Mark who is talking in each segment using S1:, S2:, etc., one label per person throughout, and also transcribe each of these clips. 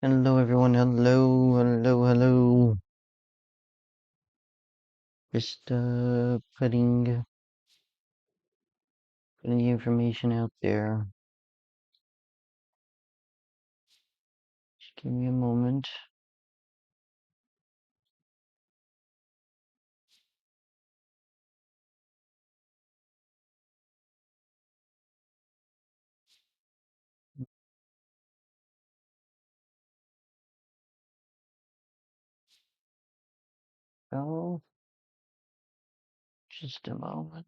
S1: Hello everyone, hello. Just putting the information out there. Just give me a moment. Oh, just a moment.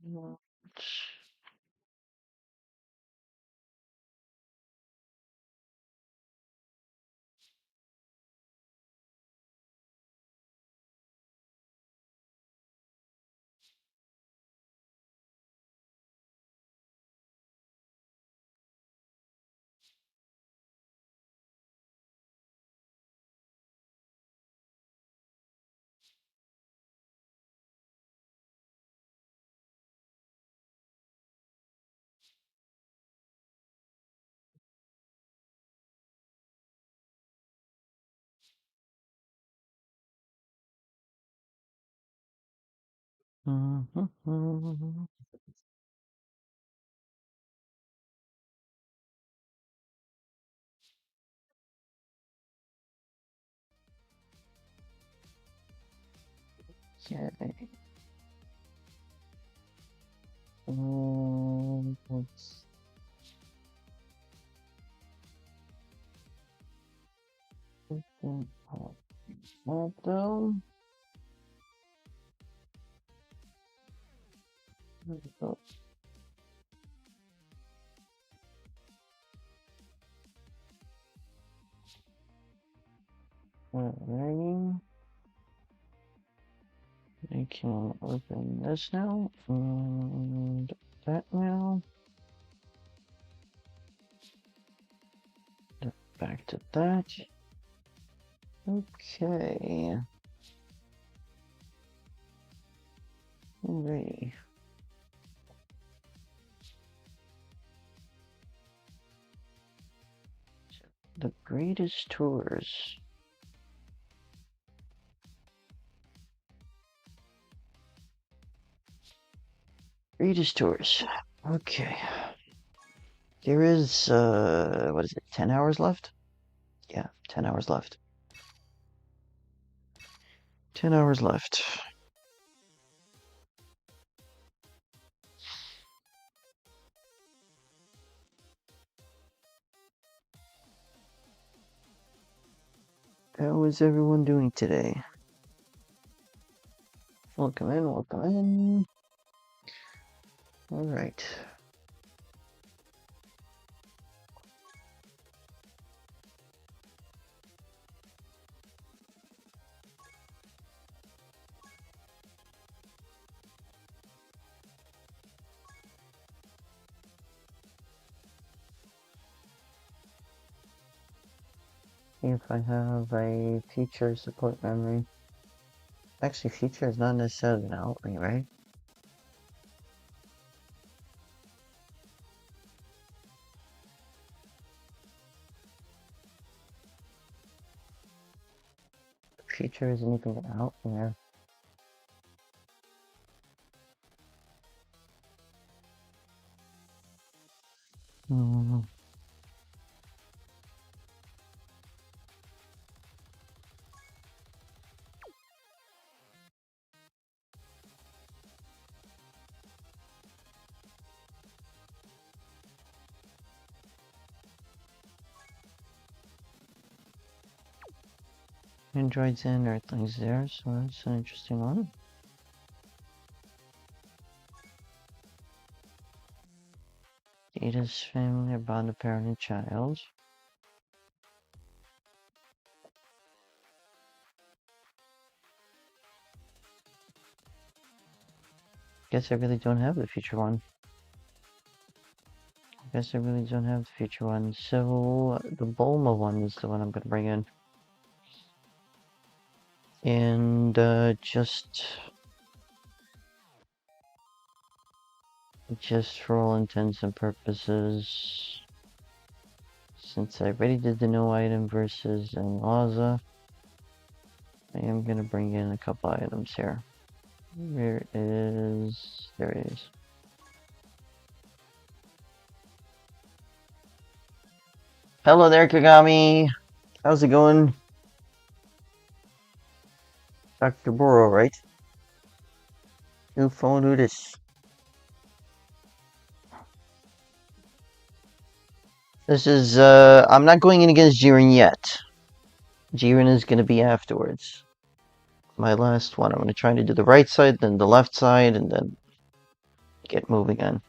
S1: Okay. Let's open up that though. There we go. Alrighty. I can open this now and that now. Back to that. Okay. Alrighty. The greatest tours. Greatest tours. Okay. There is, what is it, 10 hours left? Yeah, 10 hours left. 10 hours left. How is everyone doing today? Welcome in, welcome in. Alright. If I have a future support memory. Actually, future is not necessarily an outlay, right? Future isn't even out there. Androids and Earthlings there, so that's an interesting one. Data's family, a bond of parent and child. Guess I really don't have the future one. Guess I really don't have the future one. So the Bulma one is the one I'm gonna bring in. And just for all intents and purposes, Since I already did the no item versus Laza, I am gonna bring in a couple items here. There it is. There it is. Hello there, Kagami. How's it going? Dr. Boro, right? New phone, who this? This is, I'm not going in against Jiren yet. Jiren is gonna be afterwards. My last one. I'm gonna try to do the right side, then the left side, and then get moving on.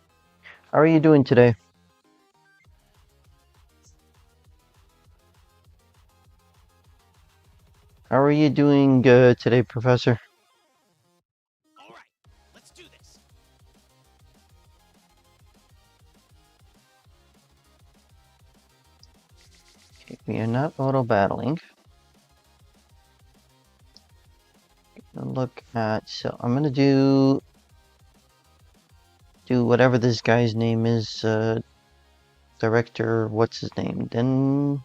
S1: How are you doing today? How are you doing today, Professor?
S2: All right, let's do this.
S1: Okay, we are not auto-battling. Look at, so I'm gonna do whatever this guy's name is, director, what's his name? Then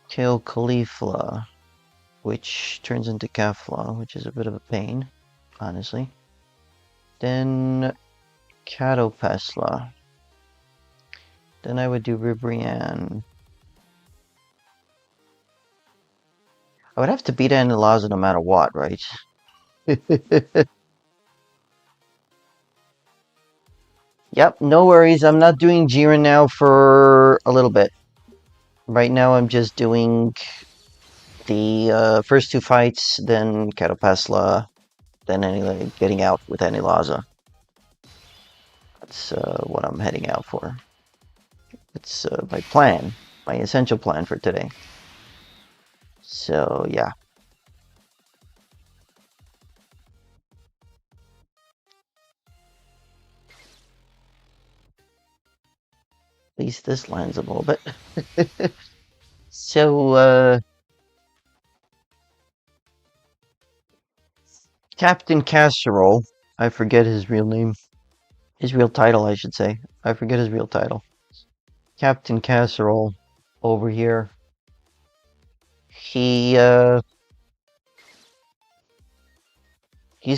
S1: kill Caulifla, which turns into Kefla, which is a bit of a pain, honestly. Then Catopesla. Then I would do Ribrianne. I would have to beat Analaza no matter what, right? Yep, no worries. I'm not doing Jiren now for a little bit. Right now I'm just doing the first two fights, then Catopesla, then getting out with Analaza. That's what I'm heading out for. It's my plan, my essential plan for today. So, yeah. At least this lands a little bit. So, Captain Casserole, I forget his real name. His real title, I should say. I forget his real title. Captain Casserole over here. He's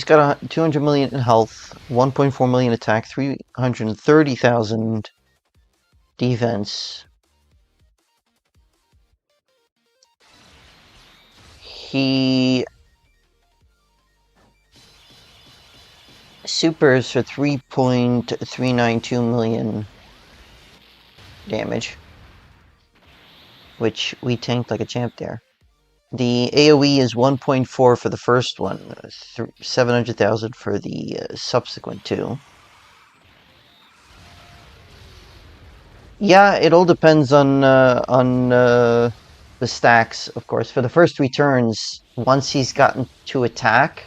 S1: got 200 million in health, 1.4 million attack, 330,000 defense. He supers for 3.392 million damage, which we tanked like a champ there. The AoE is 1.4 for the first one, 700,000 for the subsequent two. Yeah, it all depends on the stacks, of course. For the first three turns, once he's gotten to attack,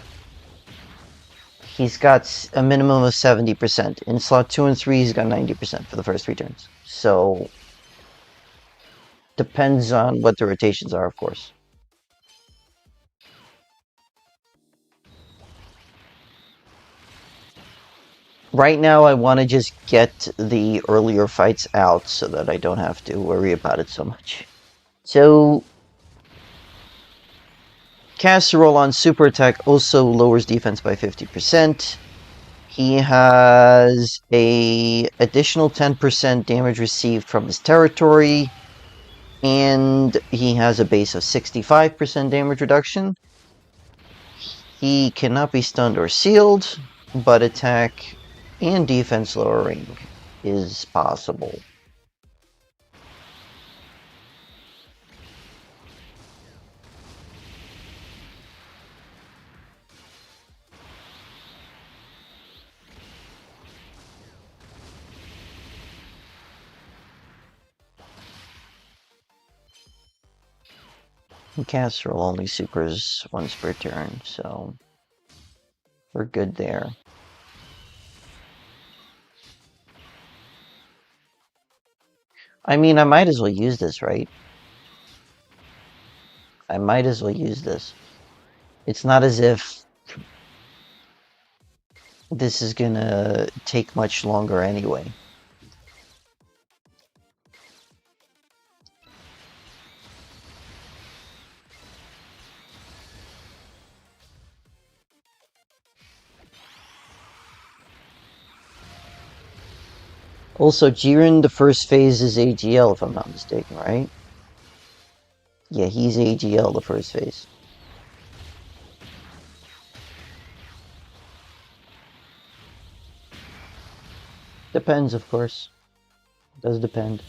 S1: he's got a minimum of 70%. In slot 2 and 3, he's got 90% for the first three turns. So, depends on what the rotations are, of course. Right now, I want to just get the earlier fights out so that I don't have to worry about it so much. So, Casserole on Super Attack also lowers defense by 50%. He has a additional 10% damage received from his territory, and he has a base of 65% damage reduction. He cannot be stunned or sealed, but attack and defense lowering is possible. Casserole only supers once per turn, so we're good there. I mean, I might as well use this, right? I might as well use this. It's not as if this is gonna take much longer anyway. Also, Jiren, the first phase is AGL, if I'm not mistaken, right? Yeah, he's AGL, the first phase. Depends, of course. Does depend.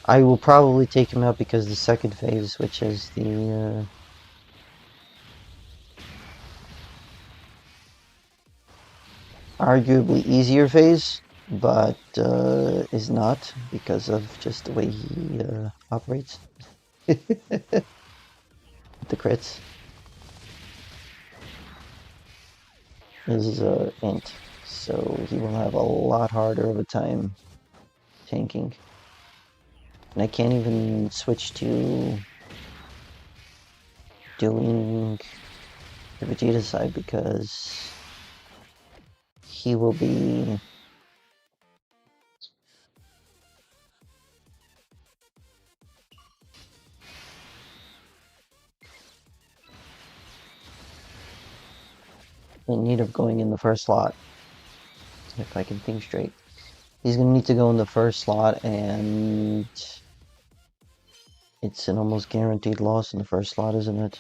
S1: I will probably take him out because the second phase, which is the arguably easier phase, but is not because of just the way he operates. The crits is int, so he will have a lot harder of a time tanking. And I can't even switch to doing the Vegeta side because he will be in need of going in the first slot, if I can think straight. He's going to need to go in the first slot, and it's an almost guaranteed loss in the first slot, isn't it?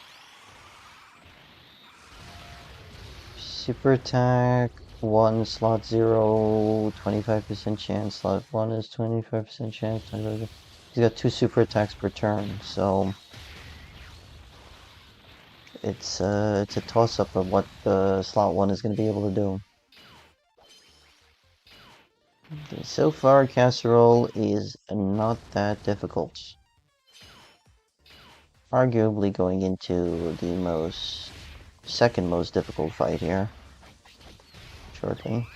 S1: Super attack, 1, slot 0, 25% chance, slot 1 is 25% chance, 25%. He's got 2 super attacks per turn, so it's a toss-up of what the slot 1 is going to be able to do. Okay, so far, Casserole is not that difficult. Arguably going into the second most difficult fight here shortly.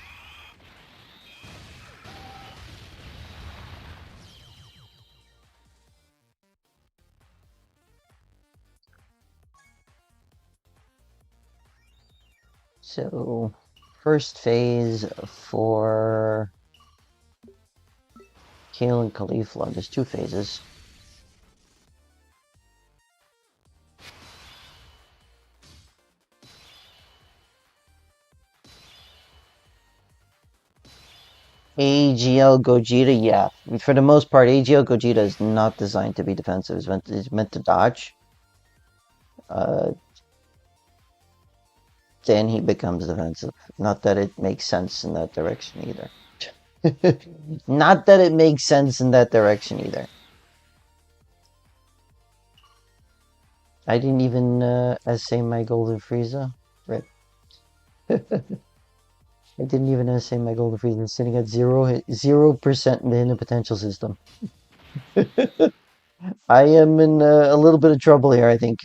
S1: So, first phase for Kale and Caulifla. There's 2 phases. AGL Gogeta, yeah. For the most part, AGL Gogeta is not designed to be defensive. It's meant to dodge. Then he becomes defensive. Not that it makes sense in that direction either. Not that it makes sense in that direction either. I didn't even essay my Golden Frieza. Rip. I didn't even essay my Golden Frieza. It's sitting at 0% in the hidden potential system. I am in a little bit of trouble here, I think.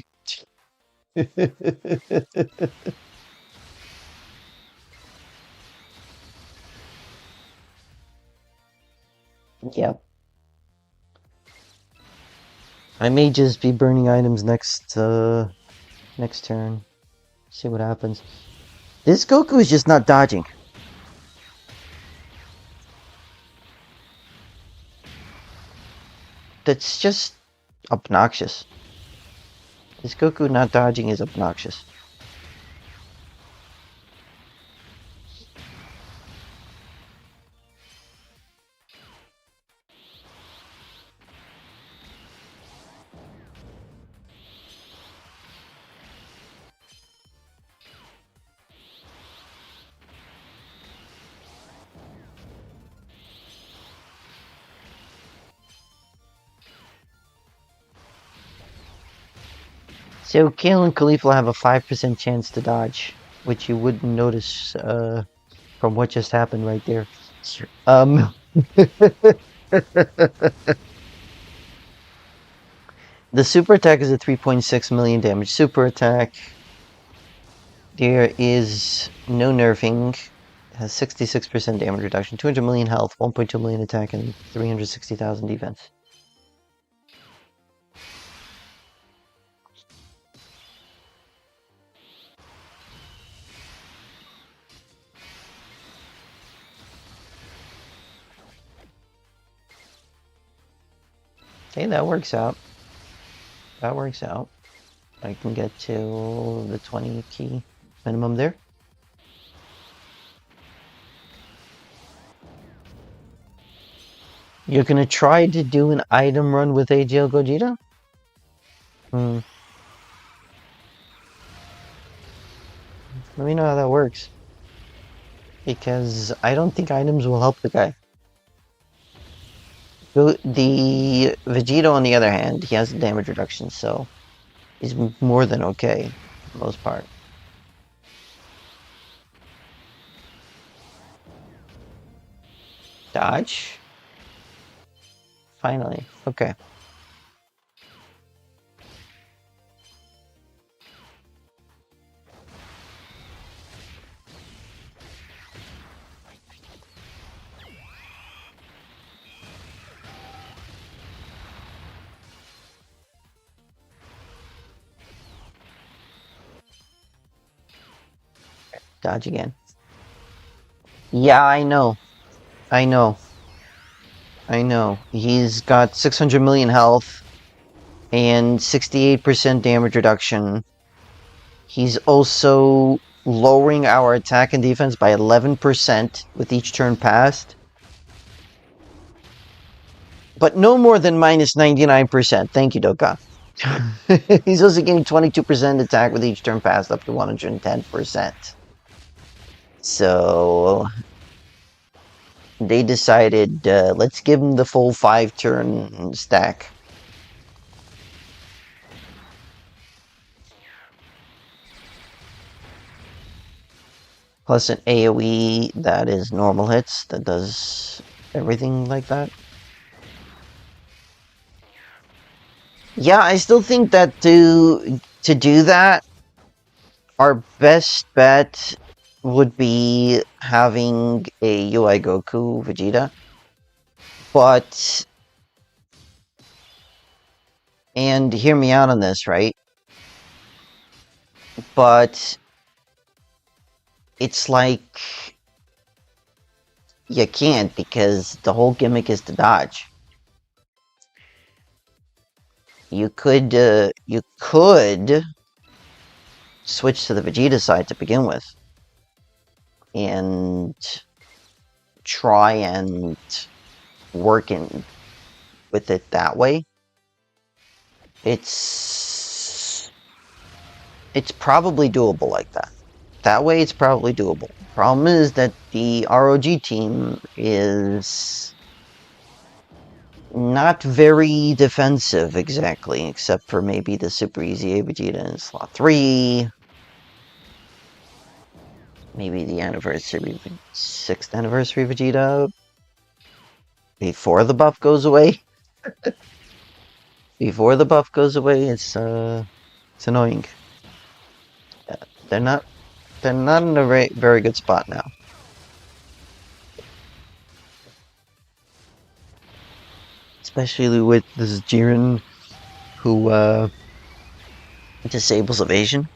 S1: Yeah. I may just be burning items next turn. See what happens. This Goku is just not dodging. That's just obnoxious. This Goku not dodging is obnoxious. So Kale and Caulifla have a 5% chance to dodge, which you wouldn't notice from what just happened right there. The super attack is a 3.6 million damage super attack. There is no nerfing. It has 66% damage reduction, 200 million health, 1.2 million attack, and 360,000 defense. Okay, that works out. That works out. I can get to the 20 key minimum there. You're gonna try to do an item run with AGL Gogeta? Hmm. Let me know how that works. Because I don't think items will help the guy. The Vegeta, on the other hand, he has damage reduction, so he's more than okay for the most part. Dodge? Finally. Okay. Dodge again. Yeah, I know. I know. I know. He's got 600 million health and 68% damage reduction. He's also lowering our attack and defense by 11% with each turn passed. But no more than minus 99%. Thank you, Dokkan. He's also getting 22% attack with each turn passed up to 110%. So they decided, let's give him the full 5-turn stack. Plus an AoE that is normal hits, that does everything like that. Yeah, I still think that to do that, our best bet would be having a UI Goku Vegeta. But, and hear me out on this, right? But it's like you can't, because the whole gimmick is to dodge. You could switch to the Vegeta side to begin with and try and work in with it that way. It's probably doable like that. That way it's probably doable. Problem is that the ROG team is not very defensive exactly, except for maybe the Super Easy A Vegeta in slot 3. Maybe the anniversary, 6th anniversary Vegeta before the buff goes away. Before the buff goes away, it's annoying. They're not in a very good spot now. Especially with this Jiren who disables evasion.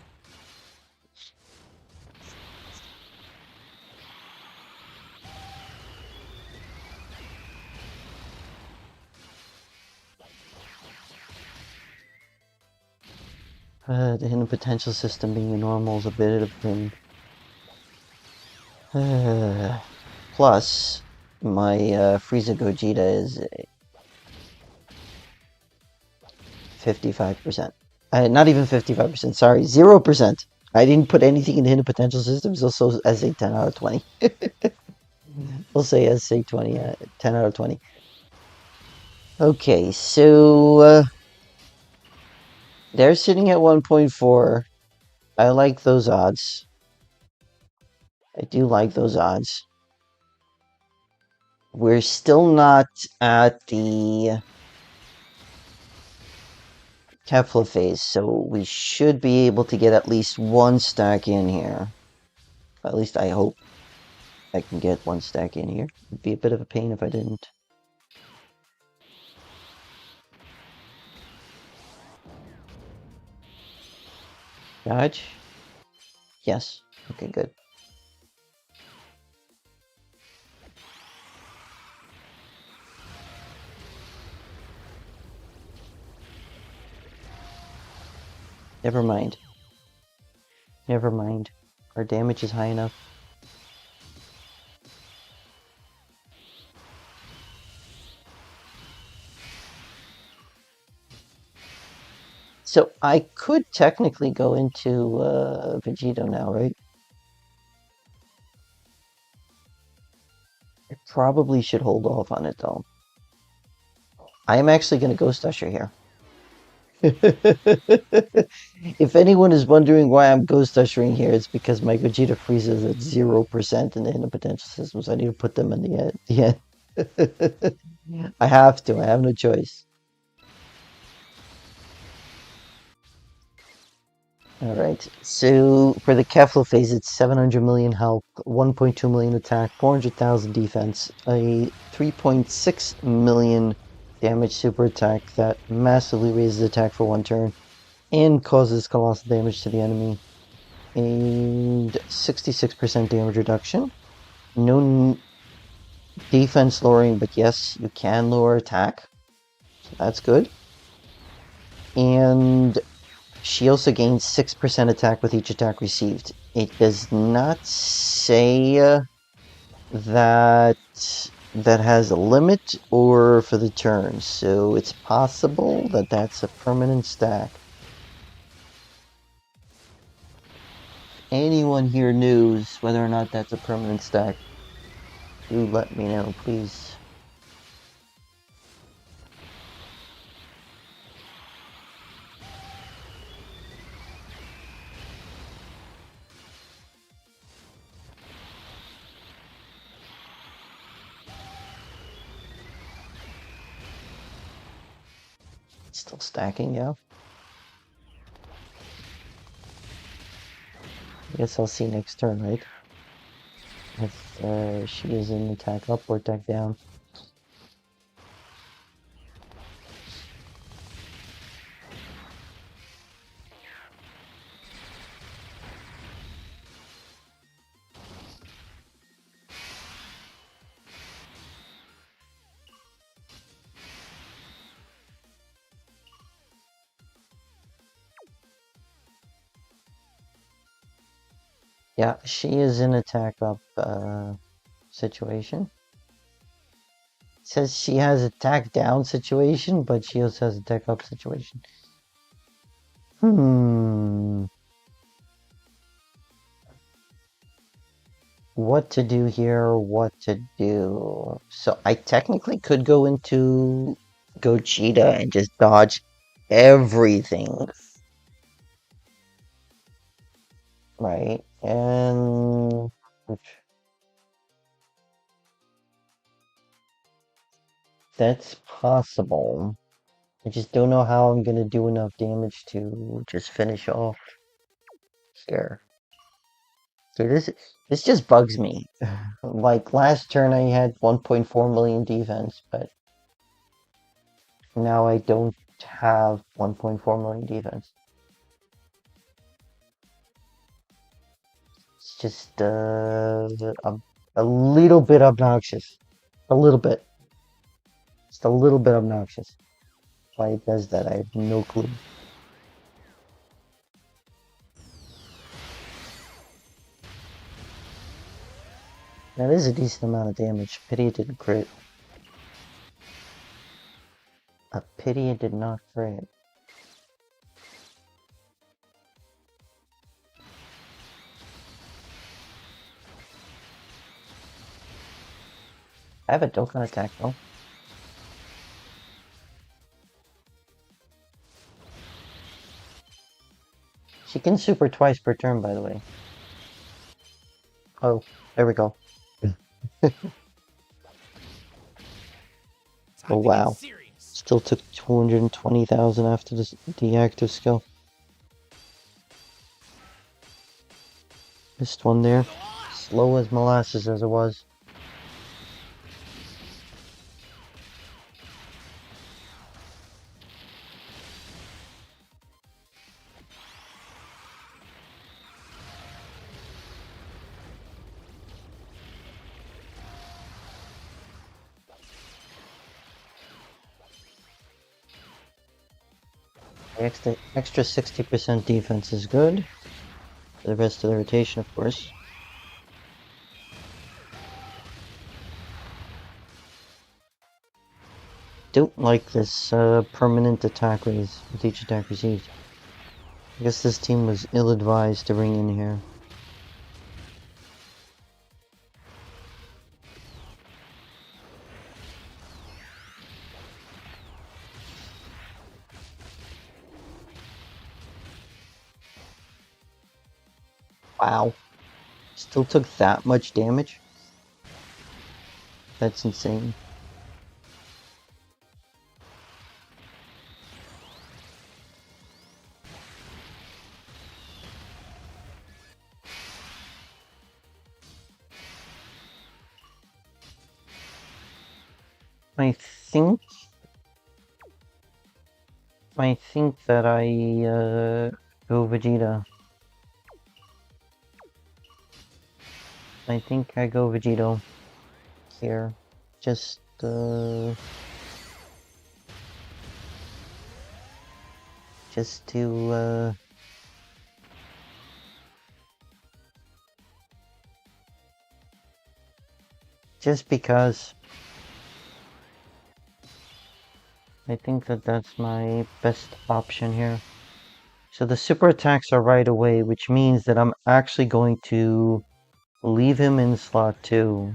S1: The hidden potential system being a normal is a bit of a pain. Plus, my Frieza Gogeta is 55%. Not even 55%, sorry, 0%. I didn't put anything in the hidden potential system, so SA 10 out of 20. We'll say SA 20, 10 out of 20. Okay, so they're sitting at 1.4. I like those odds. I do like those odds. We're still not at the Kefla phase, so we should be able to get at least one stack in here. At least I hope I can get one stack in here. It'd be a bit of a pain if I didn't. Dodge? Yes. Okay, good. Never mind. Never mind. Our damage is high enough. So I could technically go into Vegito now, right? I probably should hold off on it though. I am actually going to Ghost Usher here. If anyone is wondering why I'm Ghost Ushering here, it's because my Gogeta freezes at 0% in the hidden potential systems. I need to put them in the end. I have to. I have no choice. All right. So for the Kefla phase, it's 700 million health, 1.2 million attack, 400,000 defense, a 3.6 million damage super attack that massively raises attack for one turn and causes colossal damage to the enemy, and 66% damage reduction. No defense lowering, but yes, you can lower attack. So that's good. And she also gains 6% attack with each attack received. It does not say that that has a limit or for the turn, so it's possible that that's a permanent stack. Anyone here knows whether or not that's a permanent stack, do let me know, please. Still stacking, yeah. I guess I'll see next turn, right? If she is in attack up or attack down. Yeah, she is in attack up situation. It says she has attack down situation, but she also has attack up situation. What to do here, what to do. So I technically could go into Gogeta and just dodge everything. Right? And that's possible. I just don't know how I'm gonna do enough damage to just finish off here. See, this just bugs me. Like last turn I had 1.4 million defense, but now I don't have 1.4 million defense. It's just a little bit obnoxious. A little bit. Just a little bit obnoxious. Why it does that, I have no clue. That is a decent amount of damage. Pity it didn't crit. A pity it did not crit. I have a Dokkan attack though. She can super twice per turn, by the way. Oh, there we go. Oh wow. Still took 220,000 after the active skill. Missed one there. Slow as molasses as it was. The extra 60% defense is good. For the rest of the rotation, of course. don't like this permanent attack raise with each attack received. I guess this team was ill-advised to bring in here. Wow. Still took that much damage? That's insane. I think that I go Vegeta. I think I go Vegito here. Just to just because I think that that's my best option here. So the super attacks are right away, which means that I'm actually going to leave him in slot 2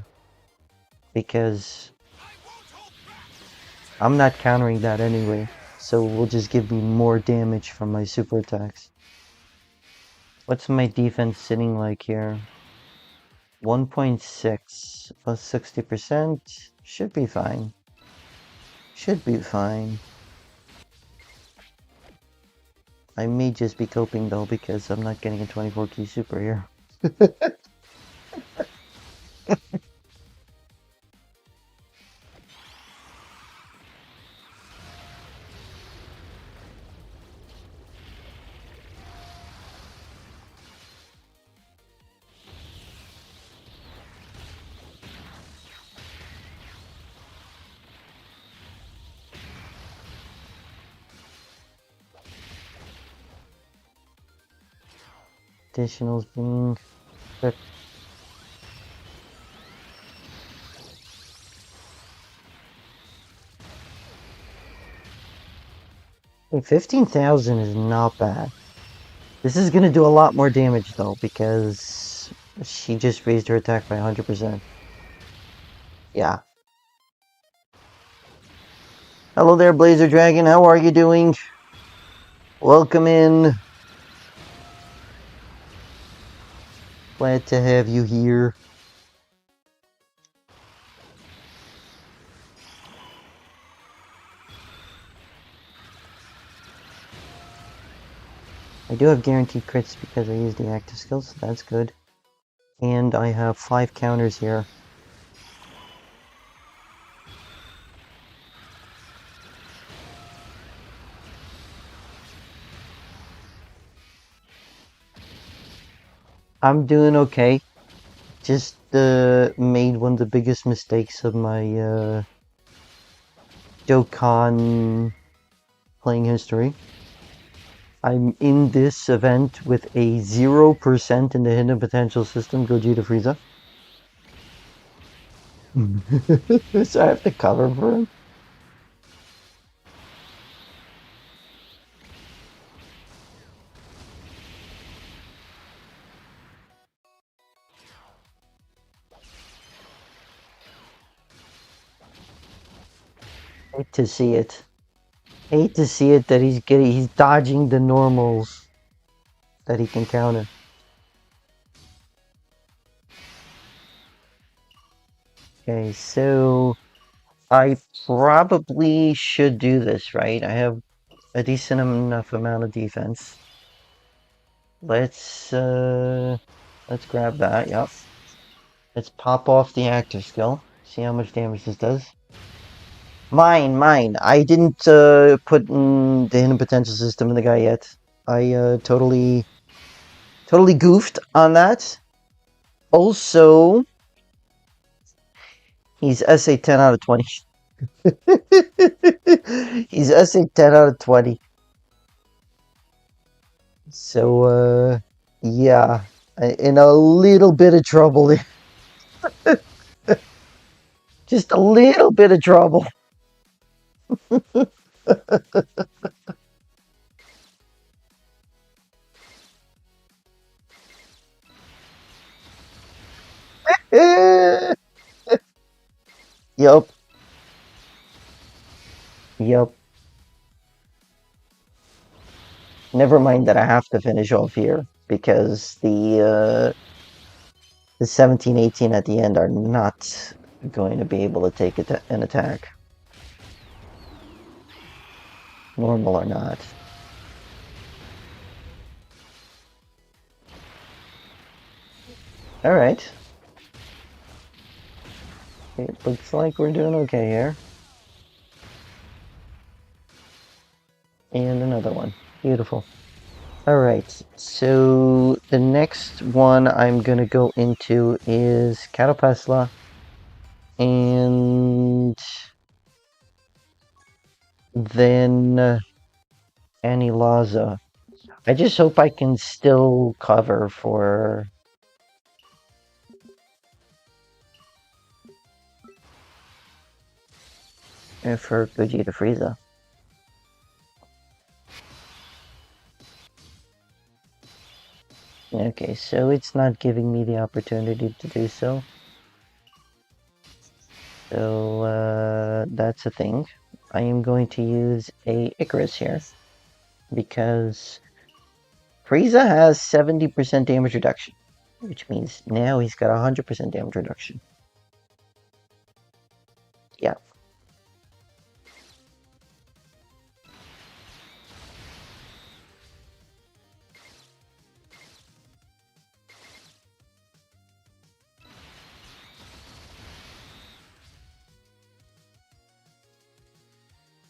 S1: because I'm not countering that anyway. So it will just give me more damage from my super attacks. What's my defense sitting like here? 1.6 plus 60%. Should be fine. Should be fine. I may just be coping though because I'm not getting a 24 key super here. Additionals being quick. Hey, 15,000 is not bad. This is gonna do a lot more damage though because she just raised her attack by 100%. Yeah. Hello there, Blazer Dragon. How are you doing? Welcome in. Glad to have you here. I do have guaranteed crits because I use the active skills, so that's good. And I have 5 counters here. I'm doing okay. Just made one of the biggest mistakes of my Dokkan playing history. I'm in this event with a 0% in the hidden potential system, Gogeta Frieza. So I have to cover for him. Hate to see it. Hate to see it that he's dodging the normals that he can counter. Okay, so I probably should do this, right? I have a decent enough amount of defense. Let's grab that, yep. Let's pop off the active skill. See how much damage this does. Mine. I didn't put in the hidden potential system in the guy yet. I totally goofed on that. Also, he's SA 10 out of 20. He's SA 10 out of 20. So, yeah, in a little bit of trouble there. Just a little bit of trouble. Yup. Yup. Never mind that I have to finish off here because the 17, 18 at the end are not going to be able to take an attack. Normal or not. Alright. It looks like we're doing okay here. And another one. Beautiful. Alright, so the next one I'm going to go into is Catapesla and then Anilaza. I just hope I can still cover for Gogeta Frieza. Okay, so it's not giving me the opportunity to do so. So that's a thing. I am going to use a Icarus here because Frieza has 70% damage reduction, which means now he's got 100% damage reduction. Yeah.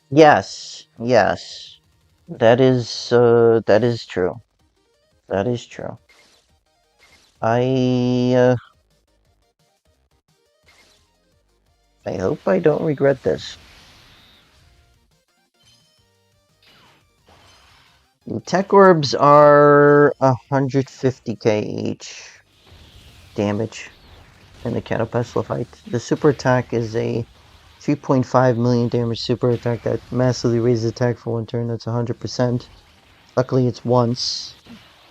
S1: Yes, yes. That is true. That is true. I hope I don't regret this. The tech orbs are 150k each damage in the Catapesla fight. The super attack is a 3.5 million damage super attack that massively raises attack for one turn. That's 100%. Luckily, it's once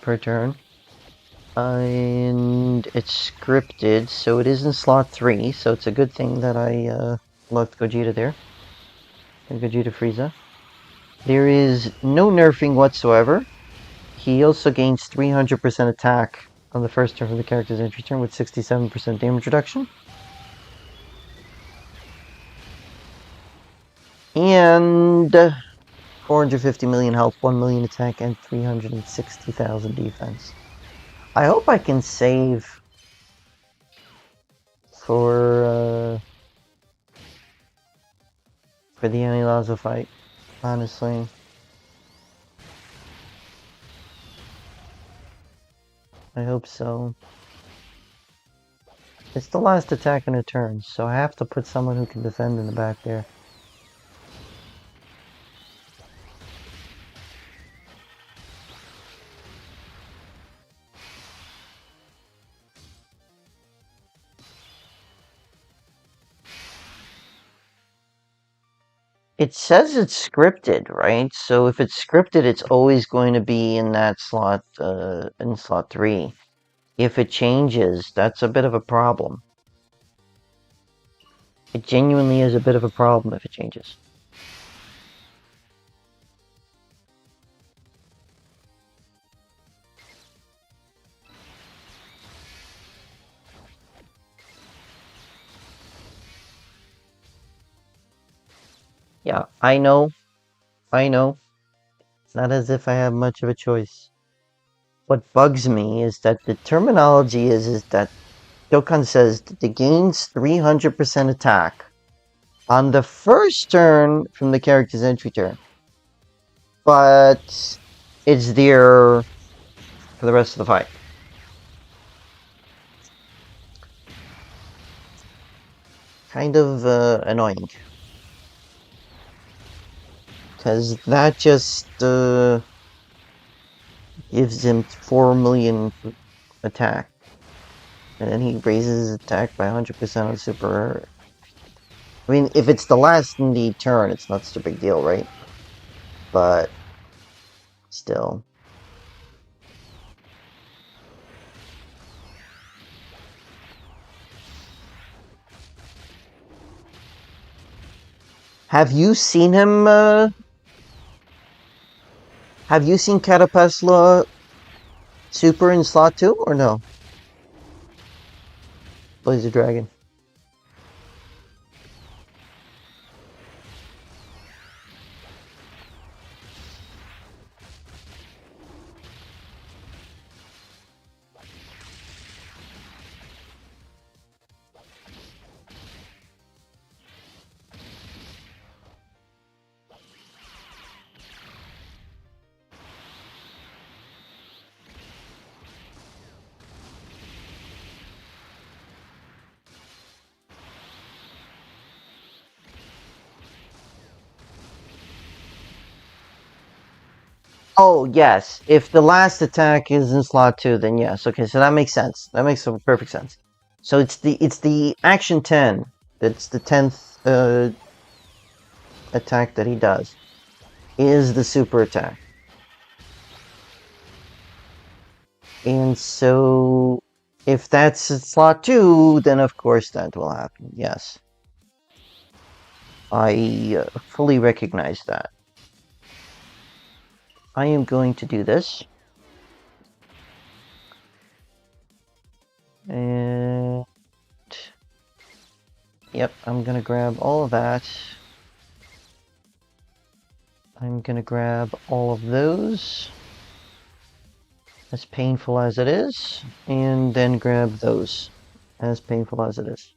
S1: per turn. And it's scripted, so it is in slot 3, so it's a good thing that I left Gogeta there. And Gogeta Frieza. There is no nerfing whatsoever. He also gains 300% attack on the first turn from the character's entry turn with 67% damage reduction. And 450 million health, 1 million attack, and 360,000 defense. I hope I can save for the Anilaza fight, honestly. I hope so. It's the last attack in a turn, so I have to put someone who can defend in the back there. It says it's scripted, right? So if it's scripted, it's always going to be in that slot, in slot 3. If it changes, that's a bit of a problem. It genuinely is a bit of a problem if it changes. Yeah, I know. I know. It's not as if I have much of a choice. What bugs me is that the terminology is that Dokkan says that it gains 300% attack on the first turn from the character's entry turn. But it's there for the rest of the fight. Kind of annoying. Because that just gives him 4 million attack. And then he raises his attack by 100% on super rare. I mean, if it's the last in the turn, it's not such a big deal, right? But still. Have you seen him, have you seen Catapesla Super in slot 2, or no? Blaze the Dragon. Oh, yes. If the last attack is in slot 2, then yes. Okay, so that makes sense. That makes perfect sense. So it's the action 10. That's the 10th attack that he does. Is the super attack. And so if that's in slot 2, then of course that will happen. Yes. I fully recognize that. I am going to do this. And yep, I'm gonna grab all of that. I'm gonna grab all of those, as painful as it is, and then grab those, as painful as it is.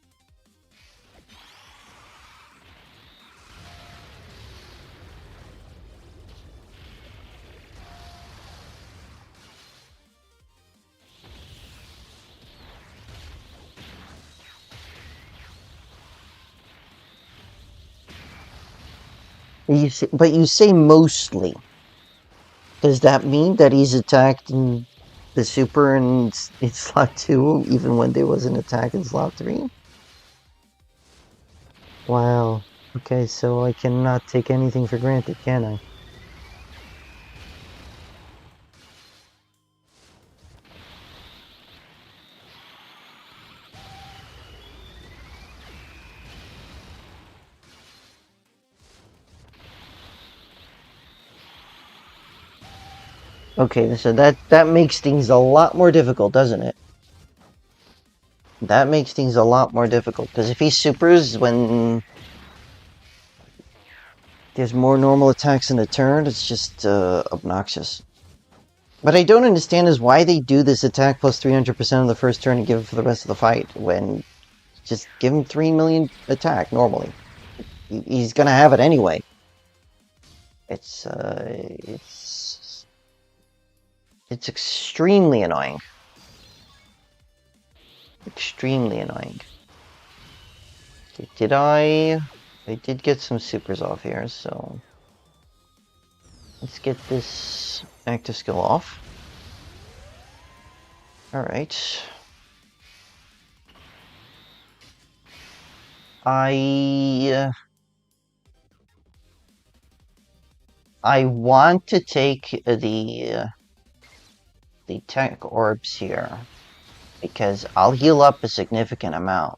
S1: But you say mostly. Does that mean that he's attacked in the super in slot 2, even when there was an attack in slot 3? Wow. Okay, so I cannot take anything for granted, can I? Okay, so that makes things a lot more difficult, doesn't it? That makes things a lot more difficult, because if he supers when there's more normal attacks in a turn, it's just obnoxious. What I don't understand is why they do this attack plus 300% on the first turn and give it for the rest of the fight, when just give him 3 million attack, normally. He's gonna have it anyway. It's extremely annoying. Extremely annoying. Okay, I did get some supers off here, so let's get this active skill off. Alright. I want to take the tech orbs here, because I'll heal up a significant amount.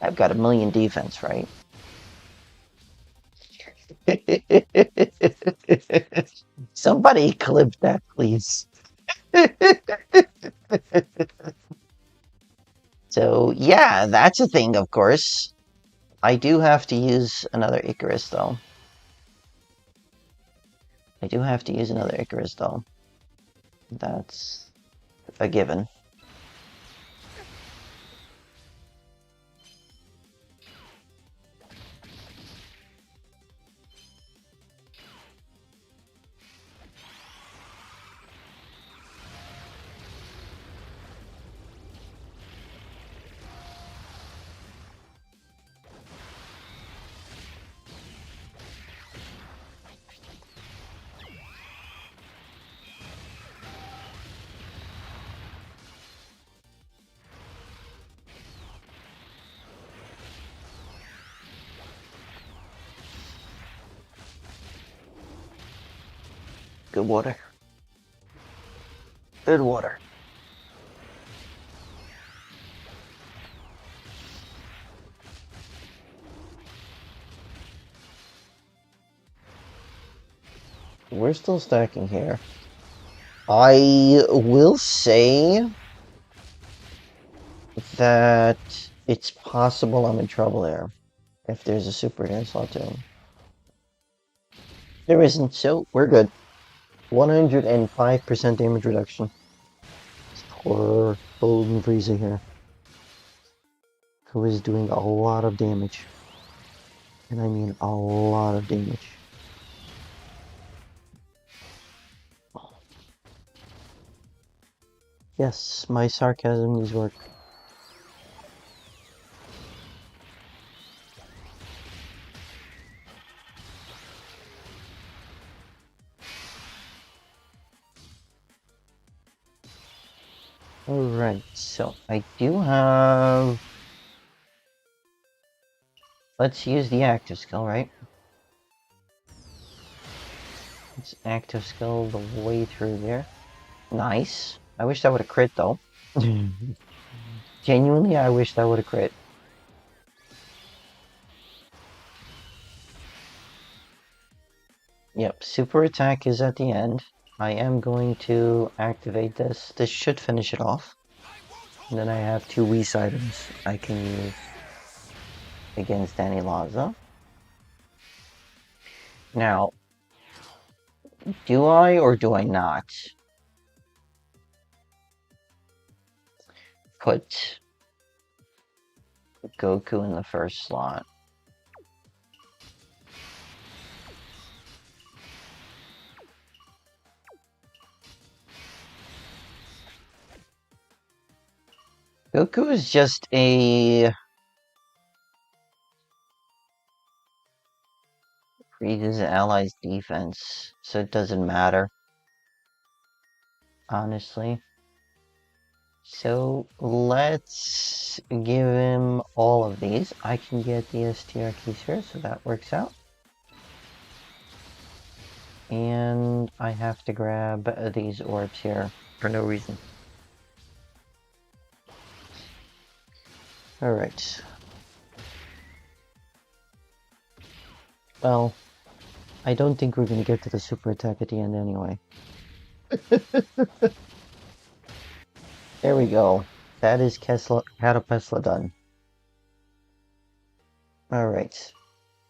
S1: I've got 1,000,000 defense, right? Somebody clip that, please. So, yeah, that's a thing, of course. I do have to use another Icarus, though. I do have to use another Icarus, though. That's a given. Good water. Good water. We're still stacking here. I will say that it's possible I'm in trouble there if there's a super against Splatoon. There isn't, so we're good. 105% damage reduction. Poor Golden Frieza here, who is doing a lot of damage. And I mean a lot of damage. Yes, my sarcasm needs work. Alright, so I do have... Let's use the active skill, right? Let's active skill the way through there. Nice. I wish that would have crit, though. Genuinely, I wish that would have crit. Yep, super attack is at the end. I am going to activate this. This should finish it off. And then I have 2 Whis items I can use against Danny Laza. Now, do I or do I not put Goku in the first slot? Goku is just a... Frieza's allies defense, so it doesn't matter. Honestly. So let's give him all of these. I can get the STR keys here, so that works out. And I have to grab these orbs here for no reason. Alright. Well, I don't think we're going to get to the super attack at the end anyway. There we go. That is Catapesla done. Alright.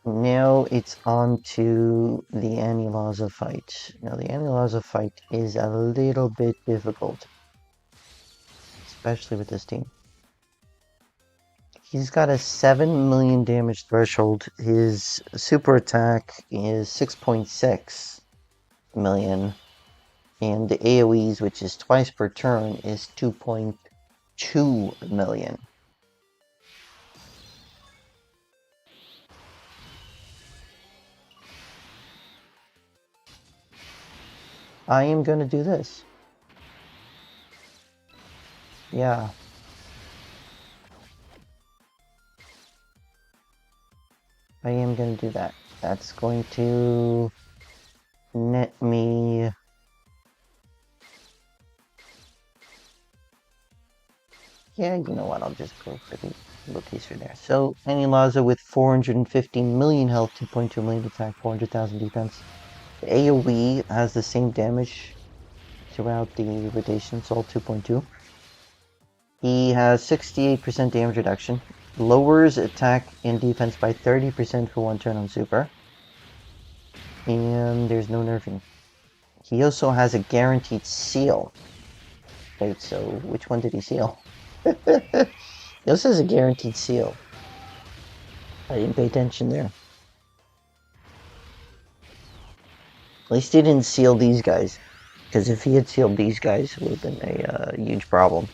S1: Now it's on to the Anilaza fight. Now the Anilaza fight is a little bit difficult. Especially with this team. He's got a 7 million damage threshold. His super attack is 6.6 million. And the AoEs, which is twice per turn, is 2.2 million. I am going to do this. Yeah. I am going to do that. That's going to net me... Yeah, you know what, I'll just go for the location there. So, Anilaza with 415 million health, 2.2 million attack, 400,000 defense. The AoE has the same damage throughout the rotation, it's all 2.2. He has 68% damage reduction, lowers attack and defense by 30% for 1 turn on super, and there's no nerfing. He also has a guaranteed seal. Wait, so which one did he seal? He also has a guaranteed seal. I didn't pay attention there. At least he didn't seal these guys, because if he had sealed these guys, it would have been a huge problem.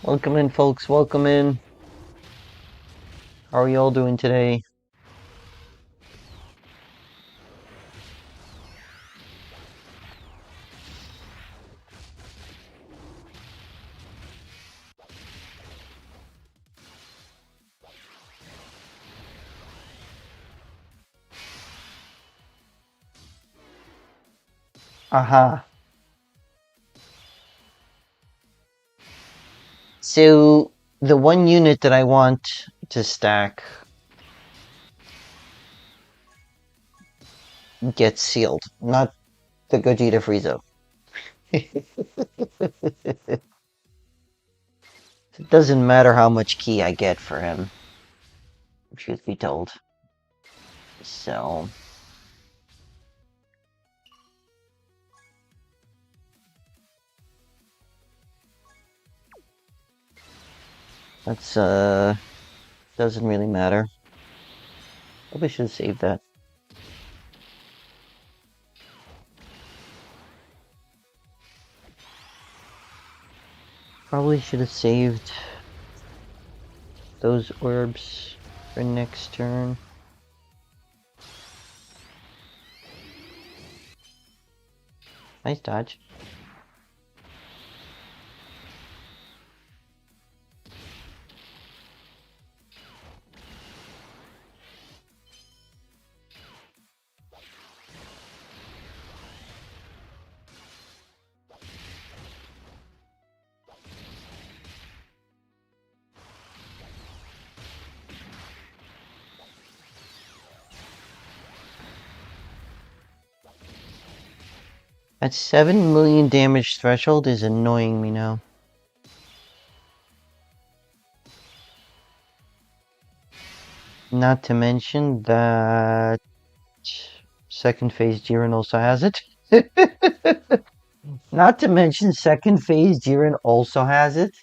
S1: Welcome in, folks. Welcome in. How are you all doing today? Aha. So the one unit that I want to stack gets sealed, not the Gogeta Frieza. It doesn't matter how much key I get for him, truth be told. So that's doesn't really matter. Probably should have saved that. Probably should have saved those orbs for next turn. Nice dodge. That 7 million damage threshold is annoying me now. Not to mention that second phase Jiren also has it. Not to mention second phase Jiren also has it.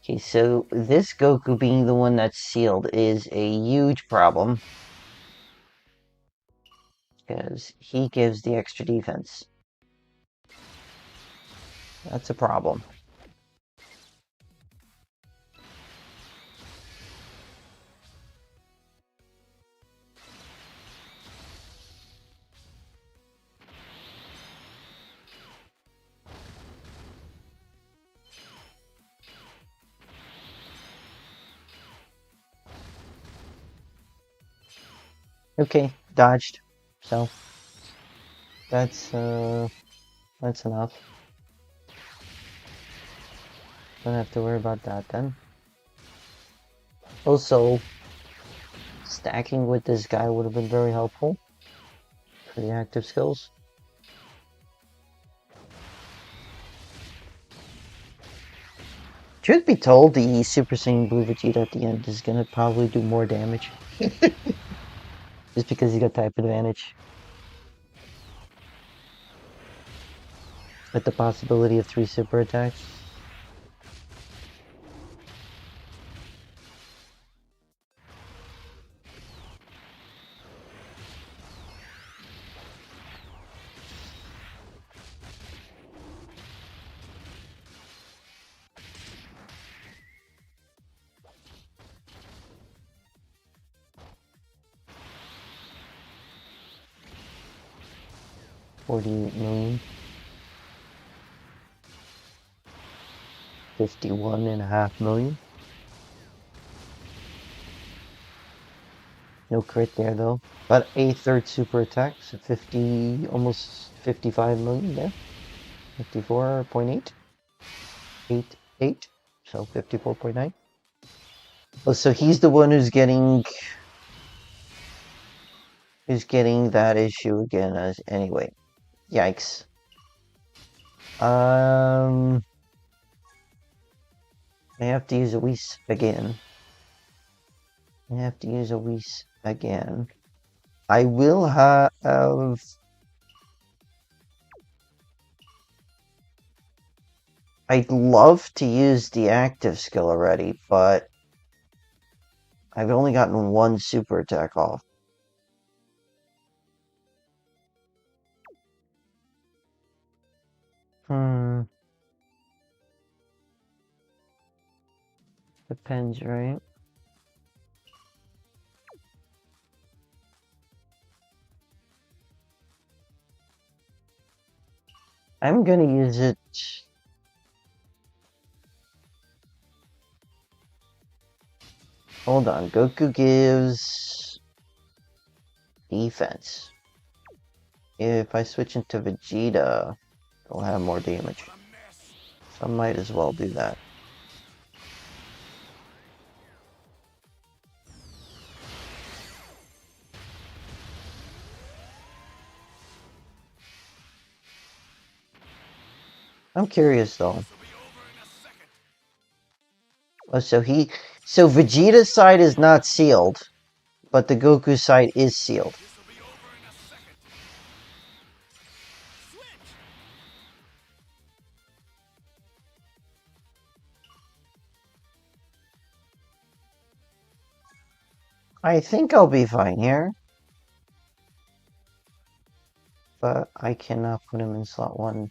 S1: Okay, so this Goku being the one that's sealed is a huge problem. Because he gives the extra defense. That's a problem. Okay, dodged. So that's enough. Don't have to worry about that then. Also, stacking with this guy would have been very helpful for the active skills. Truth be told, the Super Saiyan Blue Vegeta at the end is gonna probably do more damage. Just because he got type advantage. With the possibility of 3 super attacks. $48 million. 51.5 million. No crit there though. But a third super attack, so 50, almost 55 million there. 54.8. 8, so 54.9. Oh, so he's the one who's getting that issue again as anyway. Yikes. I have to use a Whis again. I will have... I'd love to use the active skill already, but I've only gotten one super attack off. Depends, right? I'm gonna use it. Hold on. Goku gives defense. If I switch into Vegeta, it'll have more damage. So I might as well do that. I'm curious though. Oh, so Vegeta's side is not sealed, but the Goku side is sealed. I think I'll be fine here. But I cannot put him in slot 1.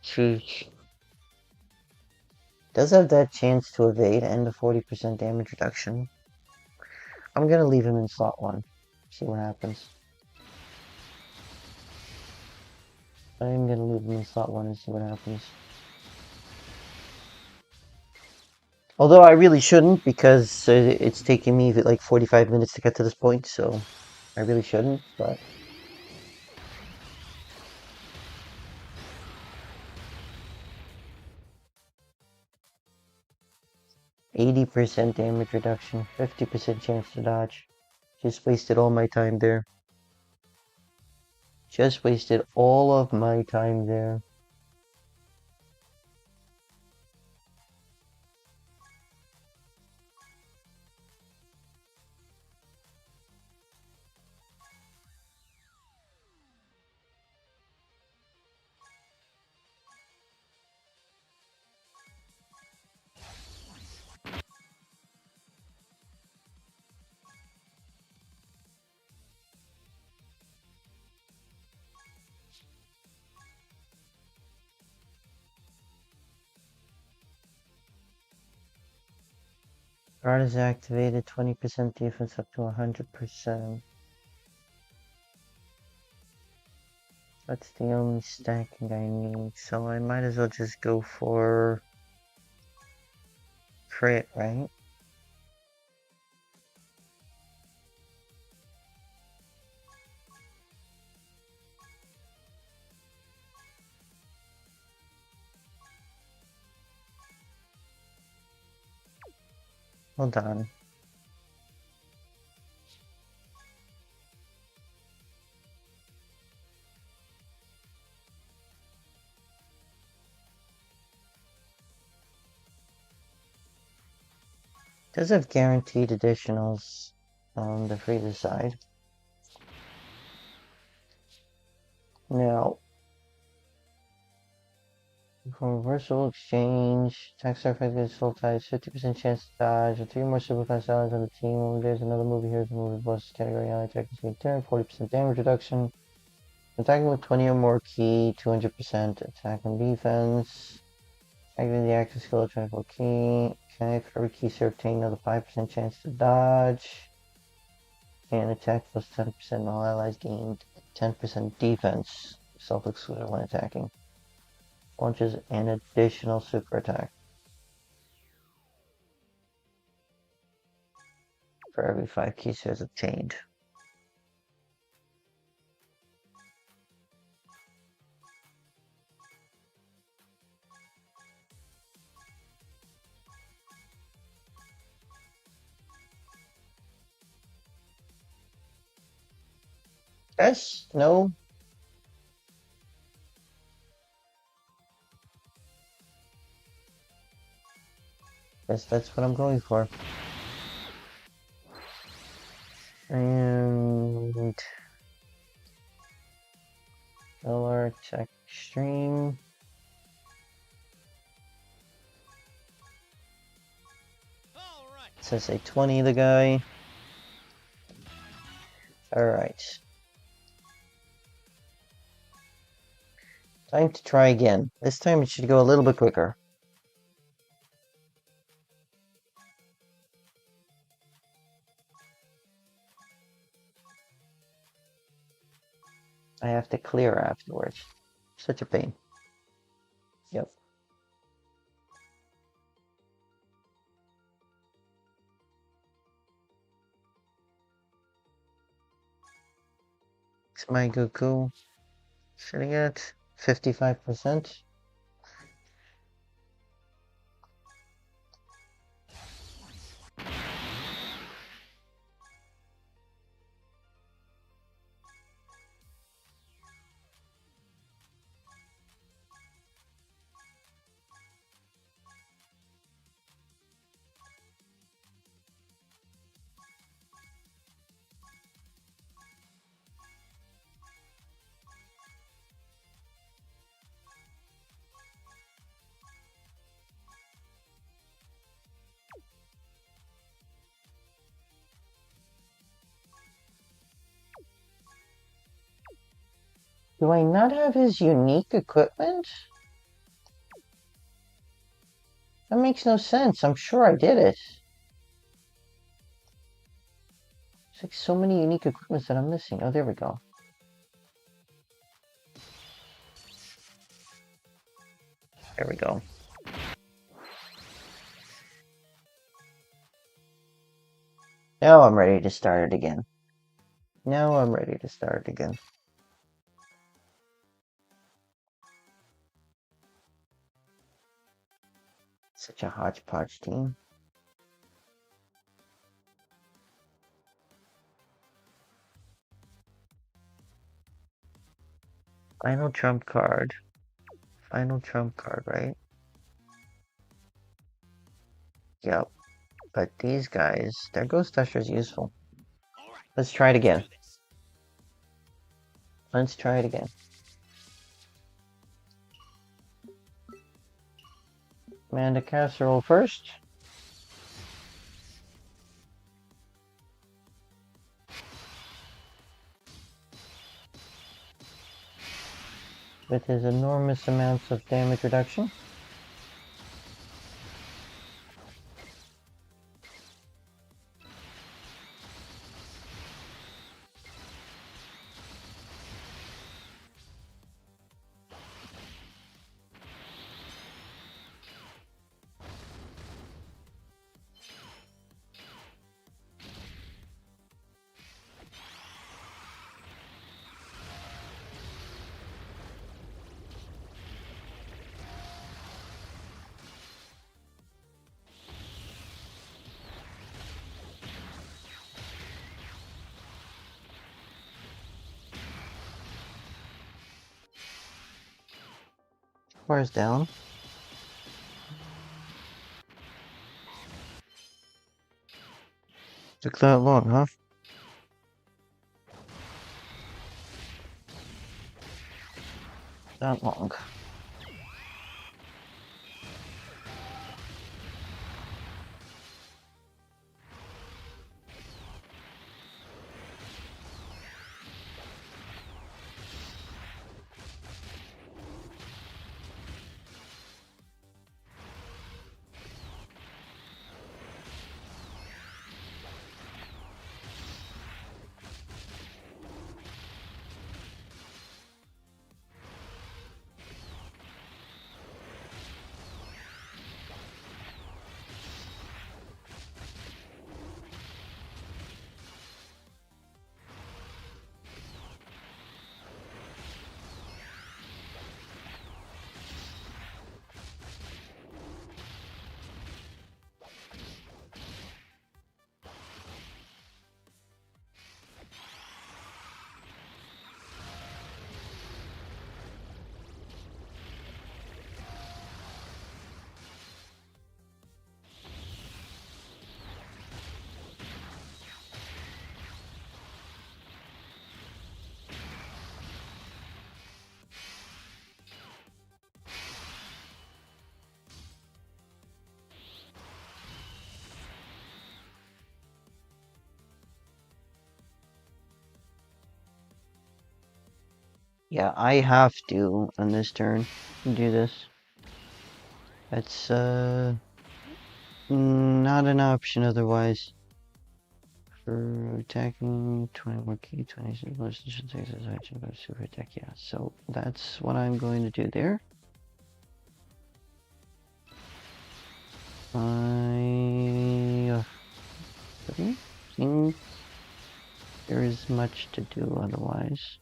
S1: Sheesh. Does have that chance to evade and a 40% damage reduction. I'm gonna leave him in slot 1. See what happens. I'm gonna leave him in slot 1 and see what happens. Although I really shouldn't, because it's taking me like 45 minutes to get to this point, so I really shouldn't, but... 80% damage reduction, 50% chance to dodge. Just wasted all my time there. Just wasted all of my time there. Guard is activated, 20% defense up to 100%. That's the only stacking I need, so I might as well just go for crit, right? Hold on. Does have guaranteed additionals on the Frieza side. Now, for reversal exchange, attack surface against soul ties, 50% chance to dodge, with 3 more super class allies on the team. When there's another movie here, the movie boss category ally attack is being turned, 40% damage reduction. Attacking with 20 or more key, 200% attack and defense. Activate the active skill of 24 key. Okay, for every key so obtain another 5% chance to dodge. And attack plus 10%, all allies gain 10% defense. Self-exclusive when attacking. Launches an additional super attack. For every 5 key shares obtained. Yes? No? Yes, that's what I'm going for. And... Solar Tech Extreme. It says a 20 the guy. Alright. Time to try again. This time it should go a little bit quicker. I have to clear afterwards. Such a pain. Yep. It's my Goku sitting at 55%. Do I not have his unique equipment? That makes no sense. I'm sure I did it. There's like so many unique equipments that I'm missing. Oh, there we go. There we go. Now I'm ready to start it again. Now I'm ready to start again. Such a hodgepodge team. Final trump card. Final trump card, right? Yep. But these guys, their Ghost Usher is useful.
S2: All right,
S1: Let's try it again.
S2: do this.
S1: Let's try it again. Amanda Casserole first. With his enormous amounts of damage reduction. Bars down. Took that long, huh? That long. Yeah, I have to, on this turn, do this. That's, not an option otherwise. For attacking, 20 more key, 26 plus, should take this action, but super attack, yeah. So that's what I'm going to do there. I think there is much to do otherwise.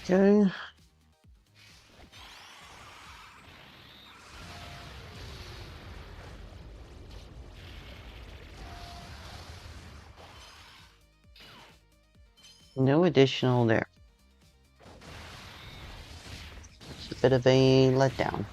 S1: Okay. No additional there. It's a bit of a letdown.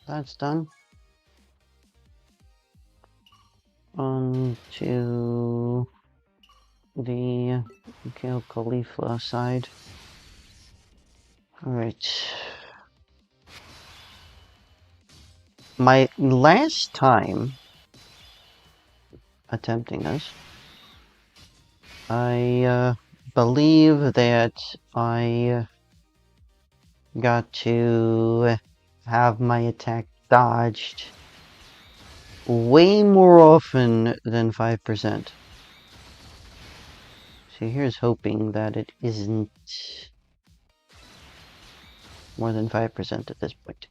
S1: That's done. On to the Gale Khalifa side. Alright. My last time attempting this, I believe that I got to have my attack dodged way more often than 5%. So here's hoping that it isn't more than 5% at this point.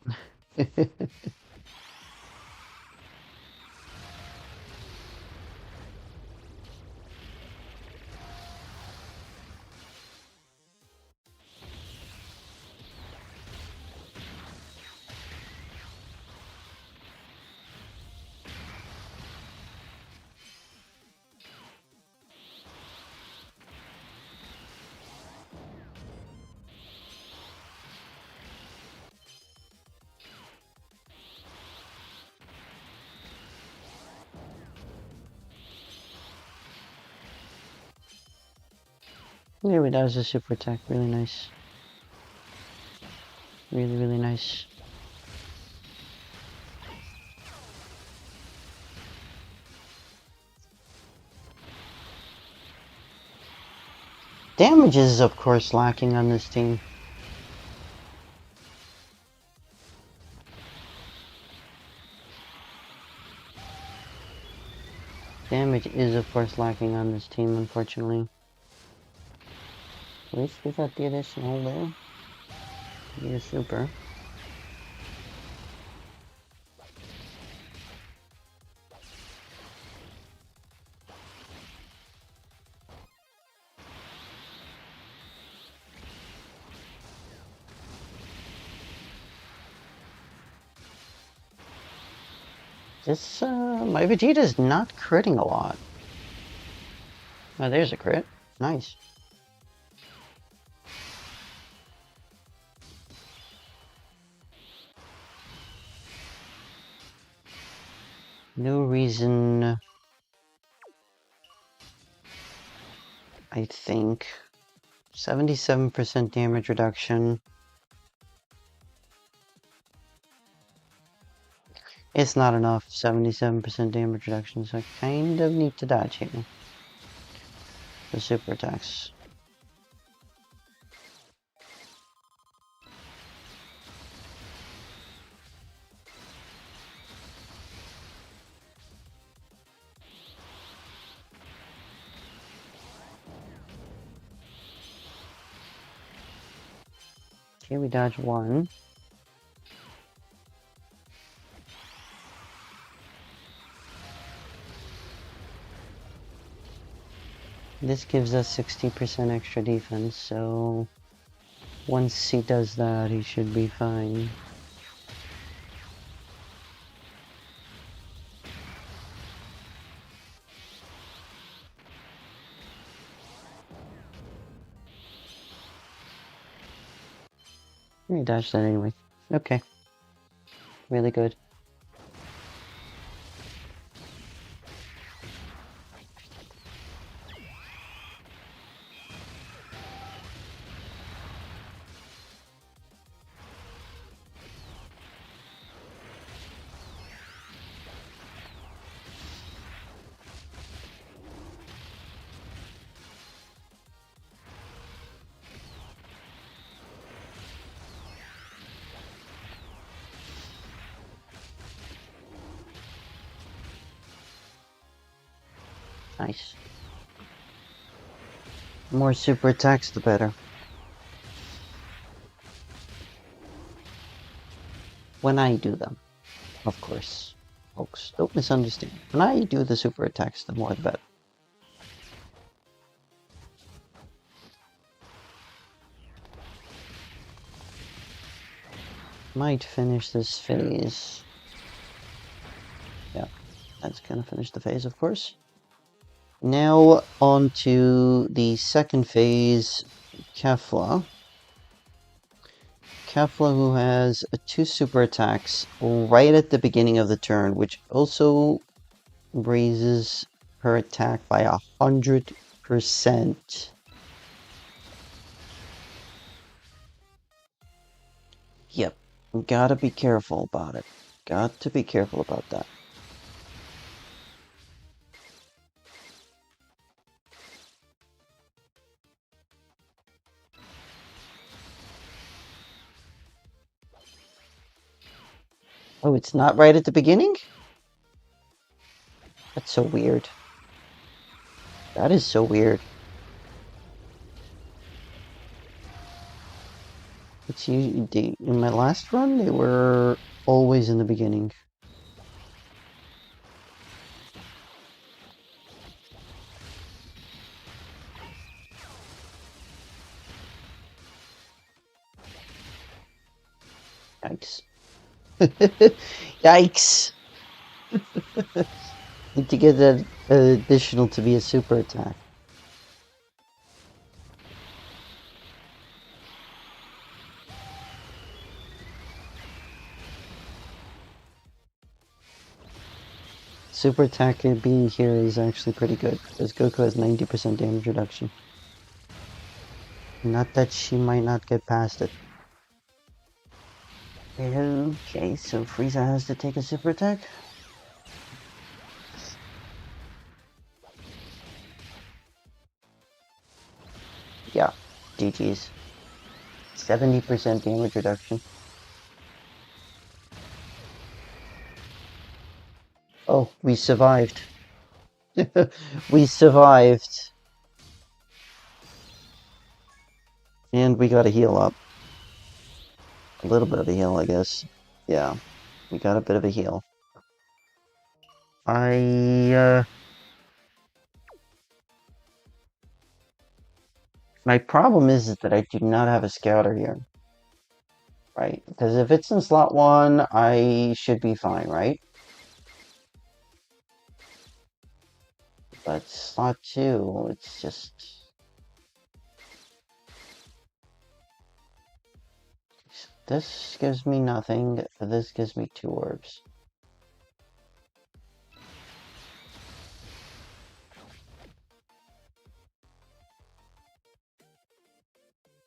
S1: There we go, that was a super attack, really nice. Really, really nice. Damage is, of course, lacking on this team. Damage is, of course, lacking on this team, unfortunately. At least we got the additional there. Be a super. This, my Vegeta's not critting a lot. Oh, there's a crit. Nice. No reason, I think. 77% damage reduction. It's not enough, 77% damage reduction, so I kind of need to dodge here. The super attacks. Okay, we dodge one. This gives us 60% extra defense, so once he does that, he should be fine. He dodged that anyway. Okay. Really good. Nice. The more super attacks, the better. When I do them, of course. Folks, don't misunderstand. When I do the super attacks, the more the better. Might finish this phase. Yeah, that's gonna finish the phase, of course. Now on to the second phase, Kefla. Kefla, who has 2 super attacks right at the beginning of the turn, which also raises her attack by 100%. Yep, gotta be careful about it. Got to be careful about that. Oh, it's not right at the beginning? That's so weird. That is so weird. It's usually in my last run, they were always in the beginning. Yikes. Yikes! Need to get that additional to be a super attack. Super attack being here is actually pretty good, because Goku has 90% damage reduction. Not that she might not get past it. Okay, so Frieza has to take a super attack? Yeah, GG's. 70% damage reduction. Oh, we survived. We survived. And we got a heal up. A little bit of a heal, I guess. Yeah, we got a bit of a heal. My problem is that I do not have a scouter here. Right? Because if it's in slot 1, I should be fine, right? But slot 2, it's just... This gives me nothing, this gives me 2 orbs.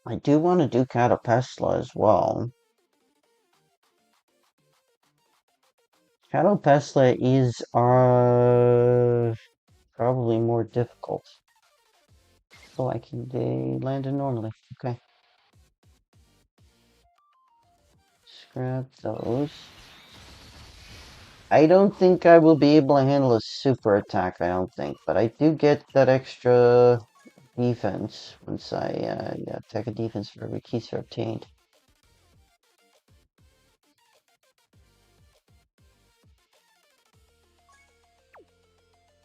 S1: I do want to do Catapesla as well. Catapesla is probably more difficult. Oh, I can land it normally. Okay. Scrap those. I don't think I will be able to handle a super attack, I don't think. But I do get that extra defense once I attack a defense for every keys are obtained.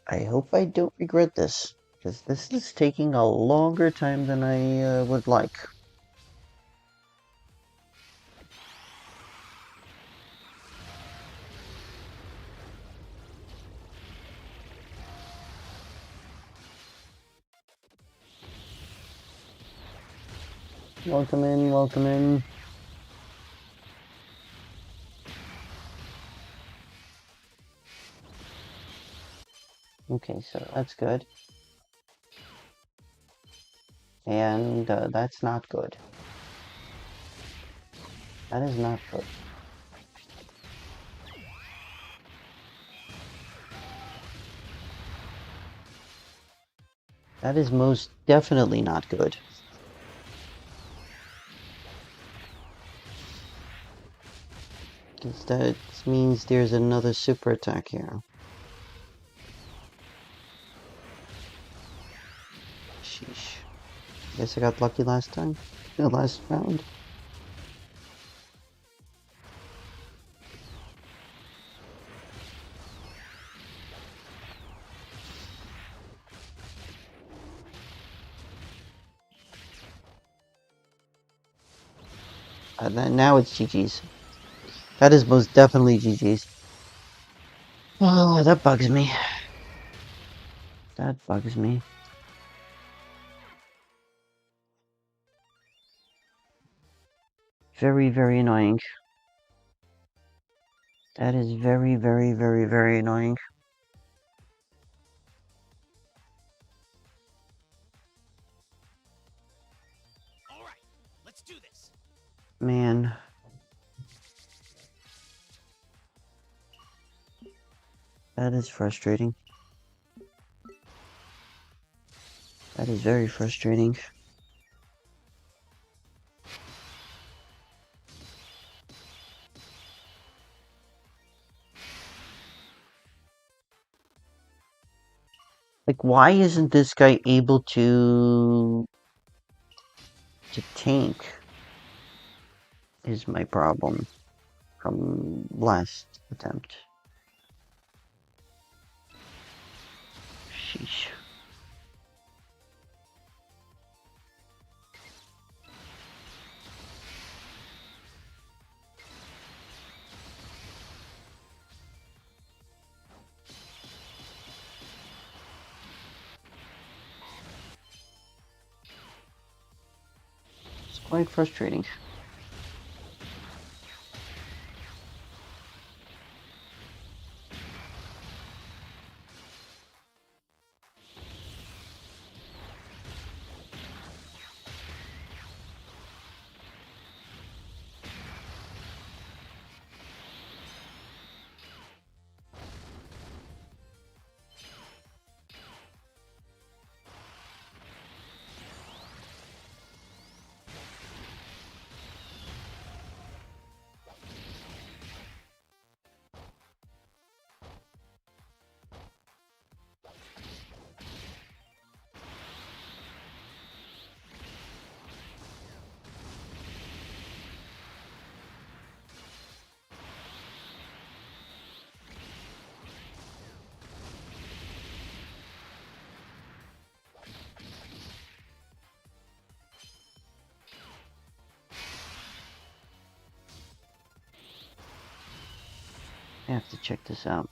S1: I hope I don't regret this, because this is taking a longer time than I would like. Welcome in, welcome in. Okay, so that's good. And that's not good. That is not good. That is most definitely not good. Because that means there's another super attack here. Sheesh. Guess I got lucky last time. The last round. And then now it's GG's. That is most definitely GG's. Oh, that bugs me. That bugs me. Very, very annoying. That is very, very, very, very annoying.
S2: All right, let's do this.
S1: Man. That is frustrating. That is very frustrating. Like, why isn't this guy able to tank? Is my problem from last attempt. Sheesh. It's quite frustrating. I have to check this out.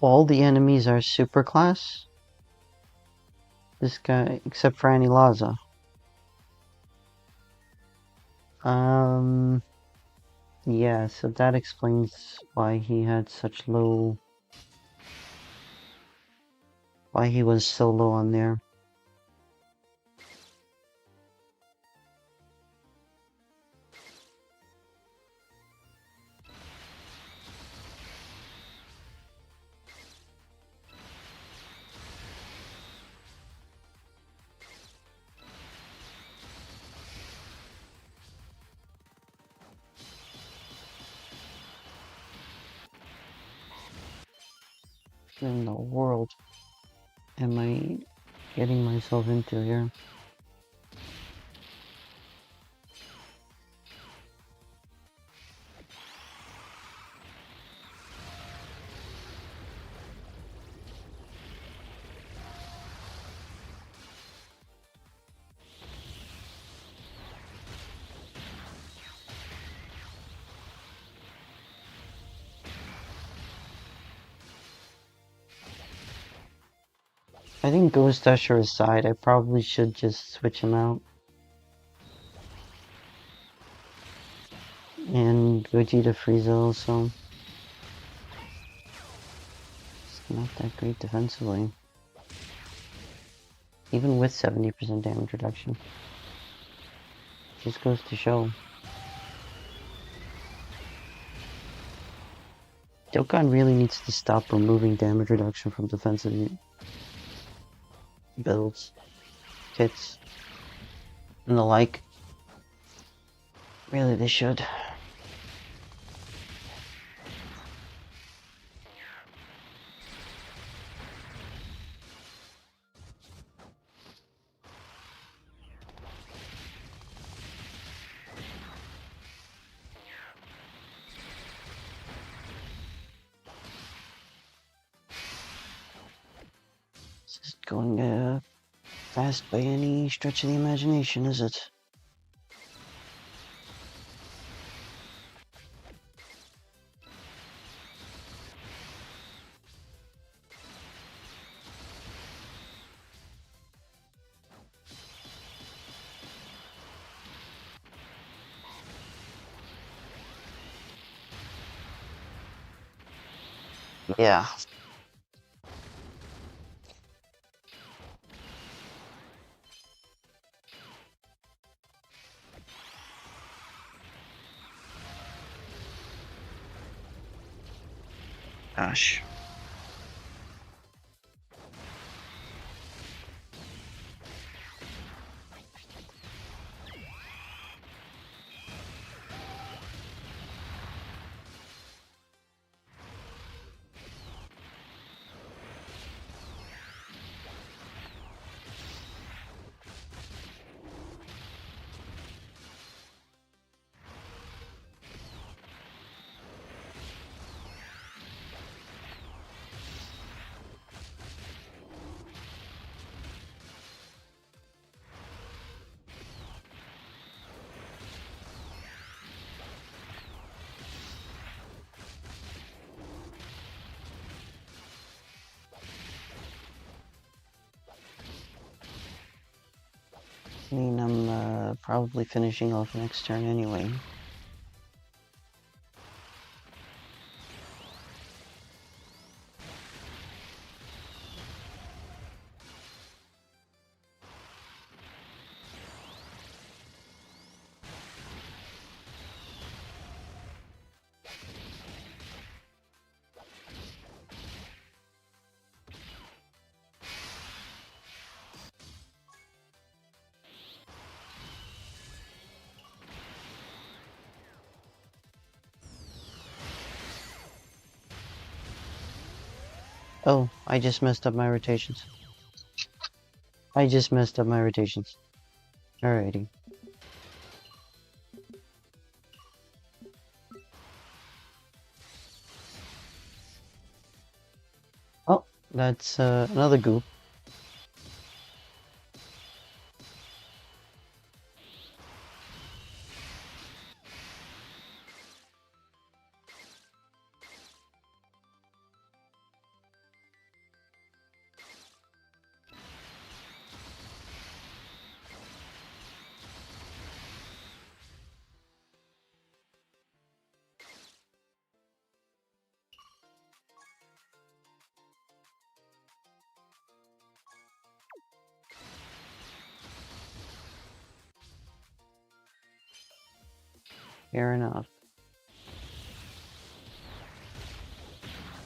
S1: All the enemies are super class? This guy, except for Annie Laza. Yeah, so that explains why he had such low... Why he was so low on there. What in the world am I getting myself into here? I think Ghost Usher aside, I probably should just switch him out. And Gogeta Frieza also. It's not that great defensively. Even with 70% damage reduction. Just goes to show. Dokkan really needs to stop removing damage reduction from defensive builds, kits, and the like. Really, they should. This isn't going fast by any stretch of the imagination, is it? Yeah. Gosh. I mean, I'm probably finishing off next turn anyway. Oh, I just messed up my rotations. Alrighty. Oh, that's another goop. Fair enough.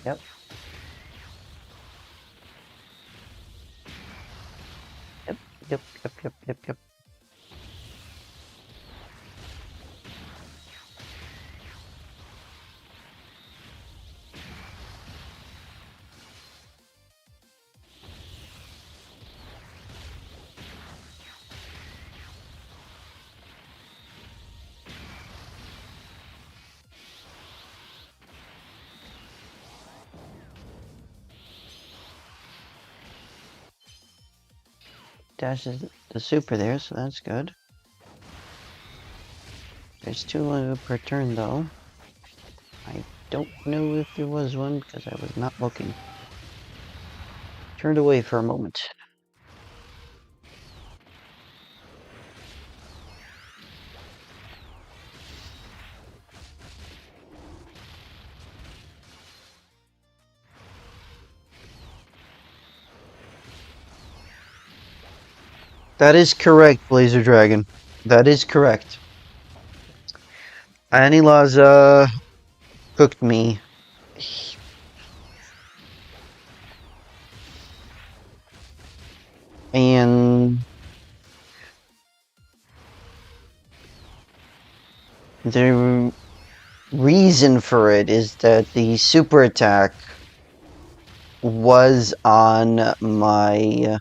S1: Yep. Yep. Dashes the super there, so that's good. There's two per turn though. I don't know if there was one because I was not looking. Turned away for a moment. That is correct, Blazer Dragon. That is correct. Anilaza cooked me. And The reason for it is that the super attack was on my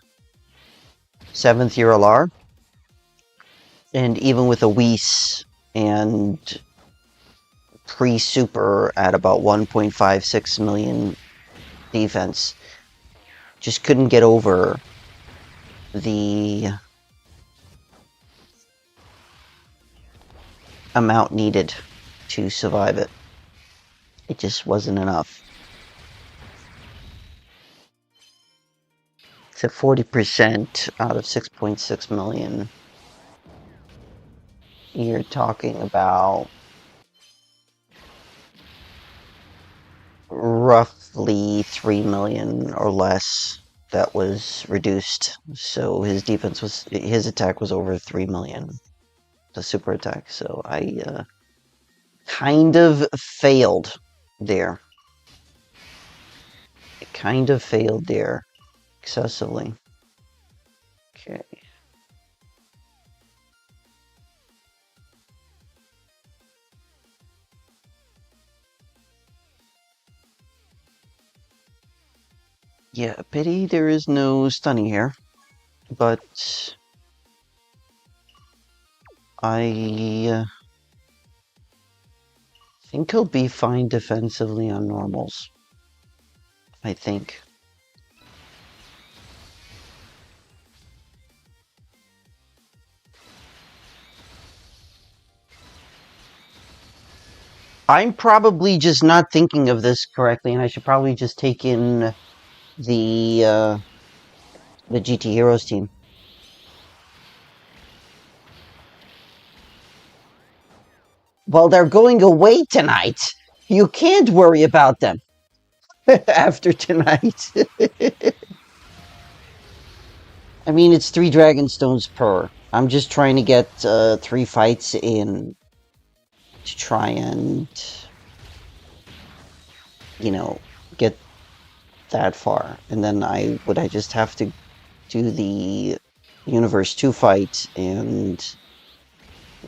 S1: 7th year LR, and even with a Whis and pre-super at about 1.56 million defense, just couldn't get over the amount needed to survive it. It just wasn't enough. It's at 40% out of 6.6 million. You're talking about roughly 3 million or less that was reduced. So his attack was over 3 million, the super attack. So I kind of failed there. It kind of failed there excessively. Okay. Yeah, pity there is no stunning here, but I think he'll be fine defensively on normals. I think. I'm probably just not thinking of this correctly, and I should probably just take in the GT Heroes team. Well, they're going away tonight. You can't worry about them after tonight. I mean, it's 3 Dragonstones per. I'm just trying to get 3 fights in to try and, you know, get that far. And then I just have to do the Universe 2 fight and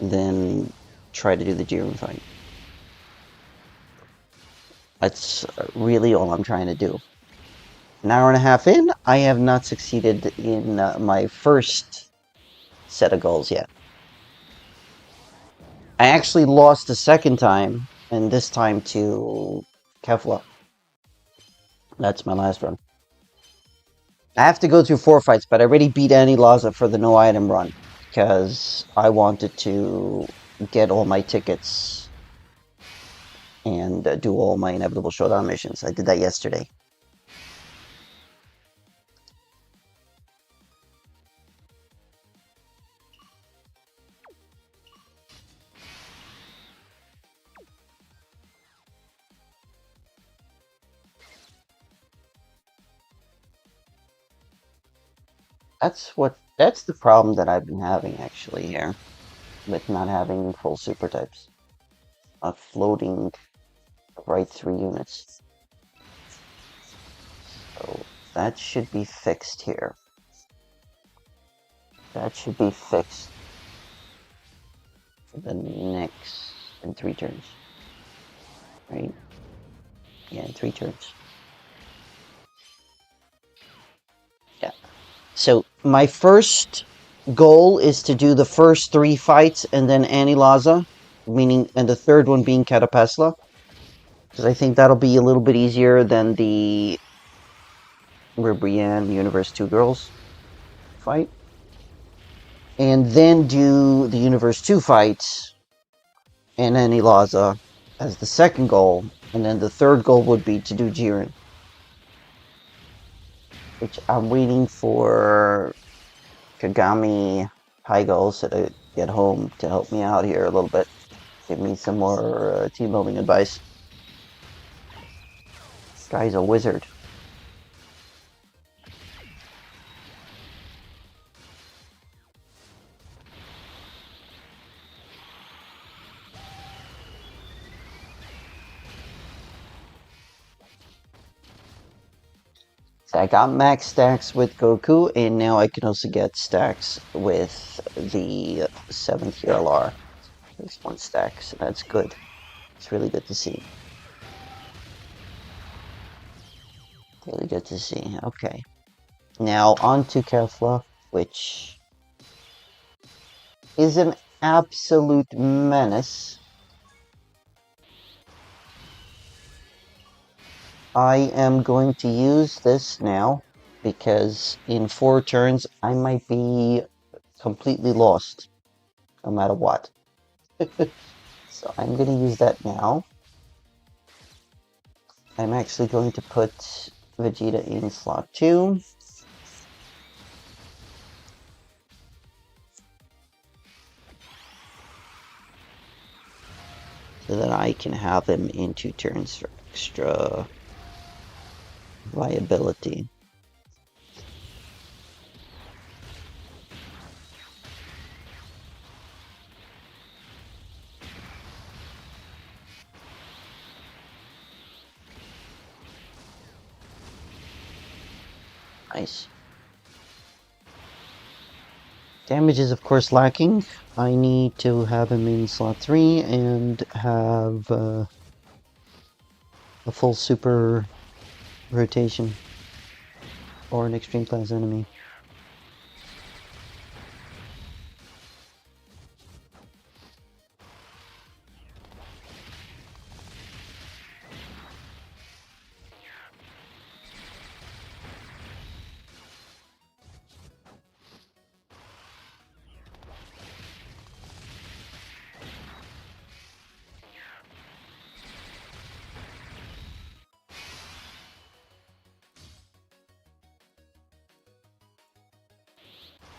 S1: then try to do the Jiren fight. That's really all I'm trying to do. An hour and a half in, I have not succeeded in my first set of goals yet. I actually lost the second time, and this time to Kefla. That's my last run. I have to go through 4 fights, but I already beat Annie Laza for the no item run, because I wanted to get all my tickets and do all my inevitable showdown missions. I did that yesterday. That's the problem that I've been having actually here with not having full super types. Of floating right 3 units. So that should be fixed here. That should be fixed for the next in 3 turns. Right? Yeah, in 3 turns. Yeah. So my first goal is to do the first 3 fights and then Annie Laza, and the third one being Catapesla. Because I think that'll be a little bit easier than the Ribrianne Universe 2 Girls fight. And then do the Universe 2 fights and Annie Laza as the second goal. And then the third goal would be to do Jiren. Which I'm waiting for Kagami High Goals to get home to help me out here a little bit. Give me some more team building advice. This guy's a wizard. So I got max stacks with Goku, and now I can also get stacks with the 7th year LR. At least one stack, so that's good. It's really good to see. Really good to see. Okay. Now on to Kefla, which is an absolute menace. I am going to use this now because in 4 turns I might be completely lost no matter what. So I'm going to use that now. I'm actually going to put Vegeta in slot 2. So that I can have him in 2 turns for extra viability. Nice. Damage is of course lacking. I need to have him in slot 3 and have a full super rotation or an extreme class enemy.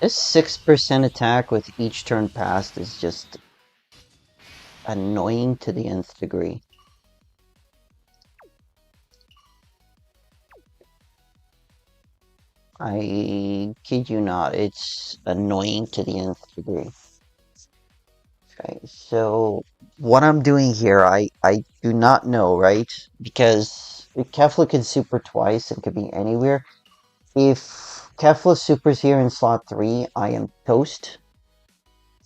S1: This 6% attack with each turn passed is just annoying to the nth degree. I kid you not, it's annoying to the nth degree. Okay, so what I'm doing here, I do not know, right? Because Kefla can super twice and could be anywhere. If Kefla supers here in slot 3, I am toast.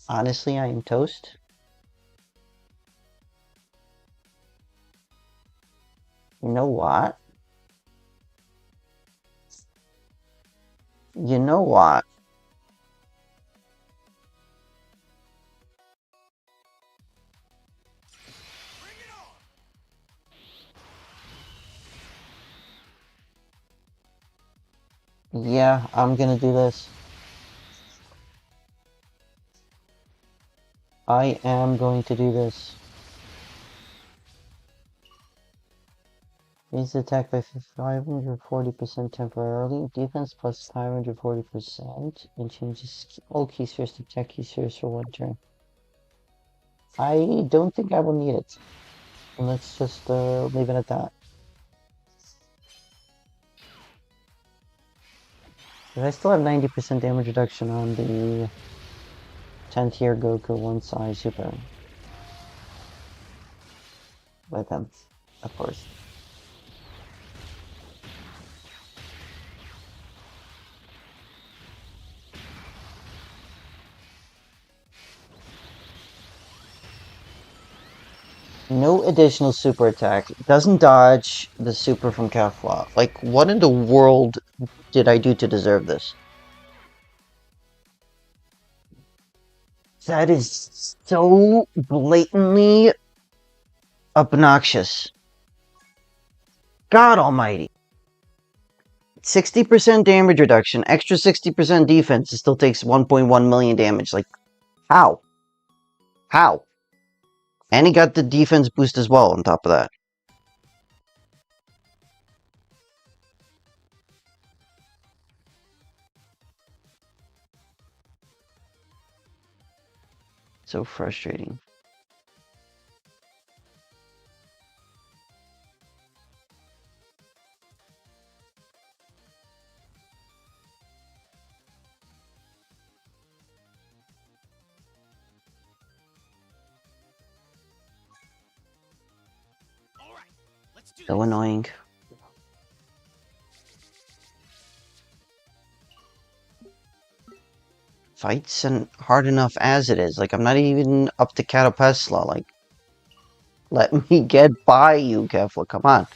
S1: Honestly, I am toast. You know what? You know what? Yeah, I'm gonna do this. I am going to do this. Raise the attack by 540% temporarily. Defense plus 540%. And changes all key spheres to tech key spheres for 1 turn. I don't think I will need it. Let's just leave it at that. But I still have 90% damage reduction on the 10th tier Goku once I super. With him, of course. No additional super attack. Doesn't dodge the super from Kefla. Like, what in the world did I do to deserve this? That is so blatantly obnoxious. God almighty. 60% damage reduction, extra 60% defense, it still takes 1.1 million damage. Like, how? How? And he got the defense boost as well on top of that. So frustrating.
S2: All right, let's do
S1: So
S2: this.
S1: annoying. Fights and hard enough as it is. Like, I'm not even up to Catapesla. Like, let me get by you, Kefla. Come on.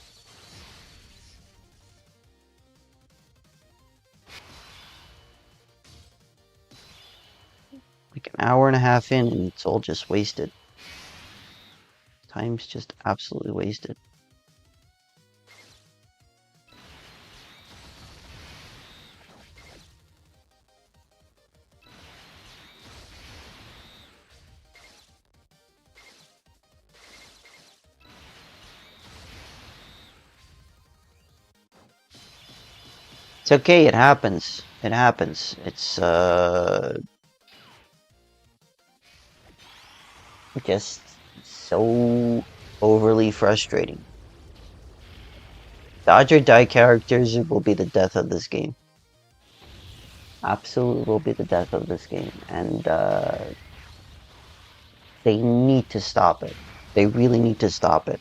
S1: Like an hour and a half in, and it's all just wasted. Time's just absolutely wasted. It's okay, it happens. It happens. It's, just so overly frustrating. Dodge or die characters will be the death of this game. Absolutely will be the death of this game. And, they need to stop it. They really need to stop it.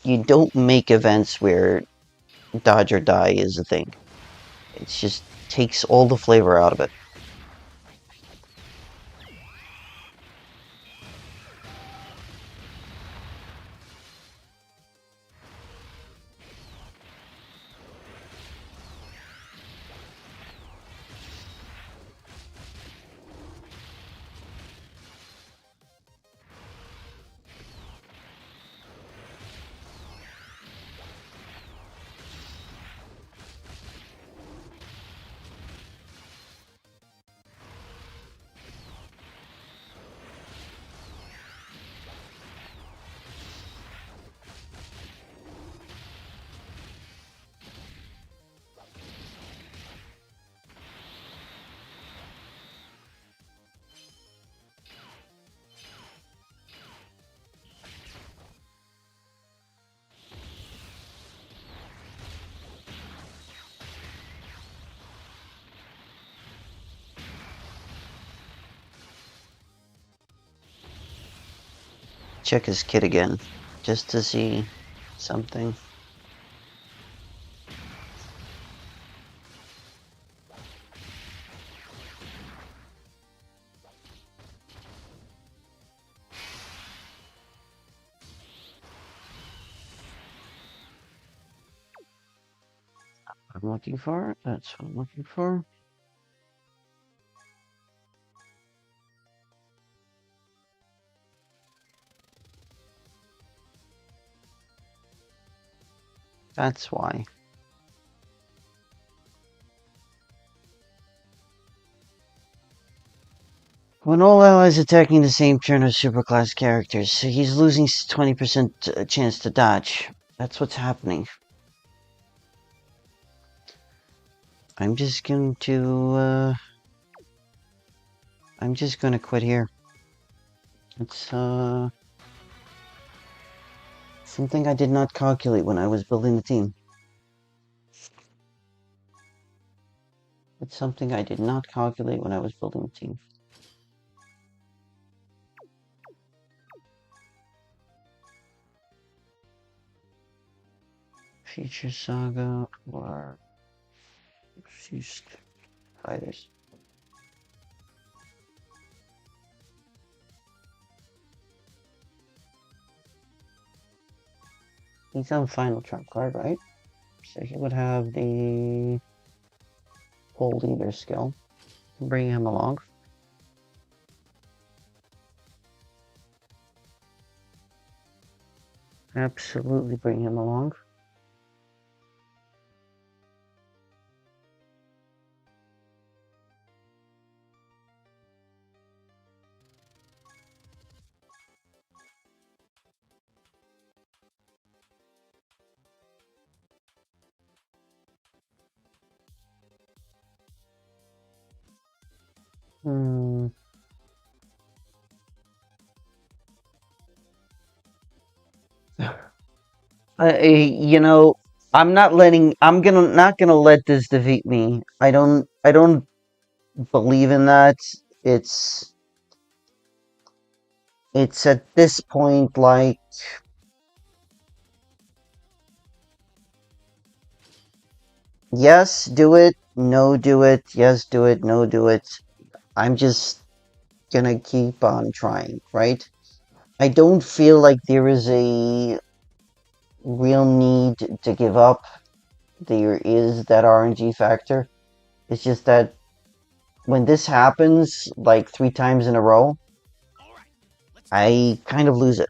S1: You don't make events where dodge or die is a thing. It just takes all the flavor out of it. Check his kit again, just to see something. I'm looking for. That's what I'm looking for. That's why. When all allies attacking the same turn are superclass characters, so he's losing 20% chance to dodge. That's what's happening. I'm just going to, I'm just gonna quit here. It's, something I did not calculate when I was building the team. It's something I did not calculate when I was building the team. Future Saga or Fused Fighters. He's on final trump card, right? So he would have the whole leader skill. Bring him along. Absolutely bring him along. Hmm. You know, I'm not letting. Not gonna let this defeat me. I don't believe in that. It's it's at this point like Yes, do it. No, do it. Yes, do it. No, do it. I'm just gonna keep on trying, right? I don't feel like there is a real need to give up. There is that RNG factor. It's just that when this happens like 3 times in a row,
S2: All right, let's do
S1: I
S2: this.
S1: kind of lose it.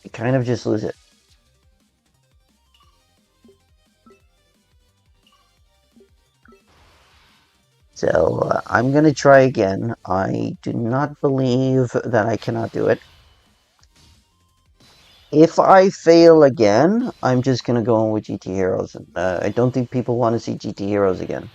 S1: I kind of just lose it. So I'm gonna try again. I do not believe that I cannot do it. If I fail again, I'm just gonna go in with GT Heroes. I don't think people want to see GT Heroes again.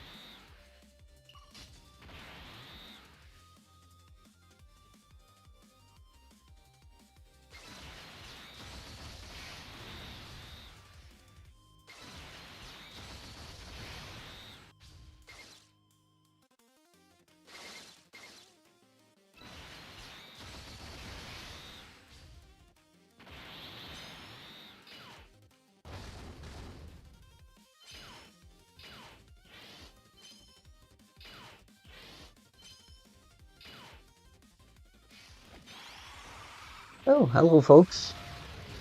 S1: Oh, hello, folks.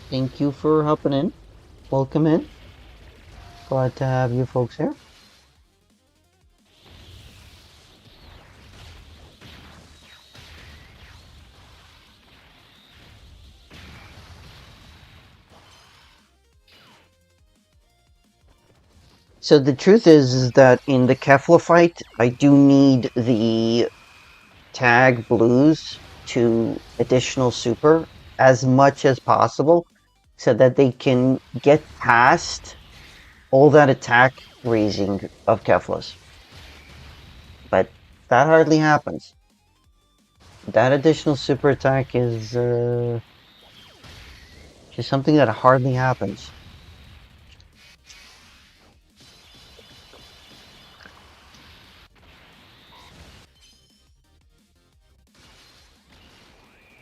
S1: Thank you for hopping in. Welcome in. Glad to have you folks here. So the truth is that in the Kefla fight, I do need the tag blues to additional super as much as possible so that they can get past all that attack raising of Keflas. But that hardly happens. That additional super attack is just something that hardly happens.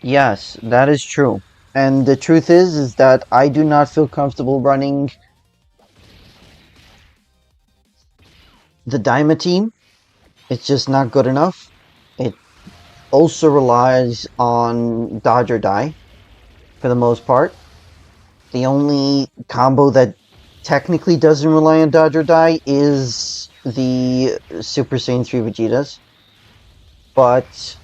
S1: Yes, that is true. And the truth is that I do not feel comfortable running the Daima team. It's just not good enough. It also relies on dodge or die for the most part. The only combo that technically doesn't rely on dodge or die is the Super Saiyan 3 Vegetas. But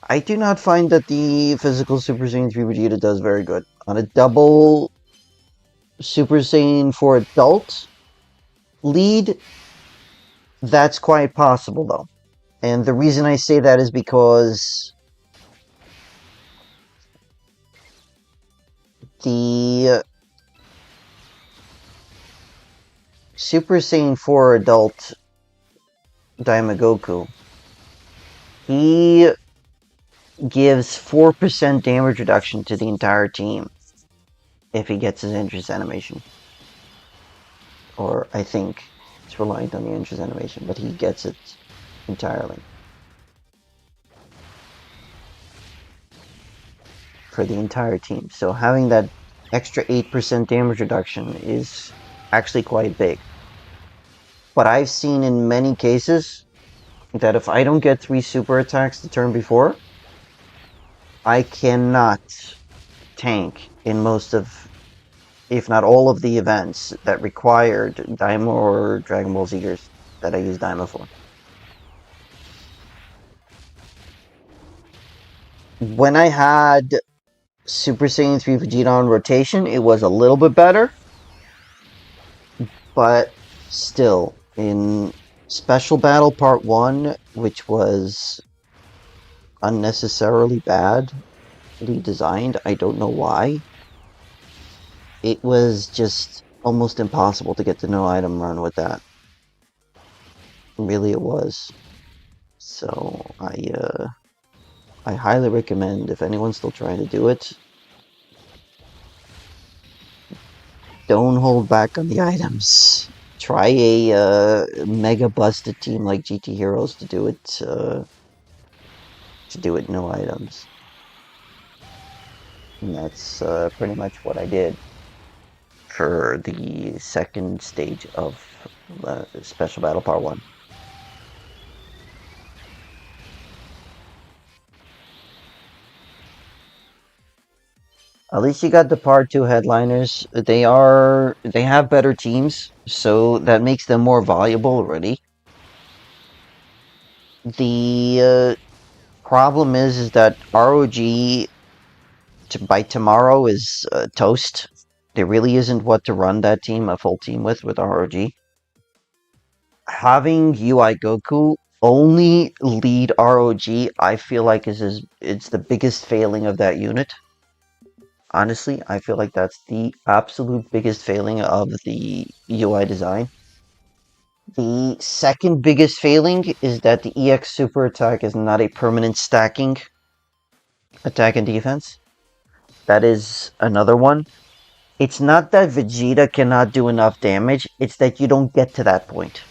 S1: I do not find that the physical Super Saiyan 3 Vegeta does very good. On a double Super Saiyan for adult lead, that's quite possible though. And the reason I say that is because the Super Saiyan 4 adult Daimagoku, he gives 4% damage reduction to the entire team if he gets his interest animation. Or I think it's reliant on the interest animation, but he gets it entirely. For the entire team. So having that extra 8% damage reduction is actually quite big. But I've seen in many cases that if I don't get 3 super attacks the turn before, I cannot tank in most of, if not all of the events that required Daima or Dragon Ball Zers that I use Daima for. When I had Super Saiyan 3 Vegeta on rotation, it was a little bit better, but still, in Special Battle Part 1, which was unnecessarily badly designed, I don't know why, it was just almost impossible to get the no item run with that. Really, it was. So I highly recommend if anyone's still trying to do it, don't hold back on the items. Try a mega busted team like GT Heroes to do it. No items. And that's pretty much what I did. for the second stage of Special Battle Part 1. At least you got the Part 2 headliners. They have better teams, so that makes them more valuable already. The problem is that ROG by tomorrow is toast. There really isn't what to run that team, a full team with ROG. Having UI Goku only lead ROG, I feel like it's the biggest failing of that unit. Honestly, I feel like that's the absolute biggest failing of the UI design. The second biggest failing is that the EX super attack is not a permanent stacking attack and defense. That is another one. It's not that Vegeta cannot do enough damage, it's that you don't get to that point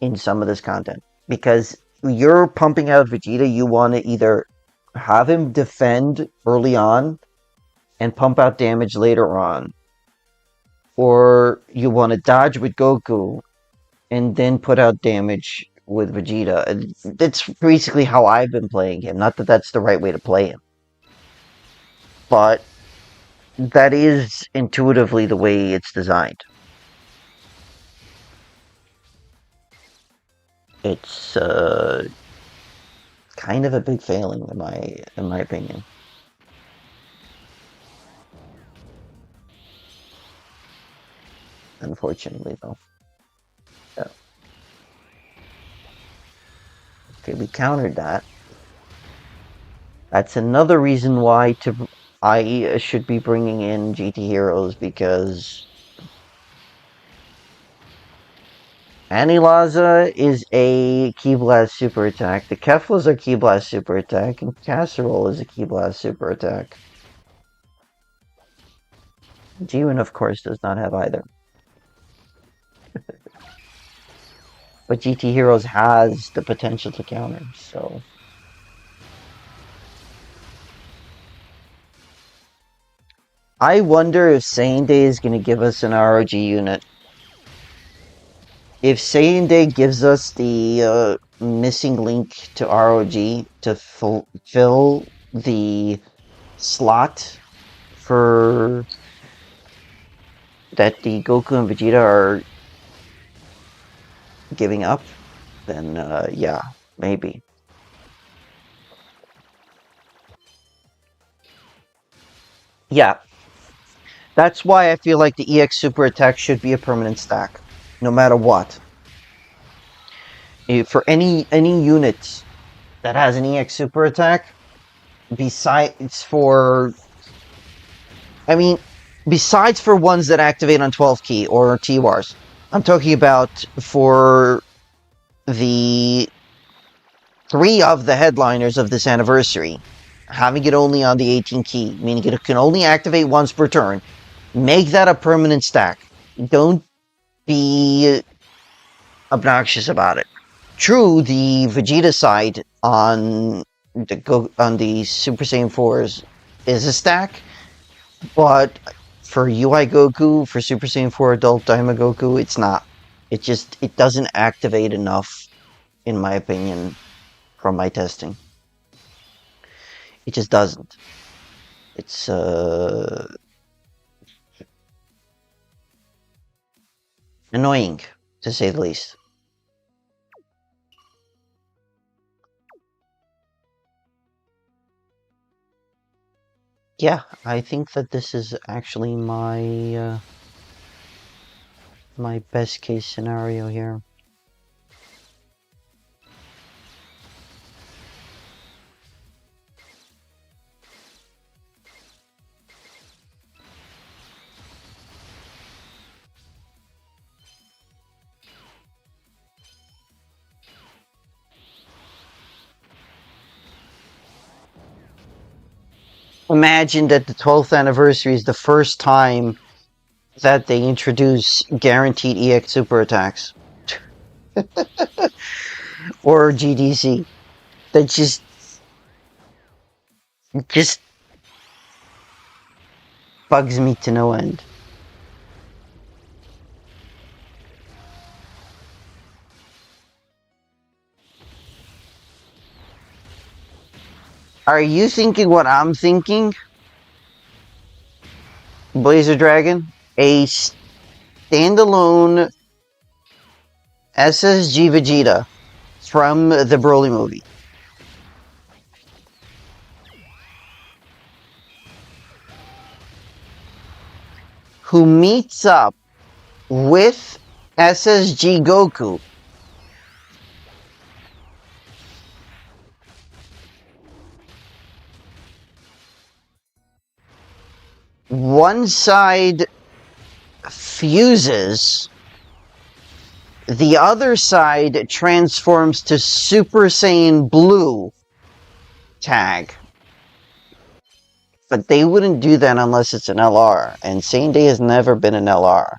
S1: in some of this content. Because you're pumping out Vegeta, you want to either have him defend early on and pump out damage later on, or you want to dodge with Goku and then put out damage with Vegeta. And that's basically how I've been playing him. Not that that's the right way to play him, but that is intuitively the way it's designed. It's kind of a big failing in my opinion. Unfortunately, though. Yeah. Okay, we countered that. That's another reason why I should be bringing in GT Heroes, because Anilaza is a Ki Blast super attack, the Keflas are Ki Blast super attack, and Casserole is a Ki Blast super attack. Jiren, of course, does not have either. But GT Heroes has the potential to counter, so... I wonder if Saiyan Day is going to give us an ROG unit. If Saiyan Day gives us the missing link to ROG to fill the slot for that the Goku and Vegeta are giving up, then yeah, maybe. Yeah, that's why I feel like the EX super attack should be a permanent stack, no matter what. For any unit that has an EX super attack, besides for ones that activate on 12 key or T-Wars, I'm talking about for the 3 of the headliners of this anniversary, having it only on the 18 key, meaning it can only activate once per turn. Make that a permanent stack. Don't be obnoxious about it. True, the Vegeta side on the Super Saiyan 4s is a stack, but for UI Goku, for Super Saiyan 4 Adult Daima Goku, it's not. It doesn't activate enough, in my opinion, from my testing. It just doesn't. It's annoying, to say the least. Yeah, I think that this is actually my my best case scenario here. Imagine that the 12th anniversary is the first time that they introduce guaranteed EX super attacks. Or GDC. That just bugs me to no end. Are you thinking what I'm thinking? Blazer Dragon? A standalone SSG Vegeta from the Broly movie. Who meets up with SSG Goku. One side fuses, the other side transforms to Super Saiyan Blue tag. But they wouldn't do that unless it's an LR, and Saiyan Day has never been an LR.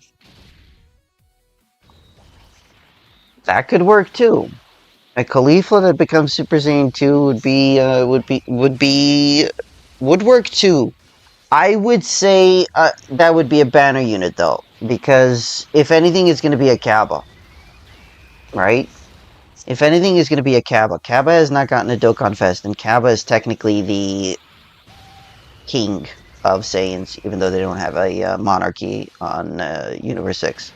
S1: That could work too. A Khalifa that becomes Super Saiyan 2 would work too. I would say that would be a banner unit though, because if anything, it's going to be a Kaba, right? If anything, is going to be a Kaba. Kaba has not gotten a Dokkan Fest, and Kaba is technically the king of Saiyans, even though they don't have a monarchy on Universe 6.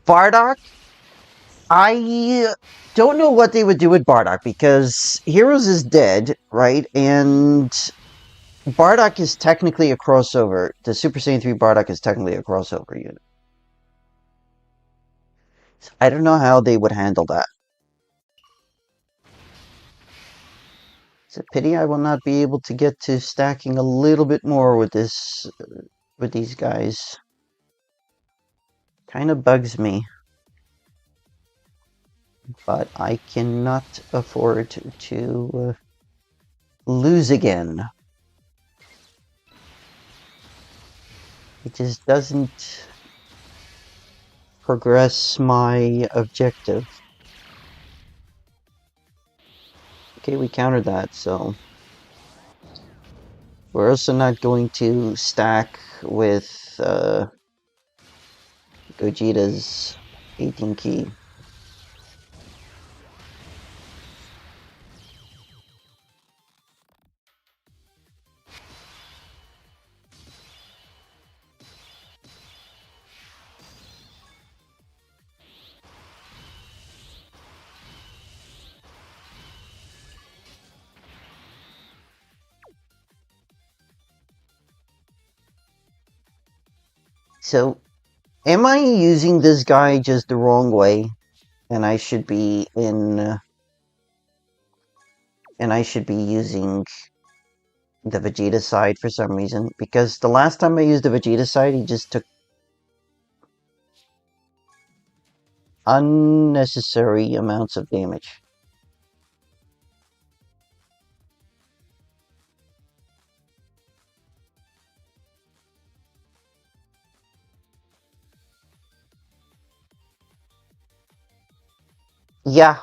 S1: Bardock, I don't know what they would do with Bardock, because Heroes is dead, right? And Bardock is technically a crossover. The Super Saiyan 3 Bardock is technically a crossover unit. I don't know how they would handle that. It's a pity I will not be able to get to stacking a little bit more with this, with these guys. Kind of bugs me. But I cannot afford to lose again. It just doesn't progress my objective. Okay, we countered that, so we're also not going to stack with Gogeta's 18 key. So, am I using this guy just the wrong way? And I should be in... and I should be using the Vegeta side for some reason. Because the last time I used the Vegeta side, he just took unnecessary amounts of damage. Yeah,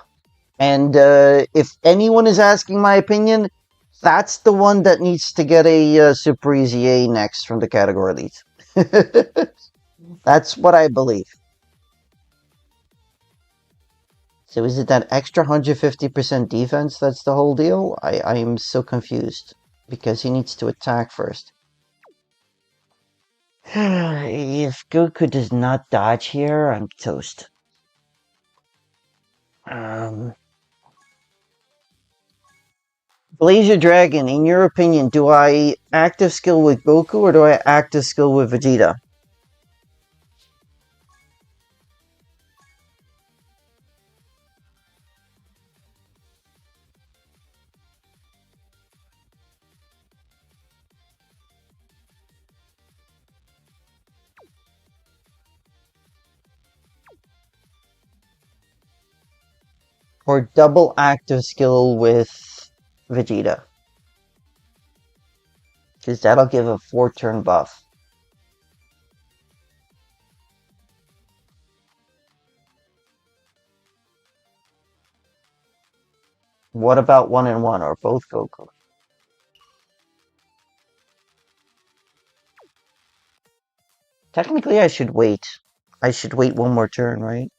S1: and if anyone is asking my opinion, that's the one that needs to get a Super Easy A next from the category leads. That's what I believe. So is it that extra 150% defense that's the whole deal? I am so confused. Because he needs to attack first. If Goku does not dodge here, I'm toast. Blazer Dragon, in your opinion, do I active skill with Goku or do I active skill with Vegeta? Or double active skill with Vegeta? Because that'll give a 4-turn buff. What about 1 and 1 or both Goku? Technically, I should wait. I should wait one more turn, right?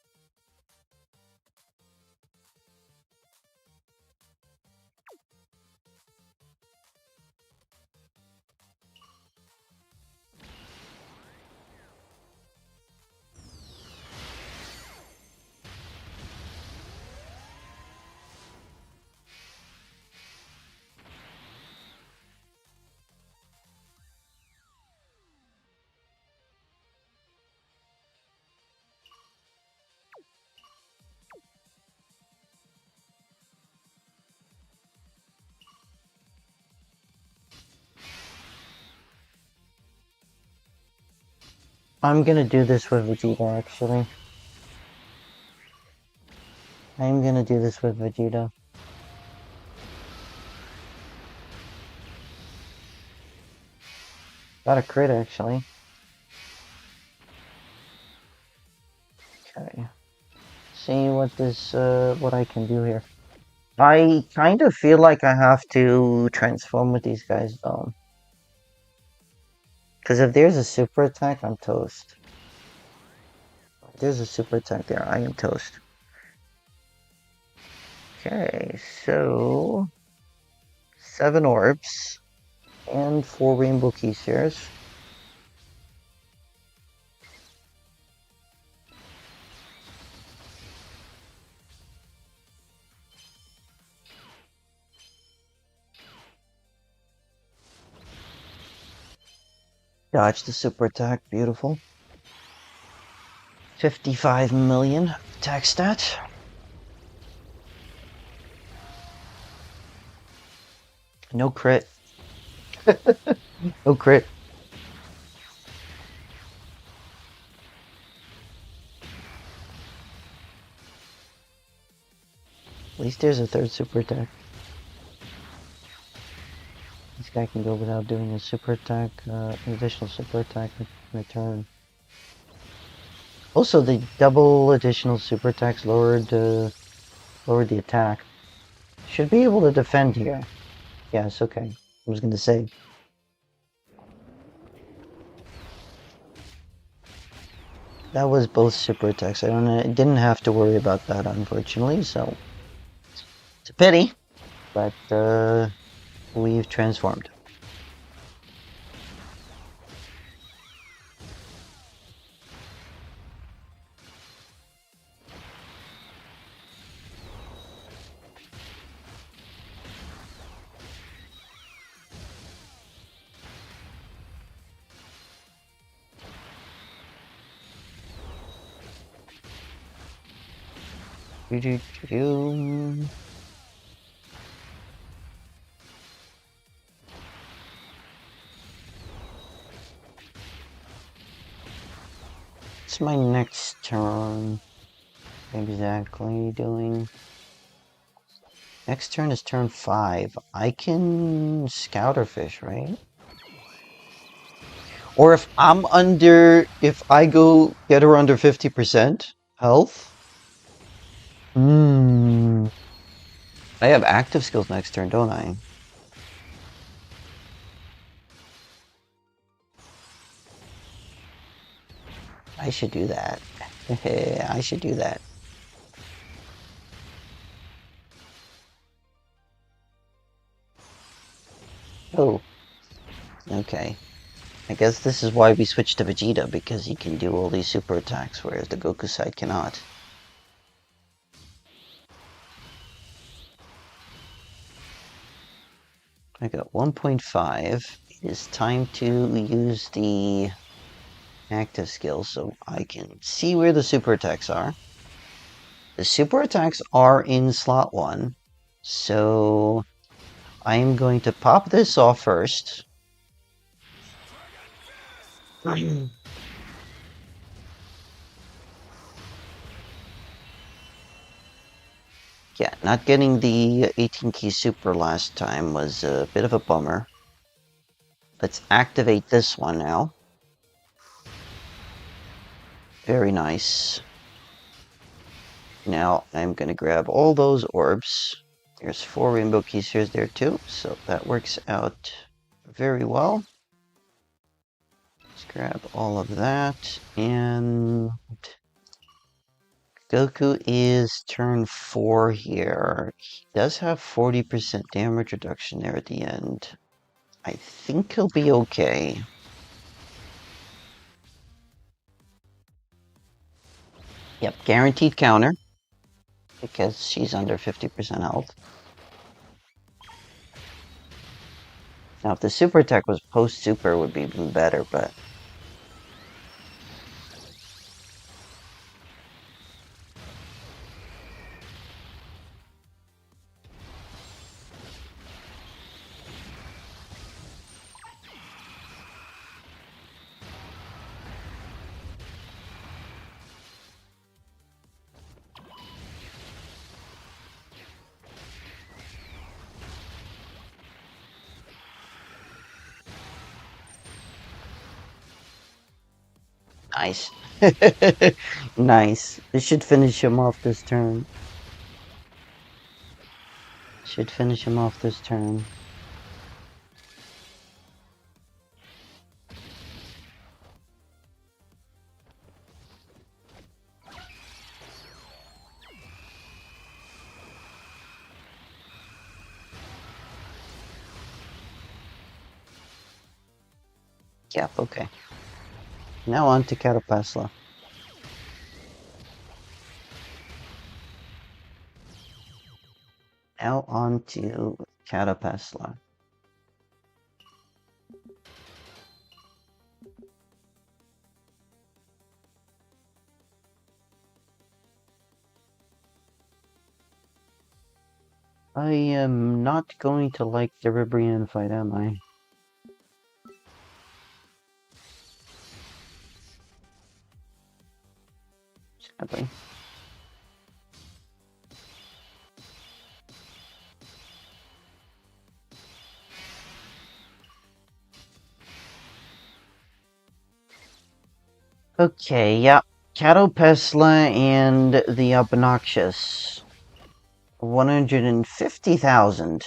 S1: I'm gonna do this with Vegeta, actually. I'm gonna do this with Vegeta. Got a crit, actually. Okay. See what what I can do here. I kind of feel like I have to transform with these guys, though. Because if there's a super attack, I'm toast. If there's a super attack there, I am toast. Okay, so 7 orbs and 4 rainbow key shares. Dodge the super attack, beautiful. 55 million attack stat. No crit. No crit. At least there's a 3rd super attack. This guy can go without doing a super attack, additional super attack return. Also, the double additional super attacks lowered the attack. Should be able to defend here. Yes, okay. I was gonna say. That was both super attacks. I didn't have to worry about that, unfortunately, so it's a pity, but we've transformed. What's my next turn exactly doing? Next turn is turn 5. I can scout or fish, right? Or if I go get her under 50% health. I have active skills next turn, don't I? I should do that. I should do that. Oh. Okay. I guess this is why we switched to Vegeta, because he can do all these super attacks, whereas the Goku side cannot. I got 1.5. It is time to use the active skills so I can see where the super attacks are. The super attacks are in slot 1, so I am going to pop this off first. Yeah, not getting the 18 key super last time was a bit of a bummer. Let's activate this one now. Very nice. Now I'm going to grab all those orbs. There's 4 rainbow key spheres there too, so that works out very well. Let's grab all of that, and Goku is turn 4 here. He does have 40% damage reduction there at the end. I think he'll be okay. Yep, guaranteed counter, because she's under 50% health. Now, if the super attack was post-super, it would be even better, but... Nice. Nice. This should finish him off this turn. Should finish him off this turn. Yep, okay. Now on to Catapasla. Now on to Catapasla. I am not going to like the Ribrian fight, am I? Sadly. Okay, yeah. Catopesla and the Obnoxious. 150,000.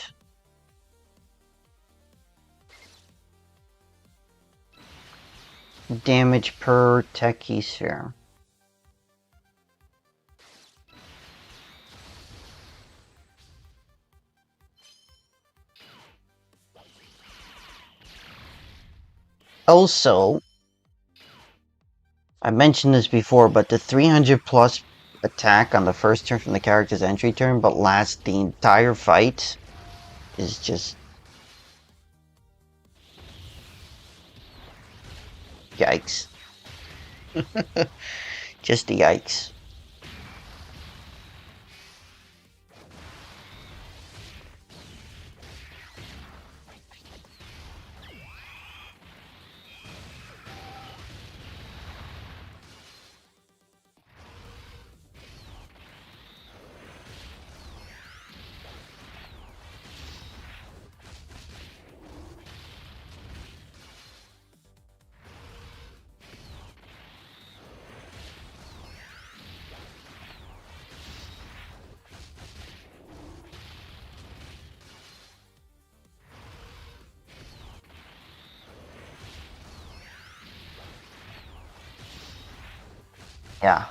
S1: Damage per Techie Sphere. Also, I mentioned this before, but the 300 plus attack on the first turn from the character's entry turn, but lasts the entire fight, is just... yikes. Just yikes. Yeah.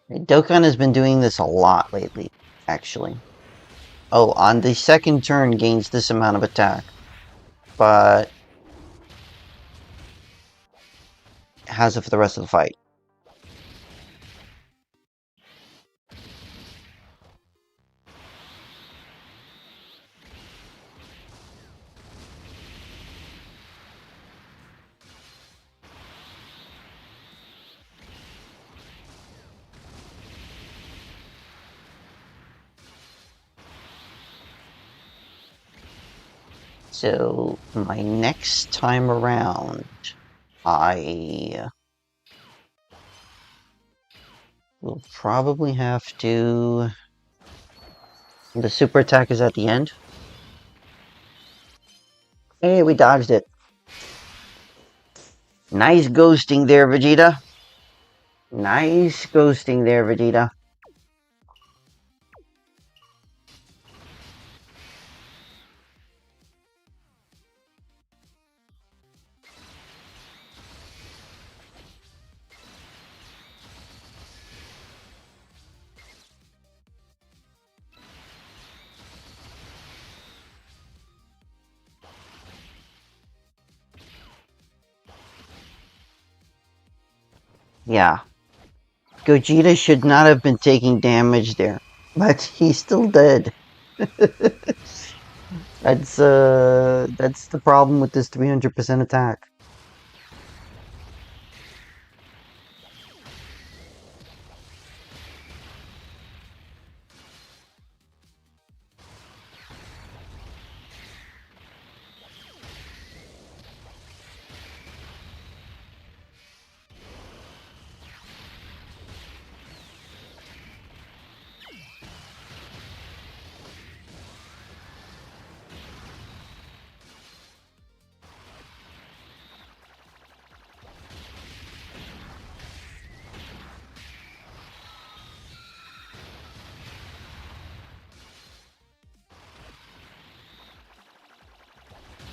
S1: Dokkan has been doing this a lot lately, actually. Oh, on the second turn gains this amount of attack, but has it for the rest of the fight. So, my next time around, I will probably have to... The super attack is at the end. Hey, we dodged it. Nice ghosting there, Vegeta. Nice ghosting there, Vegeta. Yeah. Gogeta should not have been taking damage there, but he still did. That's the problem with this 300% attack.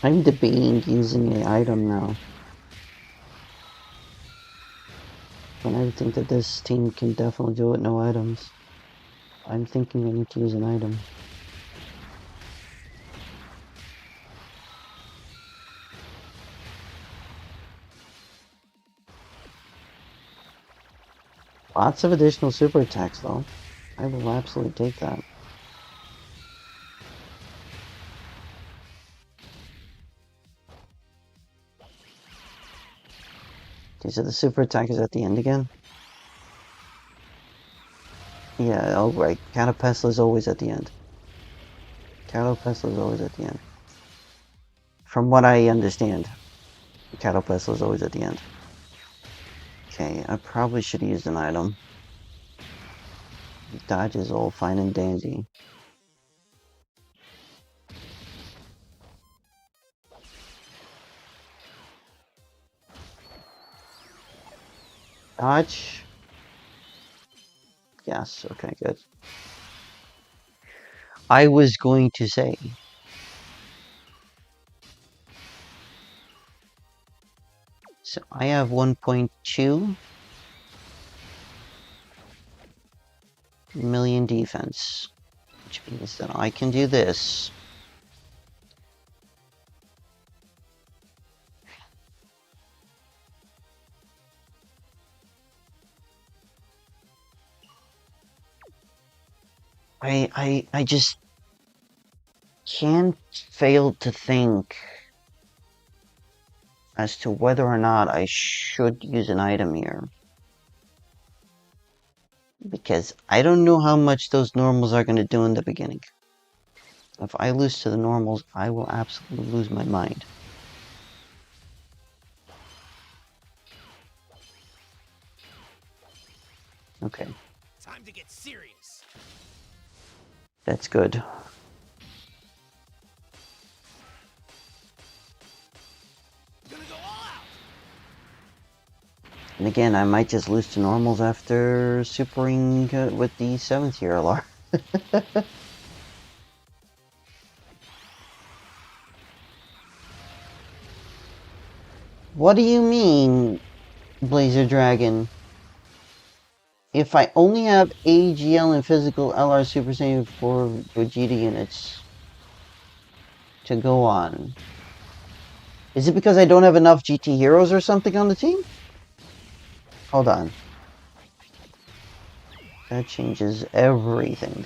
S1: I'm debating using an item now. When I think that this team can definitely do it no items. I'm thinking I need to use an item. Lots of additional super attacks though. I will absolutely take that. Okay, so the super attack is at the end again? Yeah, oh right. Catapesla is always at the end. Catapesla is always at the end. From what I understand, Catapesla is always at the end. Okay, I probably should have used an item. Dodge is all fine and dandy. Dodge? Yes, okay, good. I was going to say. So I have 1.2 million defense, which means that I can do this. I just can't fail to think as to whether or not I should use an item here. Because I don't know how much those normals are going to do in the beginning. If I lose to the normals, I will absolutely lose my mind. Okay.
S2: Time to get serious.
S1: That's good.
S2: Gonna go all out.
S1: And again, I might just lose to normals after supering with the 7th tier LR. What do you mean, Blazer Dragon? If I only have AGL and physical LR Super Saiyan for Vegeta units to go on, is it because I don't have enough GT heroes or something on the team? Hold on. That changes everything.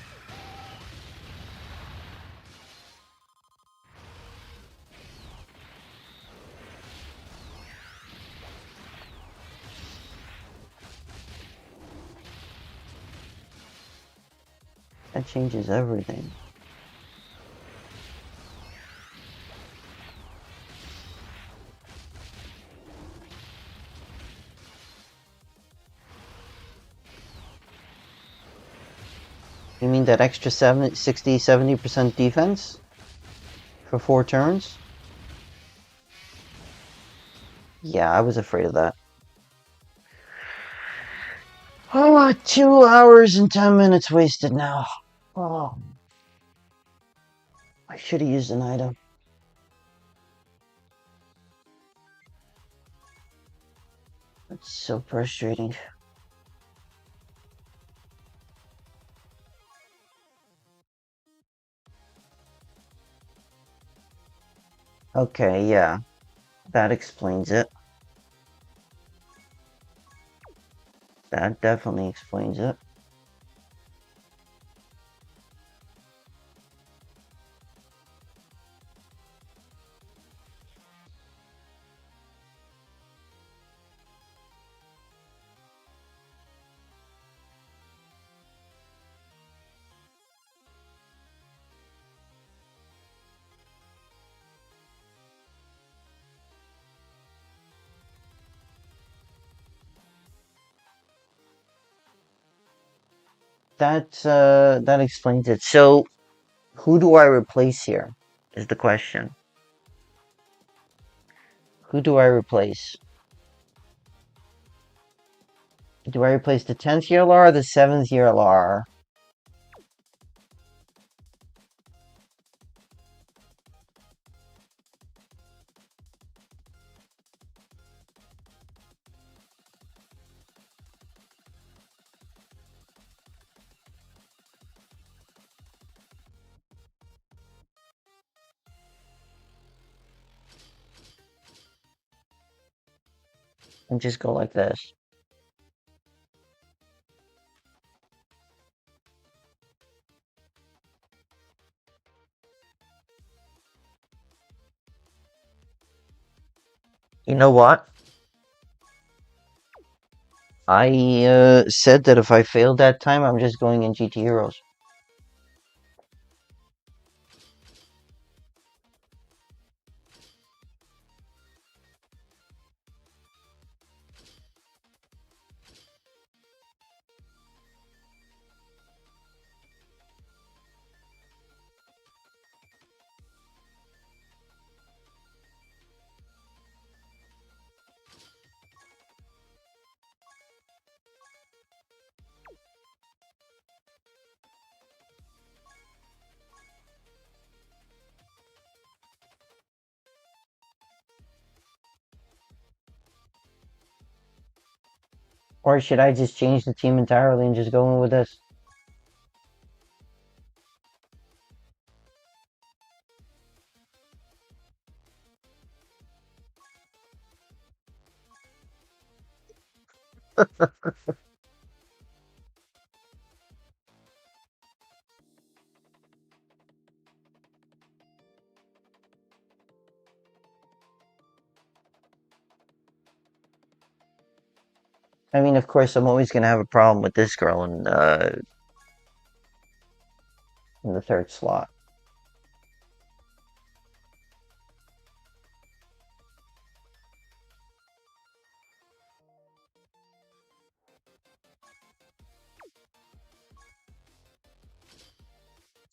S1: That changes everything. You mean that extra 60-70% defense? For 4 turns? Yeah, I was afraid of that. Oh, 2 hours and 10 minutes wasted now. Oh. I should have used an item. It's so frustrating. Okay, yeah. That explains it. That definitely explains it. That explains it. So, who do I replace here? Is the question. Who do I replace? Do I replace the 10th year LR or the 7th year LR? And just go like this. You know what? I said that if I failed that time, I'm just going in GT Heroes. Or should I just change the team entirely and just go in with this? I mean, of course, I'm always going to have a problem with this girl in the third slot.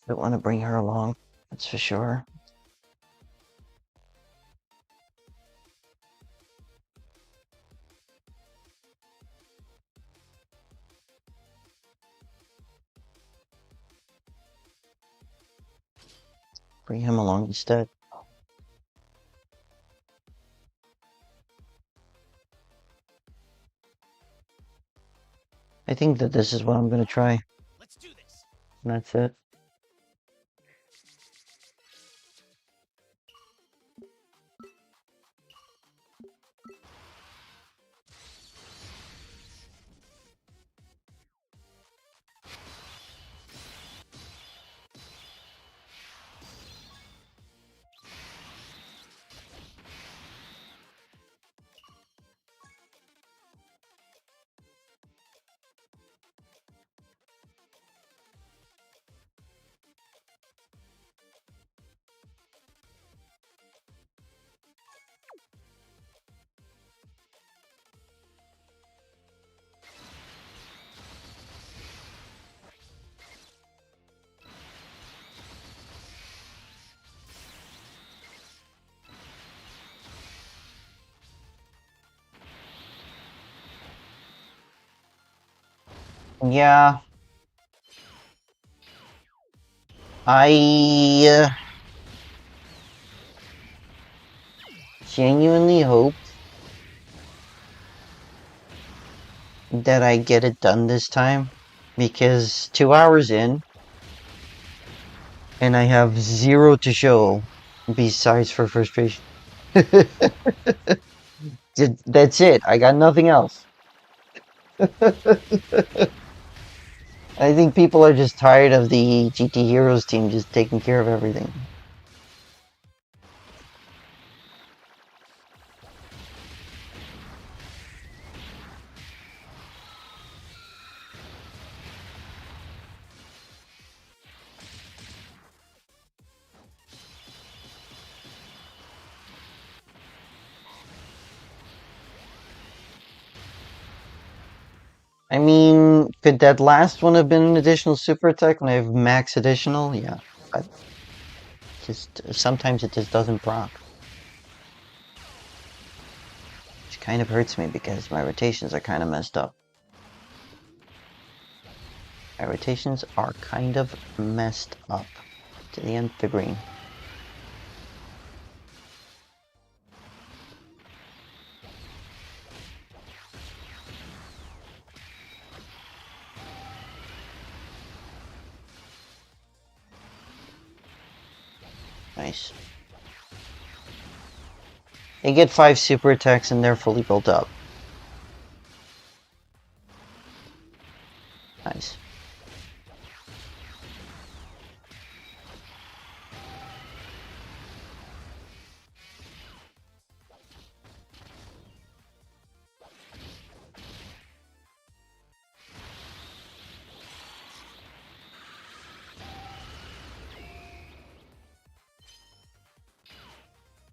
S1: Don't want to bring her along, that's for sure. Bring him along instead. I think that this is what I'm going to try.
S2: Let's do this.
S1: And that's it. Yeah. I genuinely hope that I get it done this time, because 2 hours in and I have 0 to show besides for frustration. That's it. I got nothing else. I think people are just tired of the GT Heroes team just taking care of everything. I mean, could that last one have been an additional super attack when I have max additional? Yeah, but just sometimes it just doesn't proc. Which kind of hurts me because my rotations are kind of messed up. My rotations are kind of messed up to the nth degree. Nice. They get 5 super attacks and they're fully built up. Nice.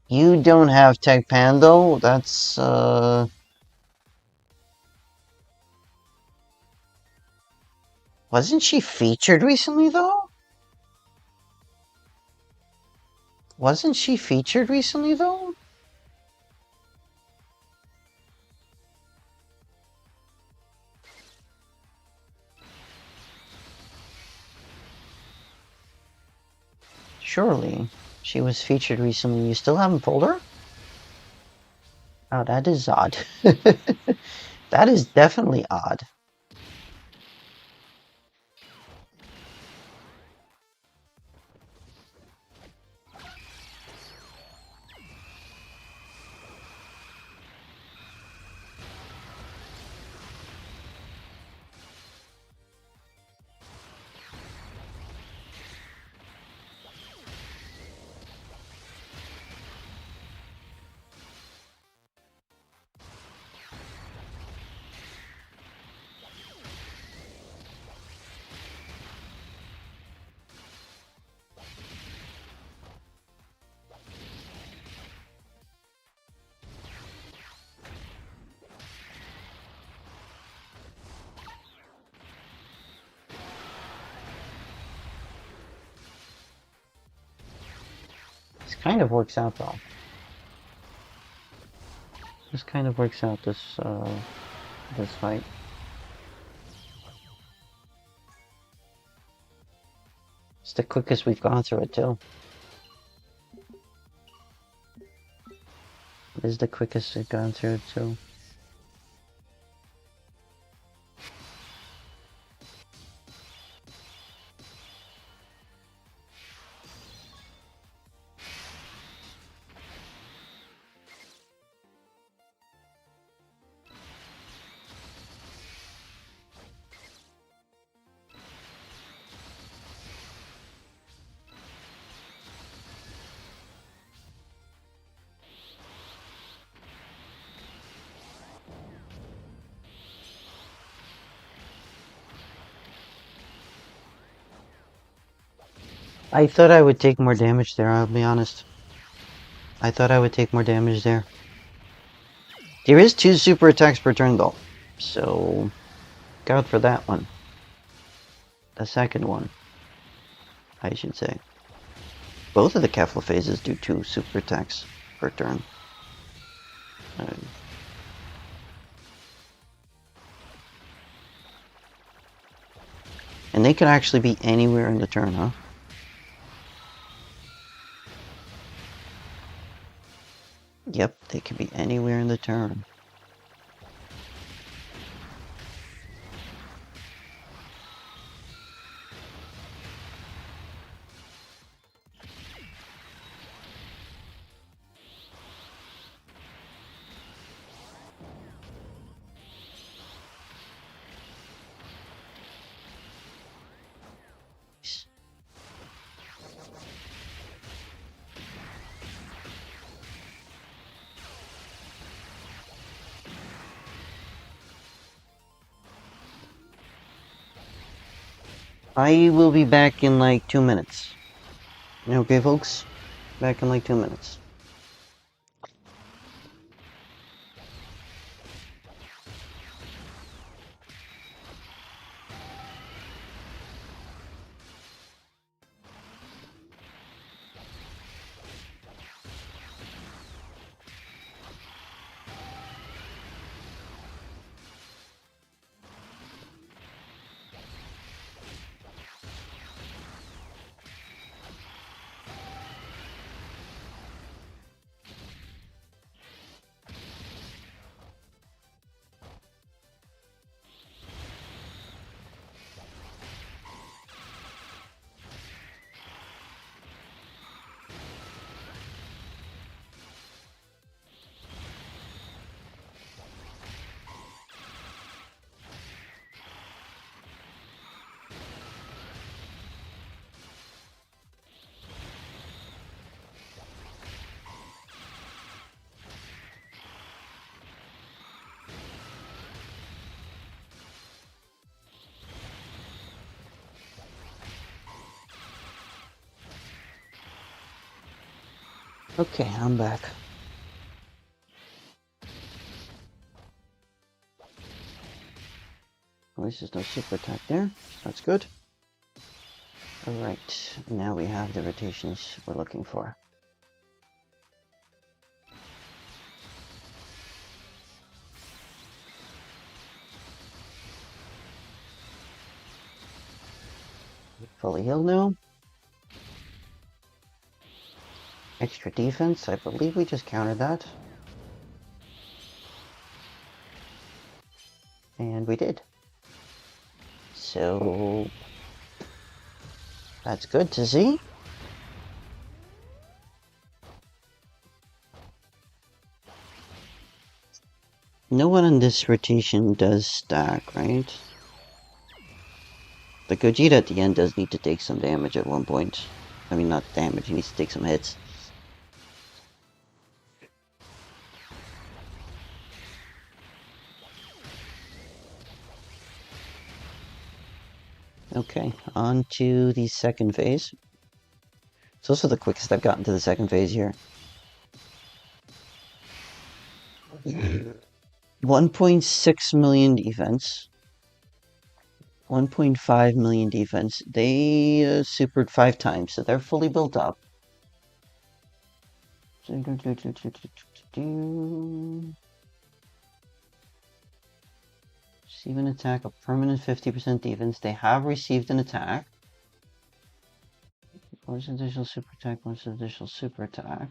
S1: You don't have Tech Pando? That's, Wasn't she featured recently, though? Wasn't she featured recently, though? Surely. She was featured recently. You still haven't pulled her? Oh, that is odd. That is definitely odd. This kind of works out, though. This kind of works out, this fight. It's the quickest we've gone through it, too. It is the quickest we've gone through it, too. I thought I would take more damage there, I'll be honest. I thought I would take more damage there. There is 2 super attacks per turn, though. So, God for that one. The second one, I should say. Both of the Kefla phases do 2 super attacks per turn. And they can actually be anywhere in the turn, huh? Yep, they can be anywhere in the turn. I will be back in like 2 minutes. Okay, folks? Back in like 2 minutes. Okay, I'm back. At least there's no super attack there. That's good. Alright, now we have the rotations we're looking for. Fully healed now. Extra defense, I believe we just countered that. And we did. So that's good to see. No one on this rotation does stack, right? The Gogeta at the end does need to take some damage at one point. I mean, not damage, he needs to take some hits. Okay, on to the second phase. It's also the quickest I've gotten to the second phase here. 1.6 million defense. 1.5 million defense. They supered 5 times, so they're fully built up. Receive an attack, a permanent 50% defense. They have received an attack. What's additional super attack? What's additional super attack?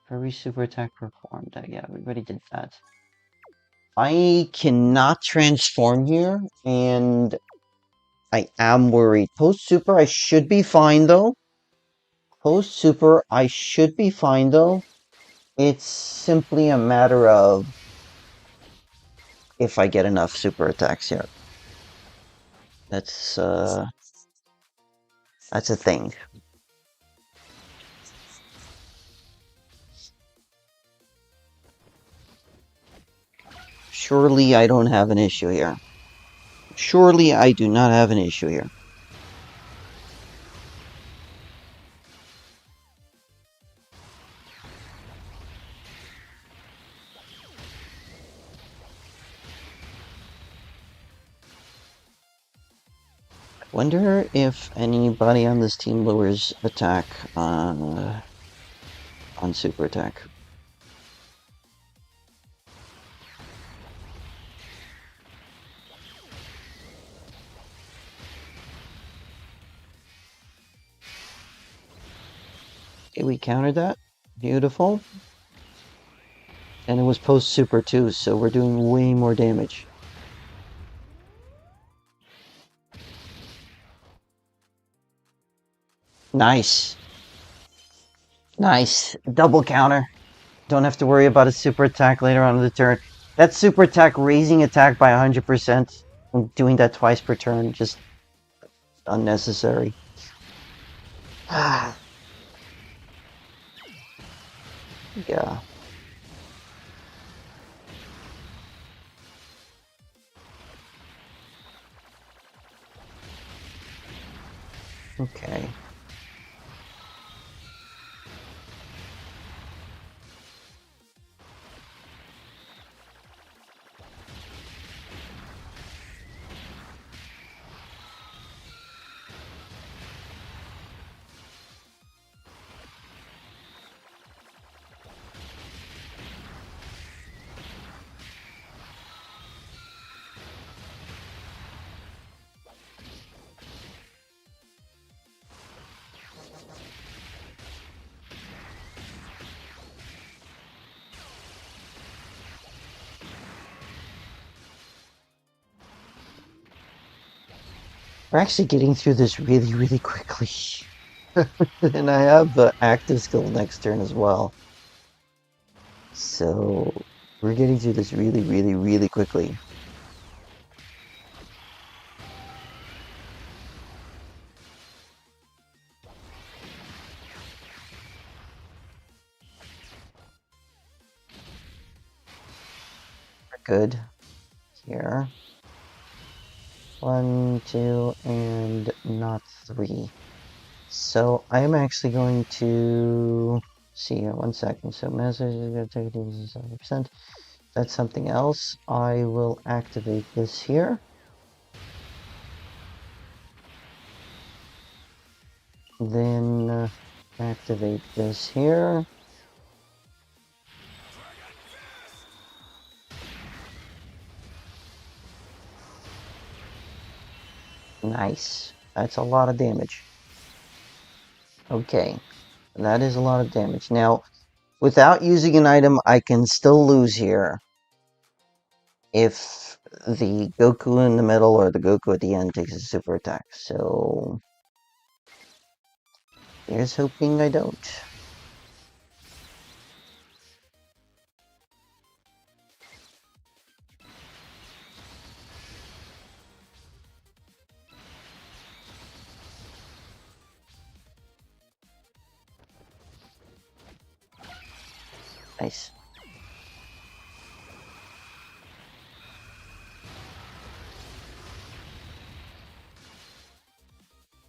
S1: Every super attack performed. Yeah, we already did that. I cannot transform here, and I am worried. Post super, I should be fine though. Post super, I should be fine though. It's simply a matter of if I get enough super attacks here. That's a thing. Surely I don't have an issue here. Surely I do not have an issue here. Wonder if anybody on this team lowers attack on super attack. Okay, we countered that. Beautiful. And it was post super too, so we're doing way more damage. Nice. Nice. Double counter. Don't have to worry about a super attack later on in the turn. That super attack raising attack by 100%. And doing that twice per turn, just unnecessary. Yeah. Okay. We're actually getting through this really, really quickly. And I have the active skill next turn as well. So we're getting through this really, really, really quickly. We're good. Here. 1, 2, and not 3. So I'm actually going to see here 1 second. So message is going to take it 70%. That's something else. I will activate this here. Then activate this here. Nice. That's a lot of damage. Okay. That is a lot of damage. Now, without using an item, I can still lose here. If the Goku in the middle or the Goku at the end takes a super attack. So, here's hoping I don't. Nice.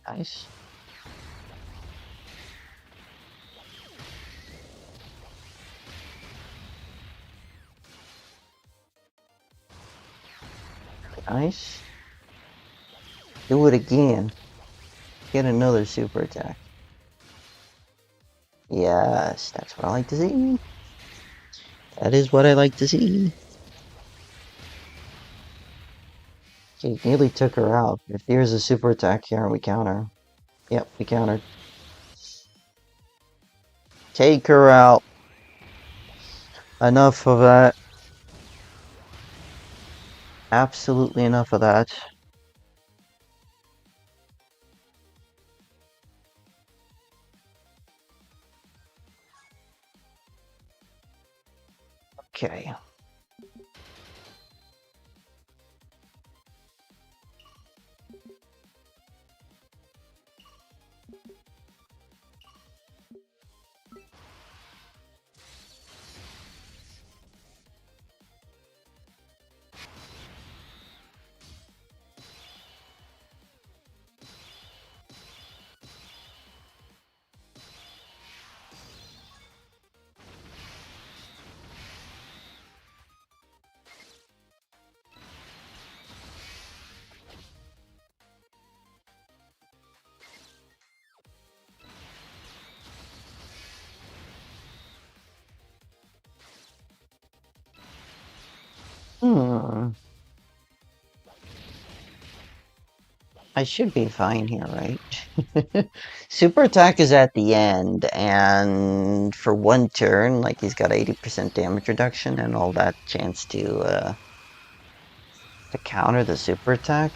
S1: Nice. Nice. Do it again. Get another super attack. Yes, that's what I like to see. That is what I like to see. Okay, nearly took her out. If there's a super attack here, we counter. Yep, we countered. Take her out. Enough of that. Absolutely enough of that. Okay. Hmm. I should be fine here, right? Super attack is at the end, and for 1 turn, like he's got 80% damage reduction and all that chance to counter the super attack.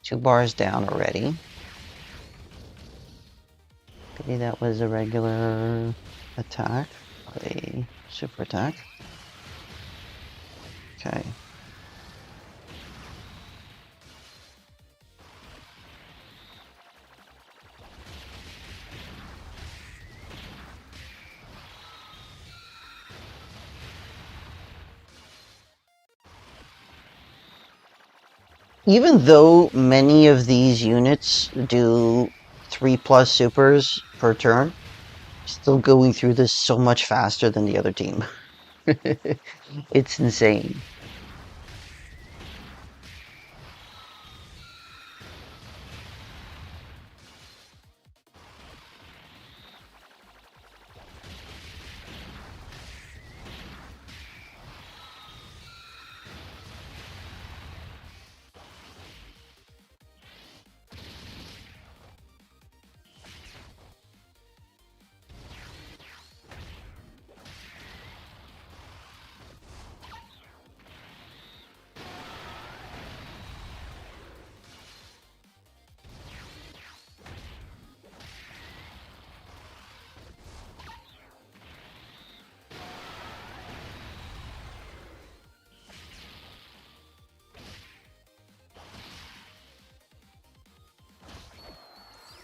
S1: Two bars down already. Maybe that was a regular attack, a super attack. Okay. even though many of these units do 3+ supers per turn, still going through this so much faster than the other team. It's insane.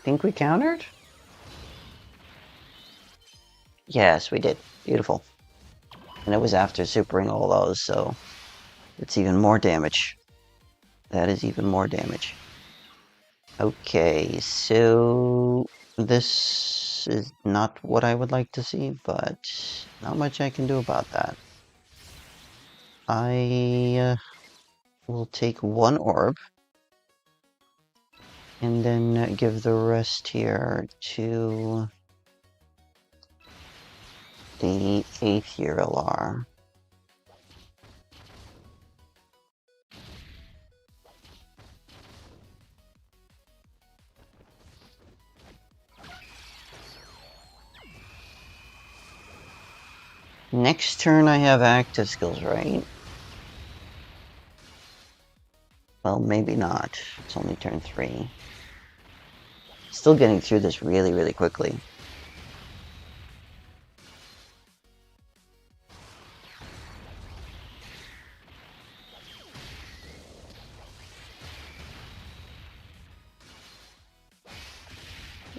S1: Think we countered? Yes, we did. Beautiful. And it was after supering all those, so it's even more damage. That is even more damage. Okay, so this is not what I would like to see, but not much I can do about that. I will take one orb and then give the rest here to the 8th year LR. Next turn I have active skills, right? Well, maybe not. It's only turn 3. Still getting through this really, really quickly.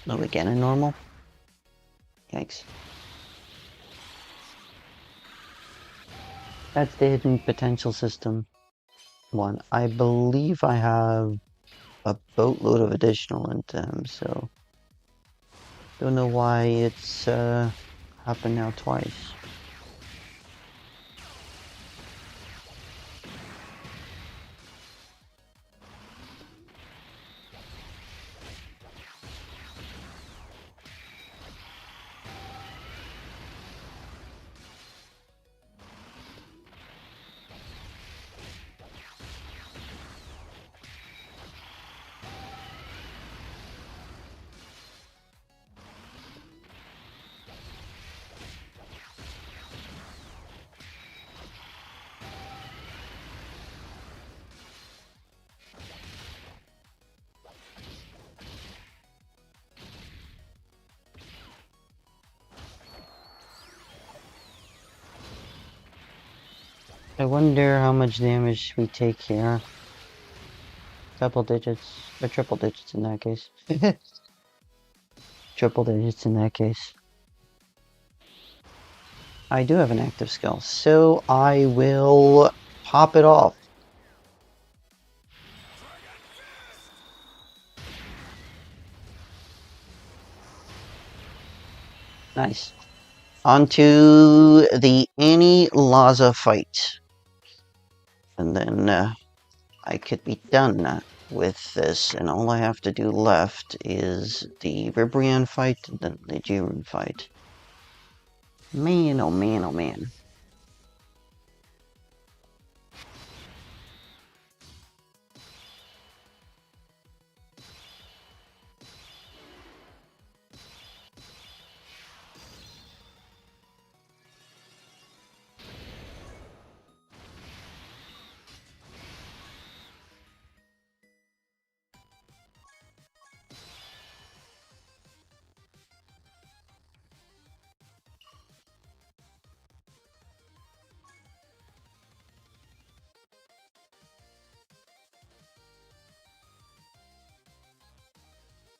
S1: Oh, again in normal? Yikes. That's the hidden potential system one. I believe I have a boatload of additional into them, so don't know why it's happened now twice. I wonder how much damage we take here. Double digits, or triple digits in that case. Triple digits in that case. I do have an active skill, so I will pop it off. Nice. Onto the Annie Laza fight. And then I could be done with this, and all I have to do left is the Ribrian fight and then the Jirun fight. Man, oh man, oh man.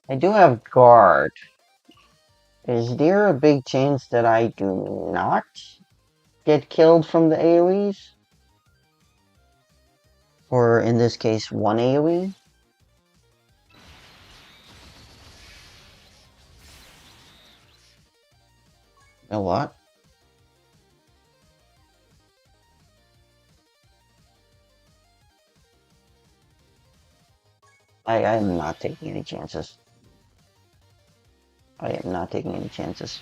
S1: I do have guard. Is there a big chance that I do not get killed from the AoEs? Or in this case, 1 AoE. A lot. I am not taking any chances. I am not taking any chances.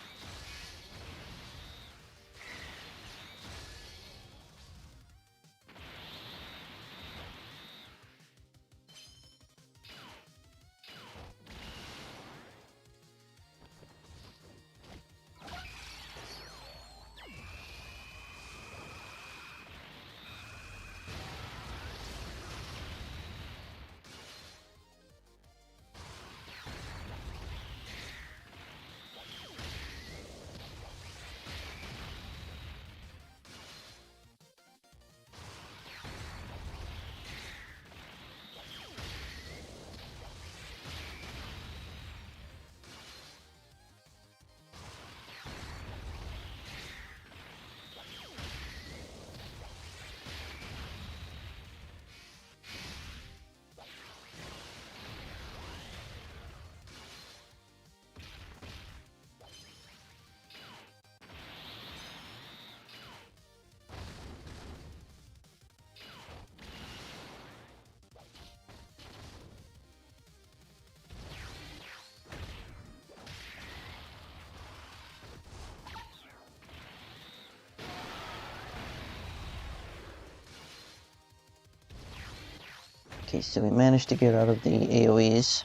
S1: Okay, so we managed to get out of the AoEs.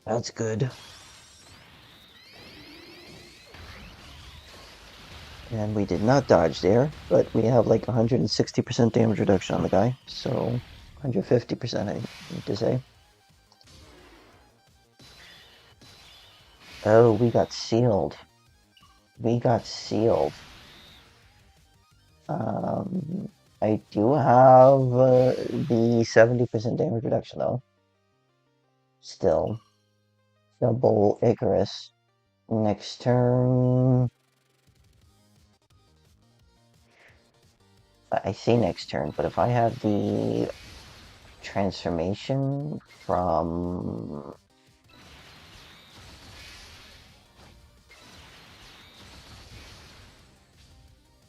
S1: That's good. And we did not dodge there, but we have like 160% damage reduction on the guy, so 150% I need to say. Oh, we got sealed. We got sealed. I do have the 70% damage reduction though. Still. Double Icarus. Next turn. I say next turn, but if I have the transformation from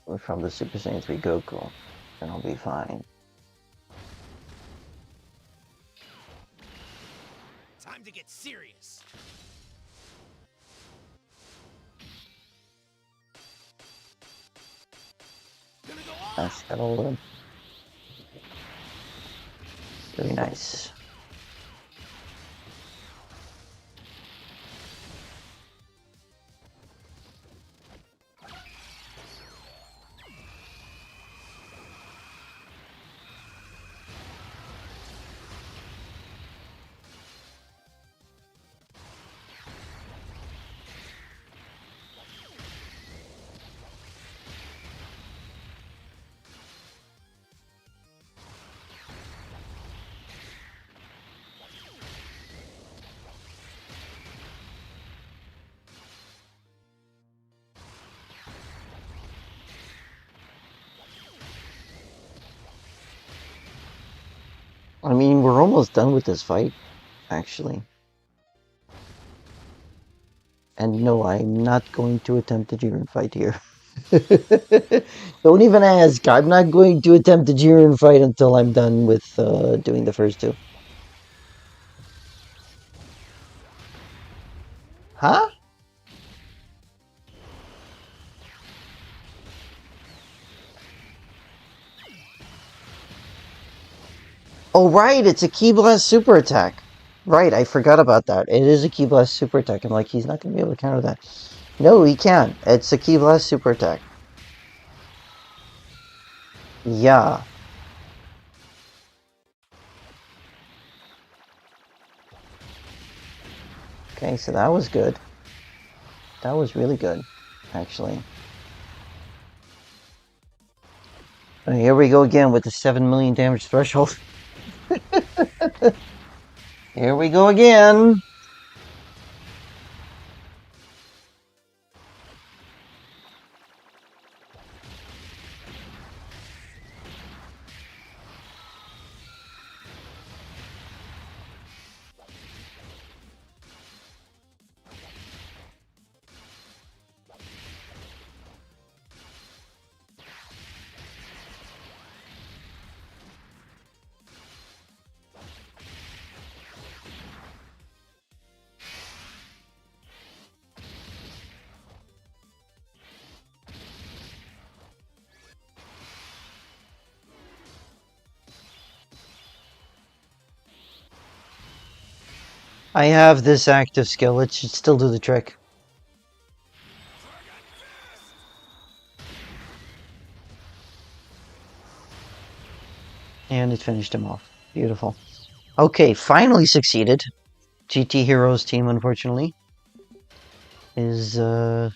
S1: the Super Saiyan 3 Goku, then I'll be fine.
S2: Time to get serious. Gonna go all
S1: That's got all of them. Very nice. I mean, we're almost done with this fight, actually. And no, I'm not going to attempt a Jiren fight here. Don't even ask. I'm not going to attempt a Jiren fight until I'm done with doing the first two. Huh? Oh, right, it's a Ki Blast super attack. Right, I forgot about that. It is a Ki Blast super attack. I'm like, he's not going to be able to counter that. No, he can. It's a Ki Blast super attack. Yeah. Okay, so that was good. That was really good, actually. Here we go again with the 7 million damage threshold. Here we go again. I have this active skill. It should still do the trick. And it finished him off. Beautiful. Okay, finally succeeded. GT Heroes team, unfortunately, is the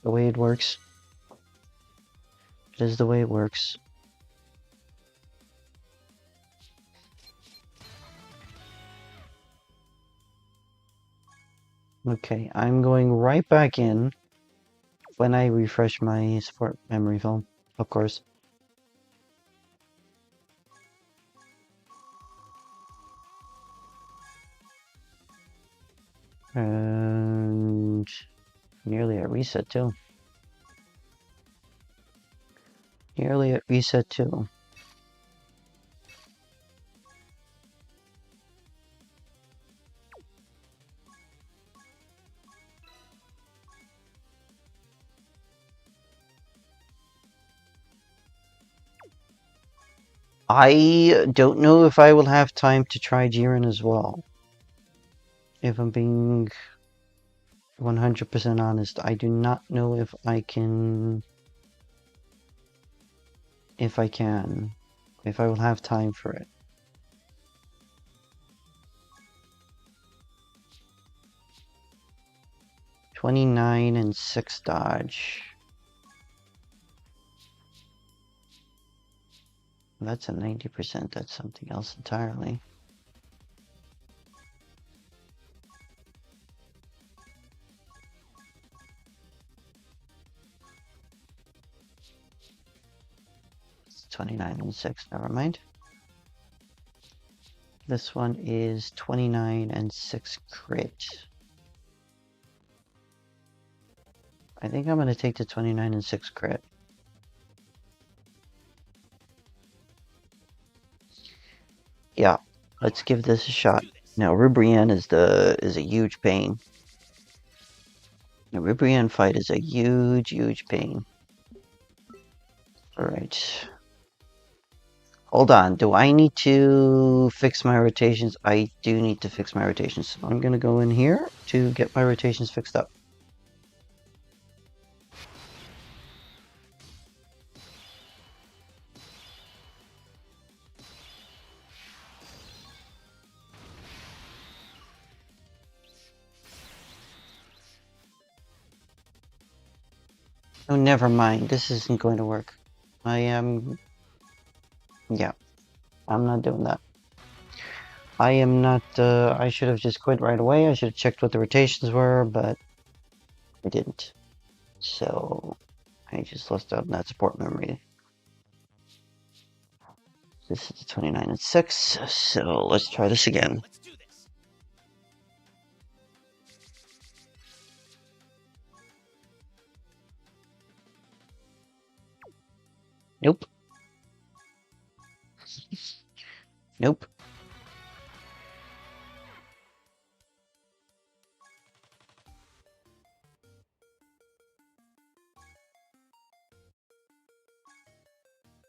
S1: way it works. It is the way it works. Okay, I'm going right back in when I refresh my support memory film, of course. And nearly at reset too. Nearly at reset too. I don't know if I will have time to try Jiren as well. If I'm being 100% honest, I do not know if I can. If I can. If I will have time for it. $29 and 6 dodge. That's a 90%. That's something else entirely. It's 29 and 6. Never mind. This one is 29 and 6 crit. I think I'm going to take the 29 and 6 crit. Yeah, let's give this a shot. Now, Ribrianne is a huge pain. The Ribrianne fight is a huge pain. Alright. Hold on, do I need to fix my rotations? I do need to fix my rotations. So I'm going to go in here to get my rotations fixed up. Oh, never mind. This isn't going to work. I am... Yeah. I'm not doing that. I am not... I should have just quit right away. I should have checked what the rotations were, but I didn't. So... I just lost out on that support memory. This is 29 and 6, so let's try this again.
S2: Let's do this.
S1: Nope. Nope.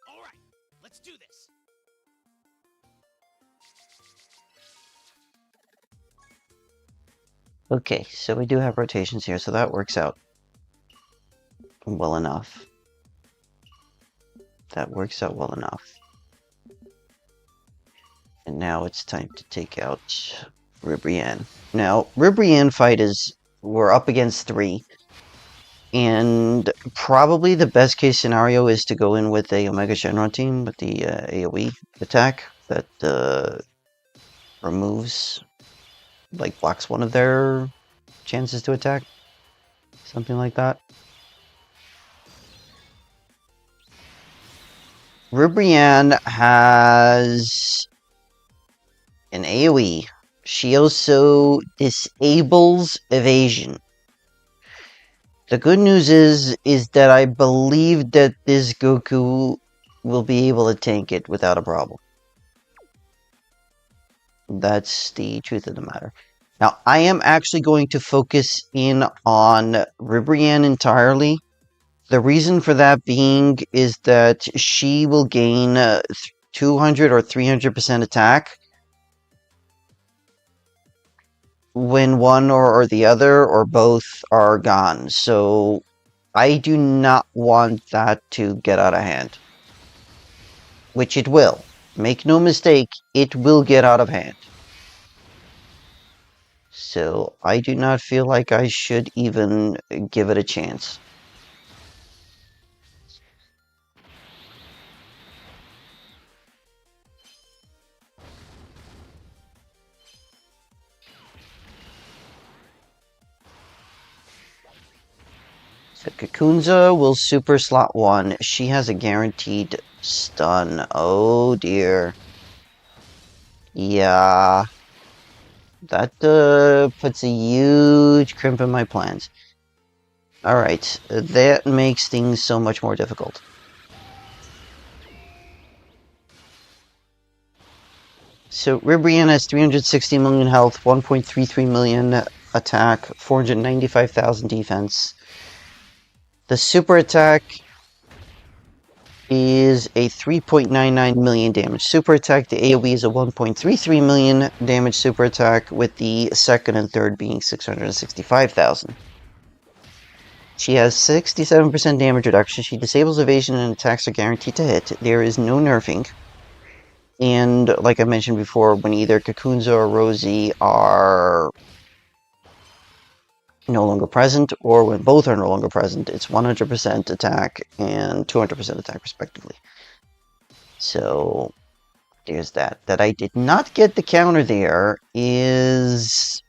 S2: All right, let's do this.
S1: Okay, so we do have rotations here, so that works out well enough. That works out well enough. And now it's time to take out Ribrianne. Now, Ribrianne fight is... We're up against 3. And probably the best case scenario is to go in with a Omega Shenron team with the AoE attack that removes, like, blocks one of their chances to attack. Something like that. Ribrianne has an AoE. She also disables evasion. The good news is that I believe that this Goku will be able to tank it without a problem. That's the truth of the matter. Now, I am actually going to focus in on Ribrianne entirely. The reason for that being is that she will gain 200 or 300% attack when one or the other or both are gone. So I do not want that to get out of hand. Which it will. Make no mistake, it will get out of hand. So I do not feel like I should even give it a chance. So Kakunza will super slot 1. She has a guaranteed stun. Oh dear. Yeah. That puts a huge crimp in my plans. Alright, that makes things so much more difficult. So Ribrianne has 360 million health, 1.33 million attack, 495,000 defense. The super attack is a 3.99 million damage super attack. The AoE is a 1.33 million damage super attack, with the second and third being 665,000. She has 67% damage reduction. She disables evasion and attacks are guaranteed to hit. There is no nerfing. And like I mentioned before, when either Kakunza or Rosie are no longer present, or when both are no longer present, it's 100% attack and 200% attack respectively. So there's that. That I did not get the counter there is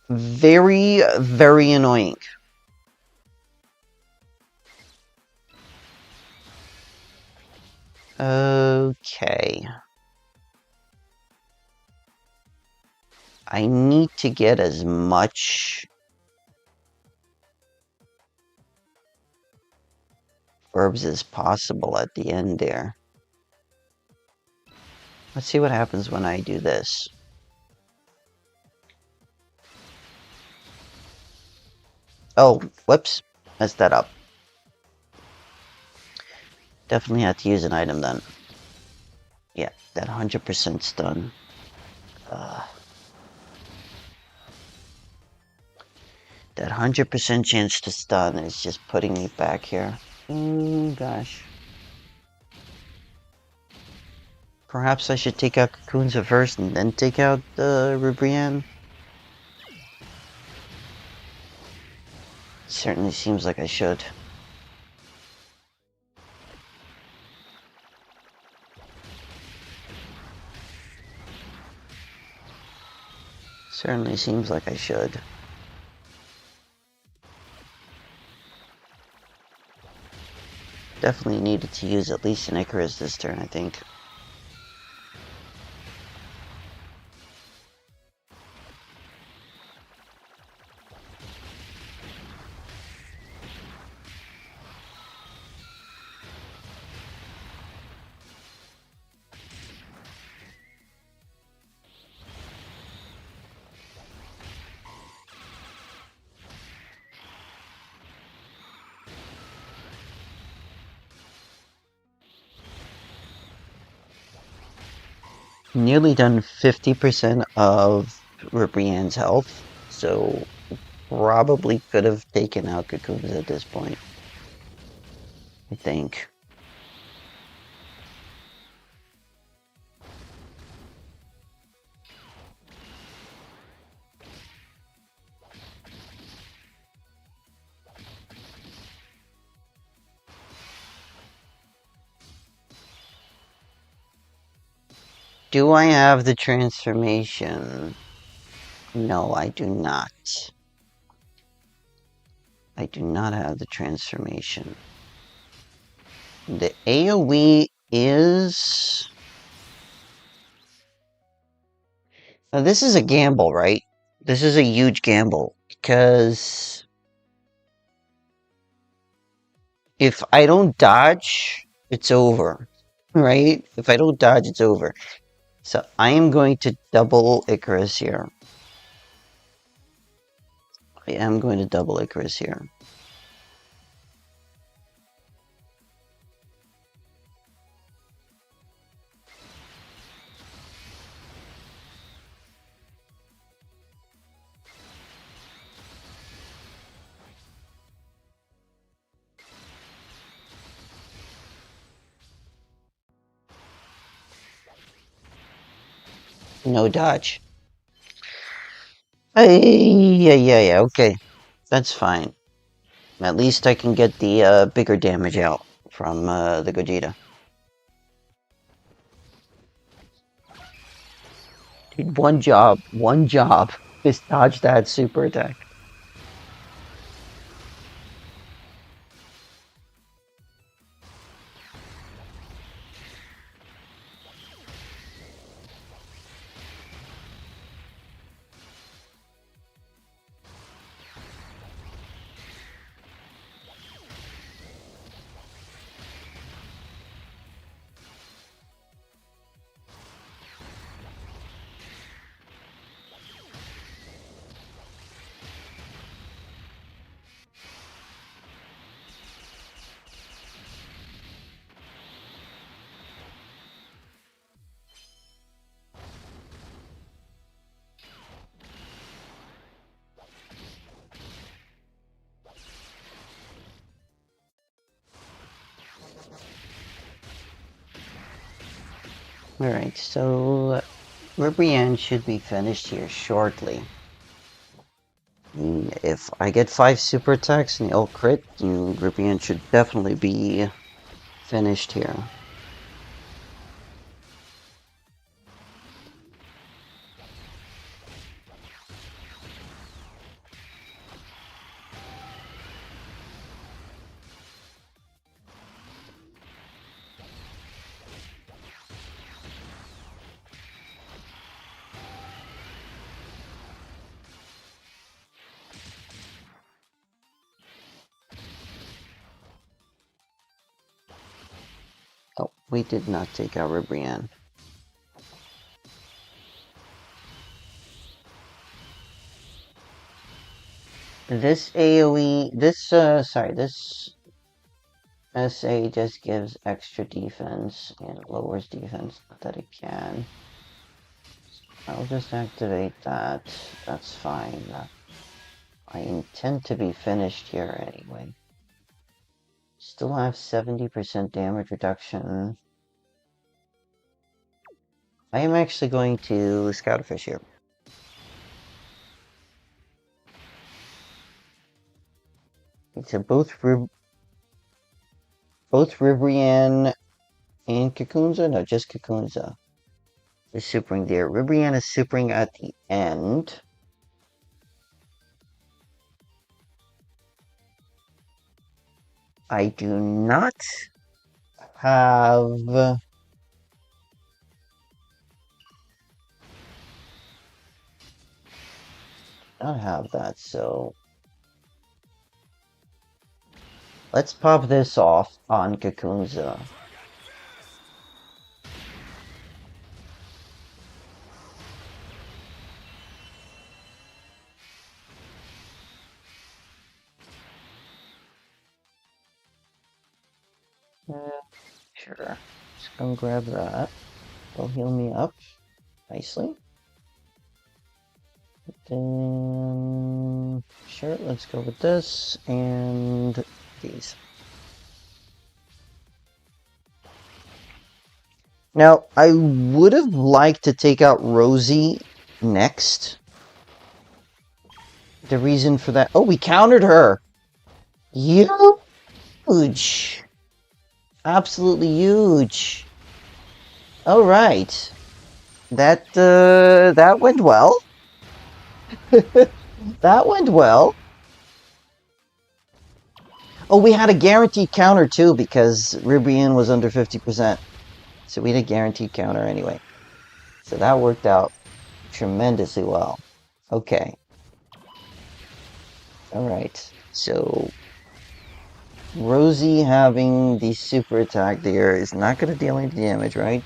S1: very, very annoying. Okay. I need to get as much herbs as possible at the end there. Let's see what happens when I do this. Oh, whoops. Messed that up. Definitely have to use an item then. Yeah, that 100% stun. That 100% chance to stun is just putting me back here. Oh, gosh. Perhaps I should take out Kakunza first and then take out the Rubrianne? Certainly seems like I should. Certainly seems like I should. Definitely needed to use at least an Icarus this turn, I think. Nearly done 50% of Rubrianne's health, so probably could have taken out Kakunza at this point. I think. Do I have the transformation? No, I do not. I do not have the transformation. The AoE is... Now, this is a gamble, right? This is a huge gamble, because if I don't dodge, it's over, right? If I don't dodge, it's over. So I am going to double Icarus here. I am going to double Icarus here. No dodge. Yeah, okay. That's fine. At least I can get the bigger damage out from the Gogeta. Dude, one job. Just dodge that super attack. Alright, so Ribrianne should be finished here shortly. If I get 5 super attacks and the ult crit, Ribrianne should definitely be finished here. Oh, we did not take out Ribrianne. This AoE, this SA just gives extra defense and lowers defense, not that it can. I'll just activate that. That's fine. I intend to be finished here anyway. Still have 70% damage reduction. I am actually going to scout a fish here. So both Ribrianne and Kakunza? No, just Kakunza is supering there. Ribrianne is supering at the end. I do not have... that, so... Let's pop this off on Kakunza. Sure. Just gonna grab that. It'll heal me up nicely. Then, sure, let's go with this and these. Now, I would have liked to take out Rosie next. The reason for that... Oh, we countered her! Huge! Absolutely huge! Alright. That went well. That went well. Oh, we had a guaranteed counter too because Ribrianne was under 50%. So we had a guaranteed counter anyway. So that worked out tremendously well. Okay. Alright. So Rosie having the super attack there is not going to deal any damage, right?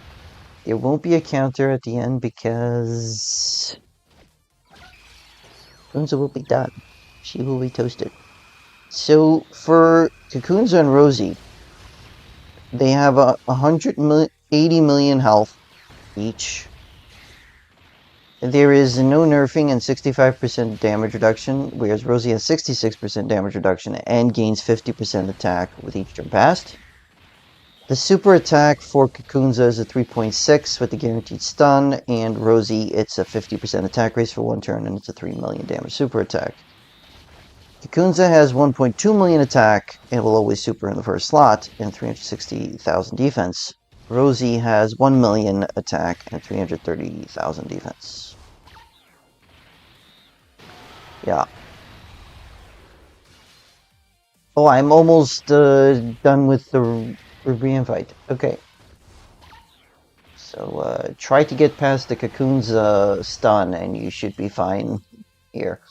S1: There won't be a counter at the end because Kakunza will be done. She will be toasted. So for Kakunza and Rosie, they have 180 million health each. There is no nerfing and 65% damage reduction, whereas Rosie has 66% damage reduction and gains 50% attack with each turn passed. The super attack for Kakunza is a 3.6 with the guaranteed stun, and Rosie, it's a 50% attack raise for one turn, and it's a 3 million damage super attack. Kakunza has 1.2 million attack, and will always super in the first slot, and 360,000 defense. Rosie has 1 million attack and 330,000 defense. Yeah. Oh, I'm almost done with the re-invite. Okay. So try to get past the Cocoon's stun, and you should be fine here.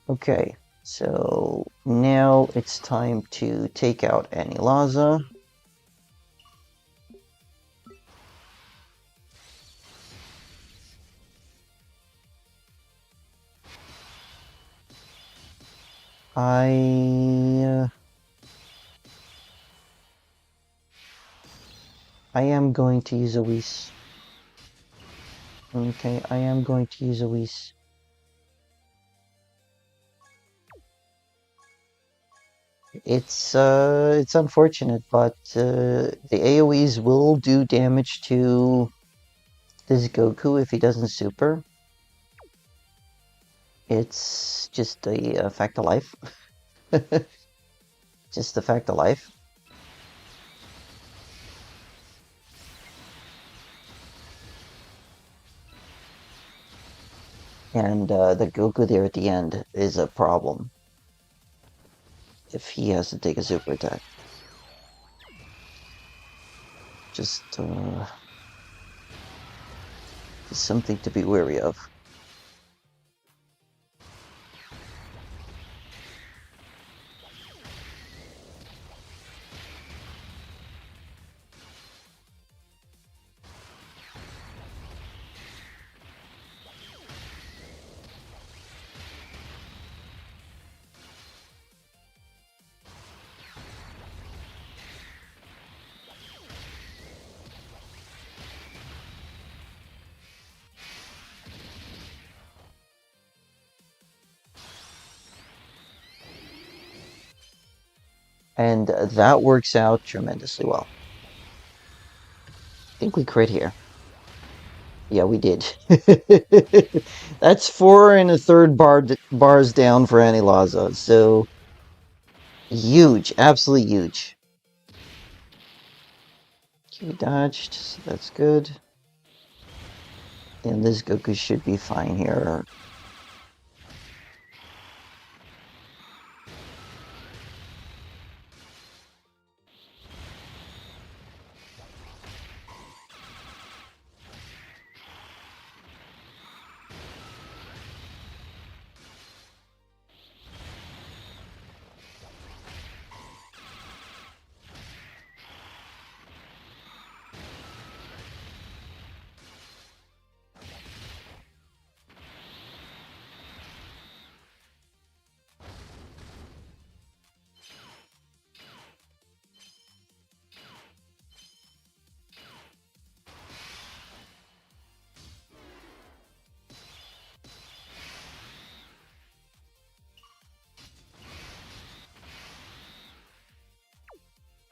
S1: Okay, so now it's time to take out Anilaza. I am going to use a Whis. Okay, I am going to use a Whis. It's unfortunate, but the AoEs will do damage to this Goku if he doesn't super. It's just a fact of life. Just a fact of life. And the Goku there at the end is a problem if he has to take a super attack. Just something to be wary of. And that works out tremendously well. I think we crit here. Yeah, we did. That's 4 1/3 bars down for Anilaza, so huge, absolutely huge. We dodged, so that's good. And this Goku should be fine here.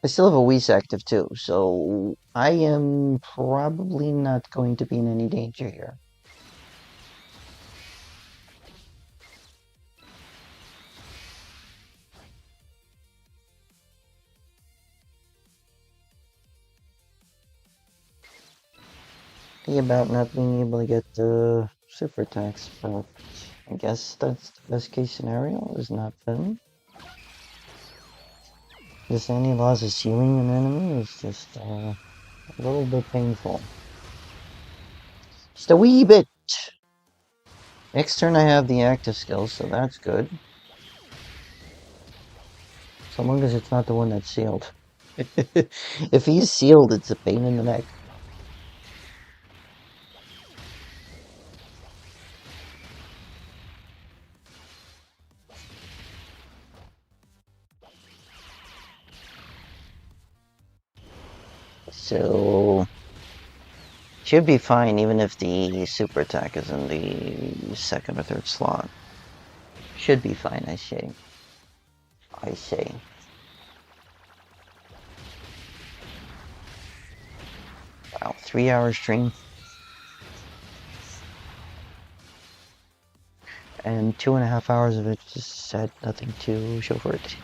S1: I still have a Whis active too, so I am probably not going to be in any danger here. About not being able to get the super attacks, but I guess that's the best case scenario, is not them. Just any loss of healing an enemy is just a little bit painful. Just a wee bit! Next turn I have the active skill, so that's good. So long as it's not the one that's sealed. If he's sealed, it's a pain in the neck. So should be fine even if the super attack is in the second or third slot. Should be fine, I say. Wow, 3 hour stream. And 2.5 hours of it just had nothing to show for it.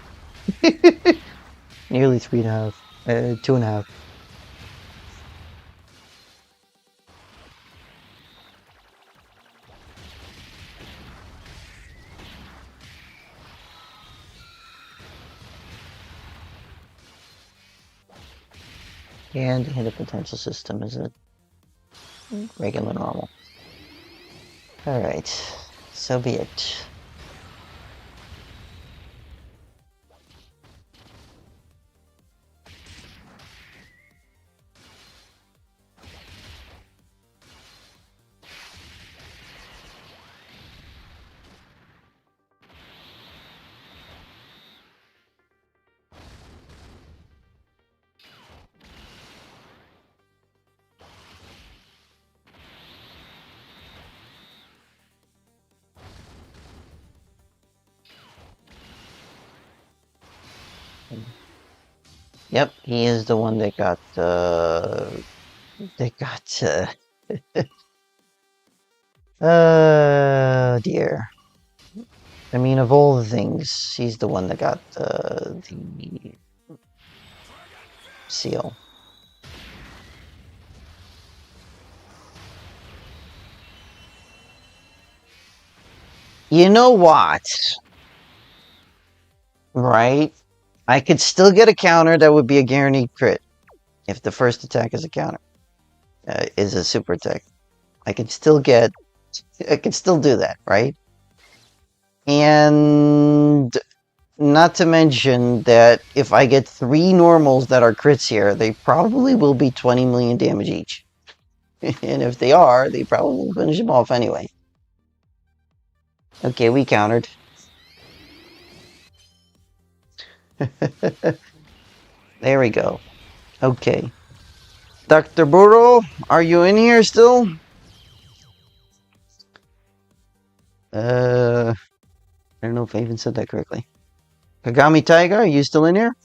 S1: Nearly 3.5. 2.5. And the potential system is a regular normal. Alright, so be it. Yep, he is the one that got dear. I mean, of all the things, he's the one that got the seal. You know what? Right? I could still get a counter that would be a guaranteed crit if the first attack is a counter, is a super attack. I could still do that, right? And not to mention that if I get 3 normals that are crits here, they probably will be 20 million damage each. And if they are, they probably will finish them off anyway. Okay, we countered. There we go. Okay. Dr. Burrow, are you in here still? I don't know if I even said that correctly. Kagami Taiga, are you still in here?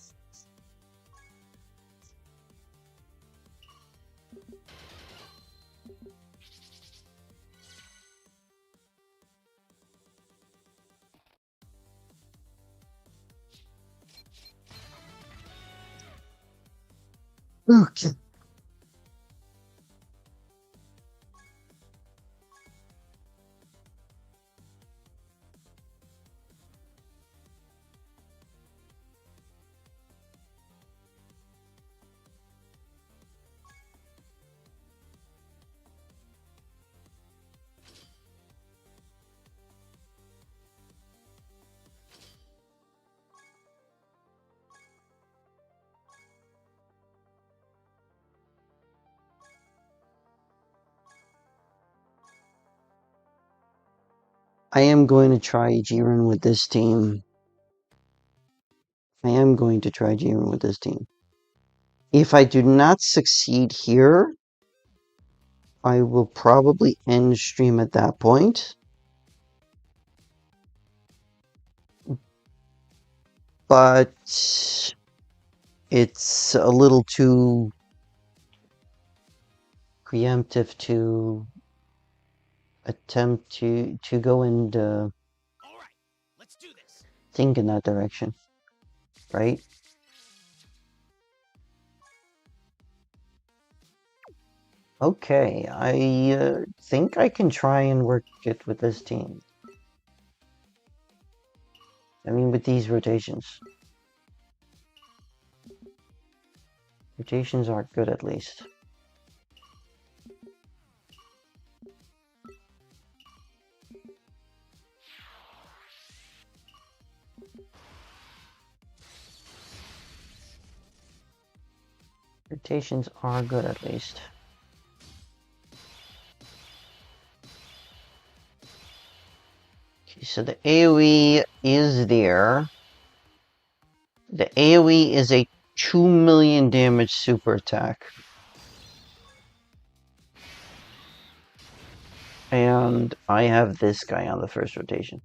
S1: Okay. I am going to try Jiren with this team. If I do not succeed here, I will probably end stream at that point. But it's a little too preemptive to attempt to go and
S2: All right, let's do this.
S1: think in that direction, right? Okay, I think I can try and work it with this team. I mean, with these rotations. Rotations are good at least. Rotations are good at least. Okay, so the AoE is there. The AoE is a 2 million damage super attack. And I have this guy on the first rotation.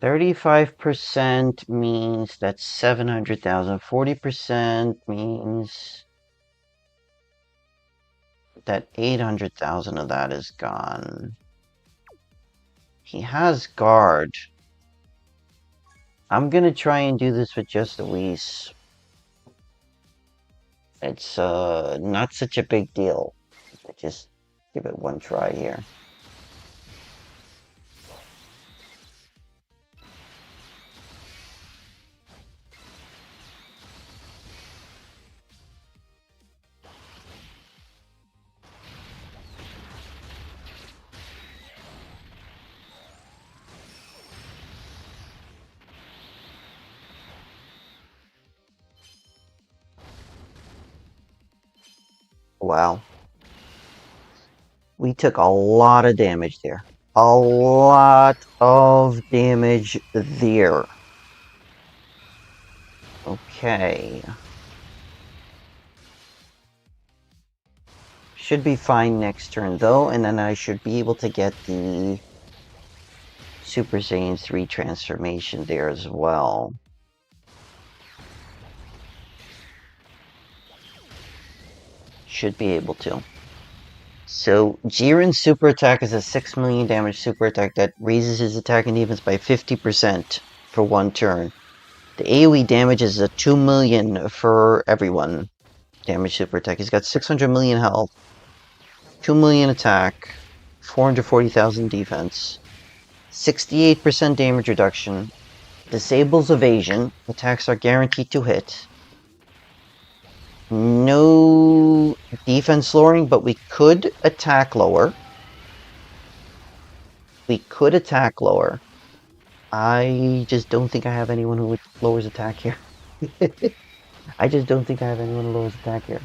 S1: 35% means that's 700,000. 40% means that 800,000 of that is gone. He has guard. I'm gonna try and do this with just Luis. It's not such a big deal. Just give it one try here. Wow. We took a lot of damage there. A lot of damage there. Okay. Should be fine next turn though, and then I should be able to get the Super Saiyan 3 transformation there as well. Should be able to. So, Jiren's super attack is a 6 million damage super attack that raises his attack and defense by 50% for one turn. The AoE damage is a 2 million for everyone. Damage super attack. He's got 600 million health, 2 million attack, 440,000 defense, 68% damage reduction, disables evasion, attacks are guaranteed to hit. No defense lowering, but we could attack lower. We could attack lower. I just don't think I have anyone who lowers attack here. I just don't think I have anyone who lowers attack here.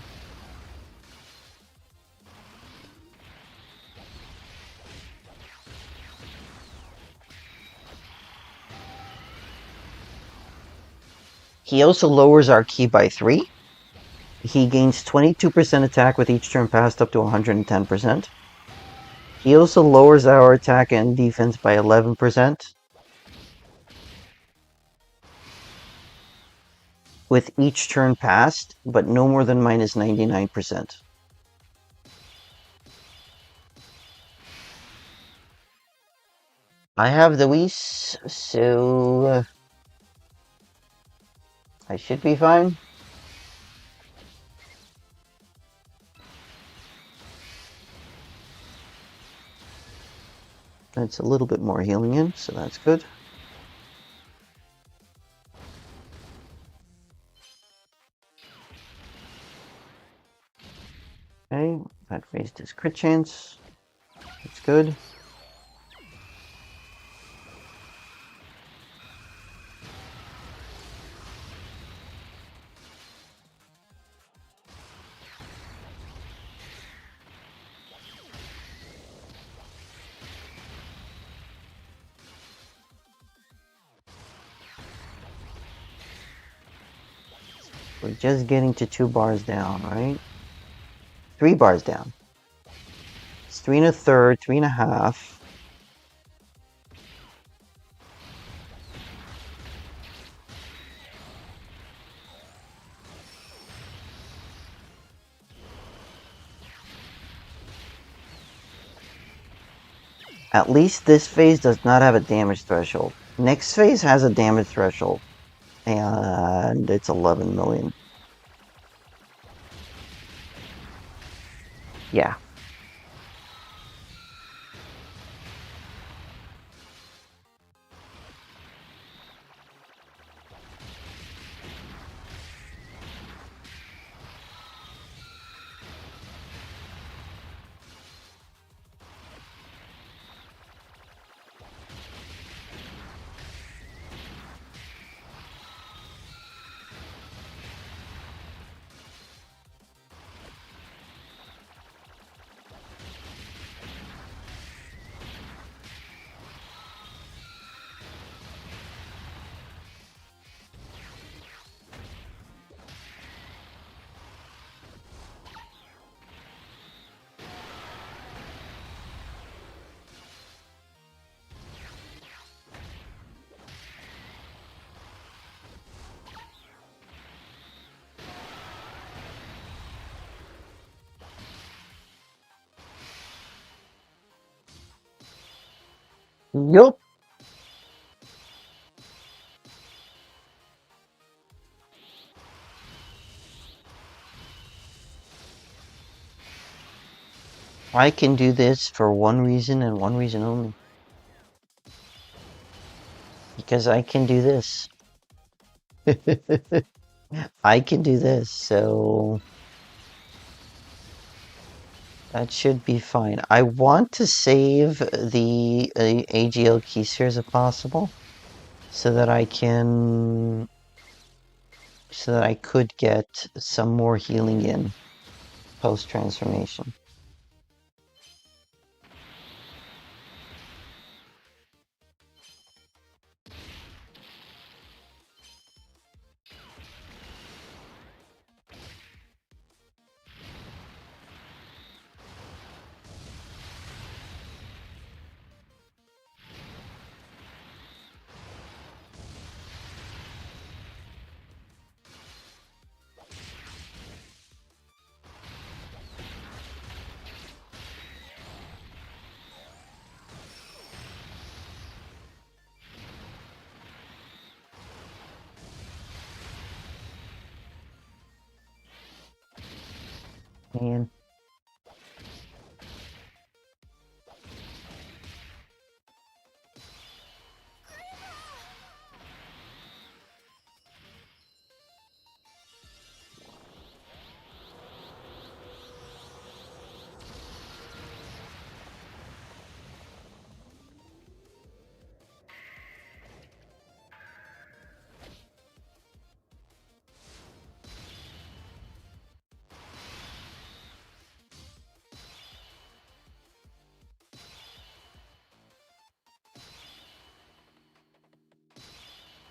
S1: He also lowers our ki by 3. He gains 22% attack with each turn passed up to 110%. He also lowers our attack and defense by 11%. With each turn passed, but no more than minus 99%. I have the Whis, so I should be fine. That's a little bit more healing in, so that's good. Okay, that raised his crit chance. That's good. We're just getting to 2 bars down, right? 3 bars down. It's 3 1/3, 3 1/2. At least this phase does not have a damage threshold. Next phase has a damage threshold, and it's 11 million. Yeah. Yup. I can do this for one reason and one reason only. Because I can do this. I can do this, so that should be fine. I want to save the AGL keyspheres if possible, so that I could get some more healing in post-transformation. Man.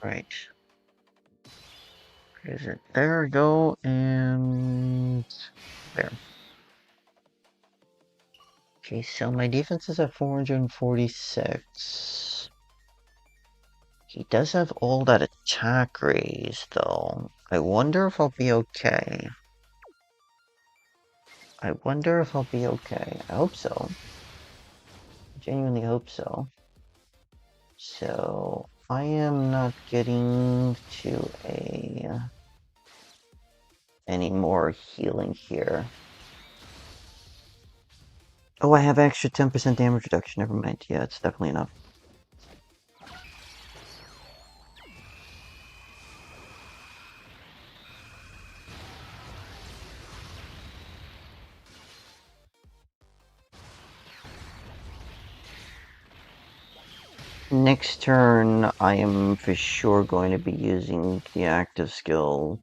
S1: Right. Is it? There we go, and there. Okay, so my defense is at 446. He does have all that attack raise, though. I wonder if I'll be okay. I wonder if I'll be okay. I hope so. I genuinely hope so. So, I am not getting to any more healing here. Oh, I have extra 10% damage reduction. Never mind. Yeah, it's definitely enough. Next turn, I am for sure going to be using the active skill.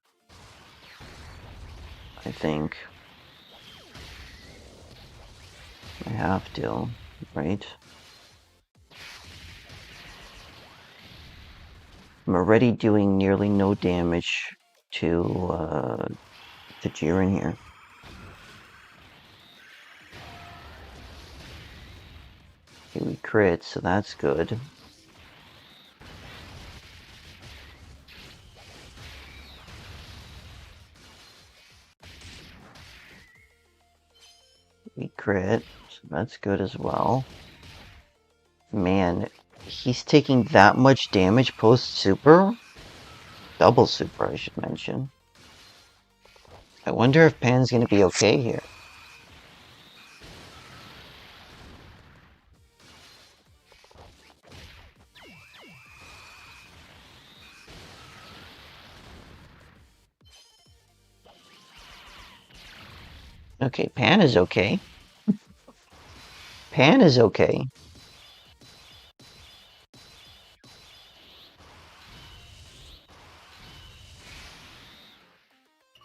S1: I think. I have to, right? I'm already doing nearly no damage to Jiren here. Okay, we crit, so that's good. We crit, so that's good as well. Man, he's taking that much damage post-super? Double super, I should mention. I wonder if Pan's gonna be okay here. Okay, Pan is okay. Pan is okay.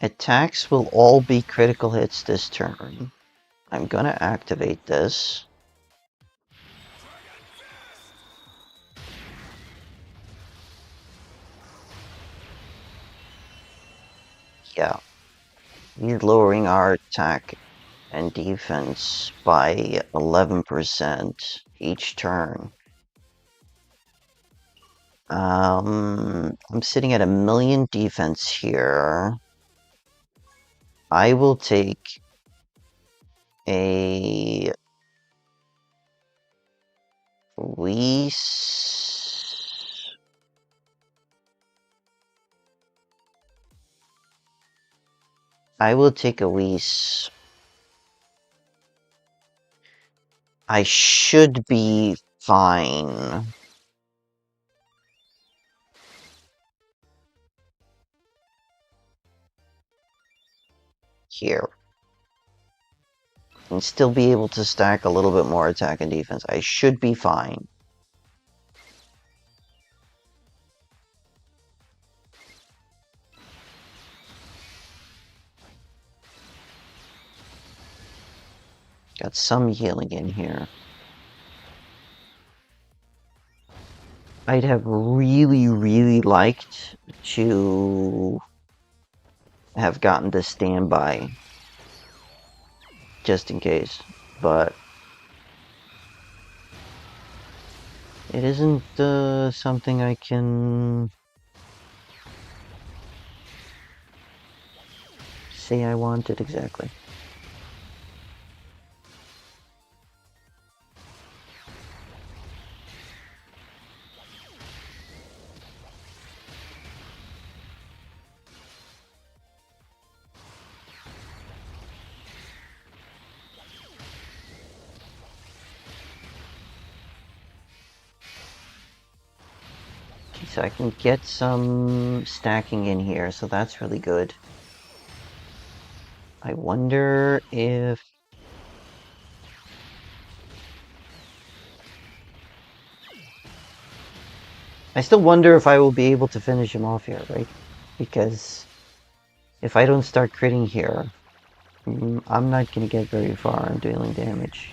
S1: Attacks will all be critical hits this turn. I'm gonna activate this. Yeah. We're lowering our attack and defense by 11% each turn. I'm sitting at 1,000,000 defense here. I will take a Whis. I will take a Whis. I should be fine. Here. And still be able to stack a little bit more attack and defense. I should be fine. Got some healing in here. I'd have really, really liked to have gotten the standby. Just in case. But it isn't something I can say I wanted exactly. So I can get some stacking in here, so that's really good. I wonder if... I still wonder if I will be able to finish him off here, right? Because if I don't start critting here, I'm not going to get very far on dealing damage.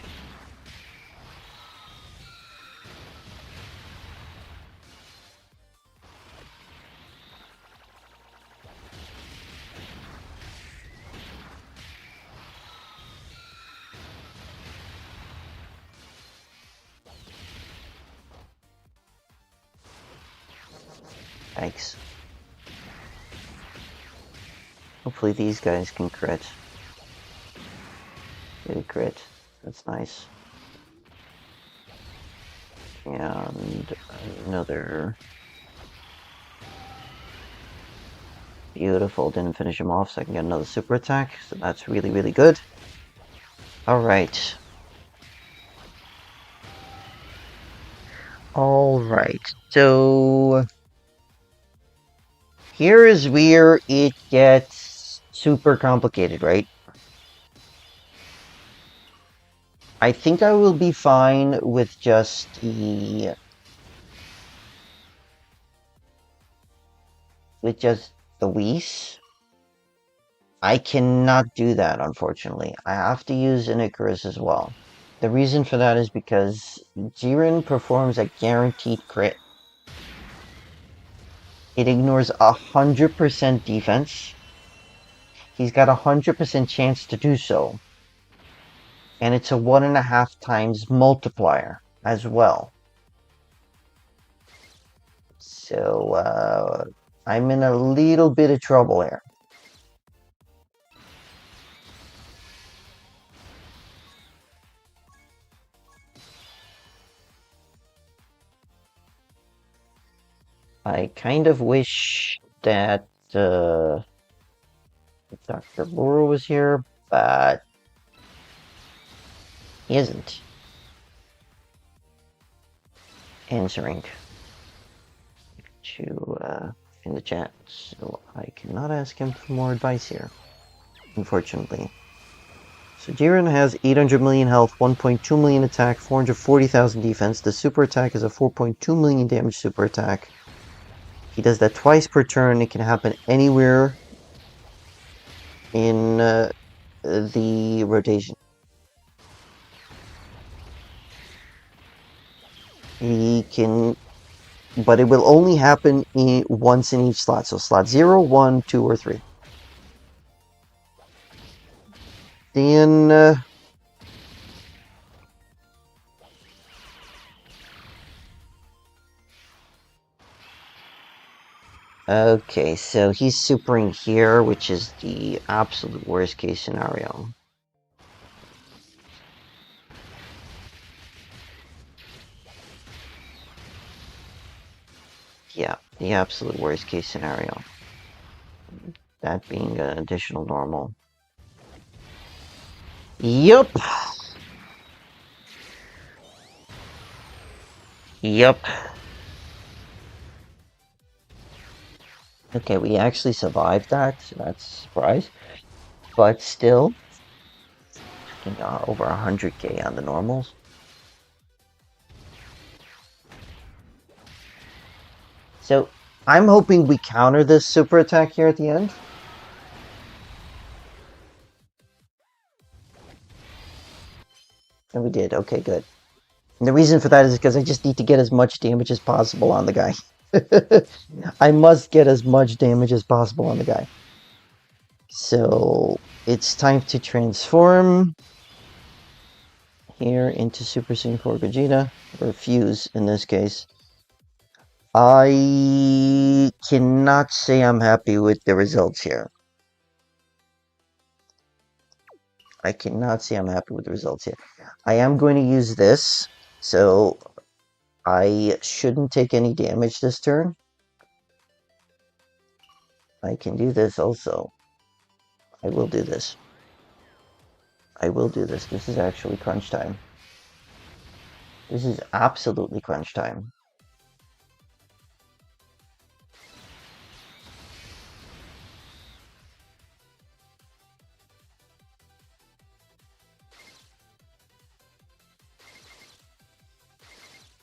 S1: Thanks. Hopefully these guys can crit. Good crit. That's nice. And another... Beautiful. Didn't finish him off, so I can get another super attack. So that's really, really good. Alright. Alright. So... here is where it gets super complicated, right? I think I will be fine with just the... Whis. I cannot do that, unfortunately. I have to use an Icarus as well. The reason for that is because Jiren performs a guaranteed crit. It ignores 100% defense. He's got 100% chance to do so. And it's a 1.5 times multiplier as well. So, I'm in a little bit of trouble here. I kind of wish that Dr. Laura was here, but he isn't answering to in the chat, so I cannot ask him for more advice here, unfortunately. So Jiren has 800 million health, 1.2 million attack, 440,000 defense. The super attack is a 4.2 million damage super attack. He does that twice per turn. It can happen anywhere in the rotation. He can, but it will only happen once in each slot. So slot 0, 1, 2, or 3. Then okay, so he's supering here, which is the absolute worst case scenario. Yeah, the absolute worst case scenario. That being an additional normal. Yup. Yup. Okay, we actually survived that, so that's a surprise. But still, over 100k on the normals. So, I'm hoping we counter this super attack here at the end. And we did. Okay, good. And the reason for that is because I just need to get as much damage as possible on the guy. I must get as much damage as possible on the guy. So it's time to transform here into Super Saiyan 4 Gogeta, or Fuse in this case. I cannot say I'm happy with the results here. I cannot say I'm happy with the results here. I am going to use this, so I shouldn't take any damage this turn. I can do this also. I will do this. I will do this. This is actually crunch time. This is absolutely crunch time.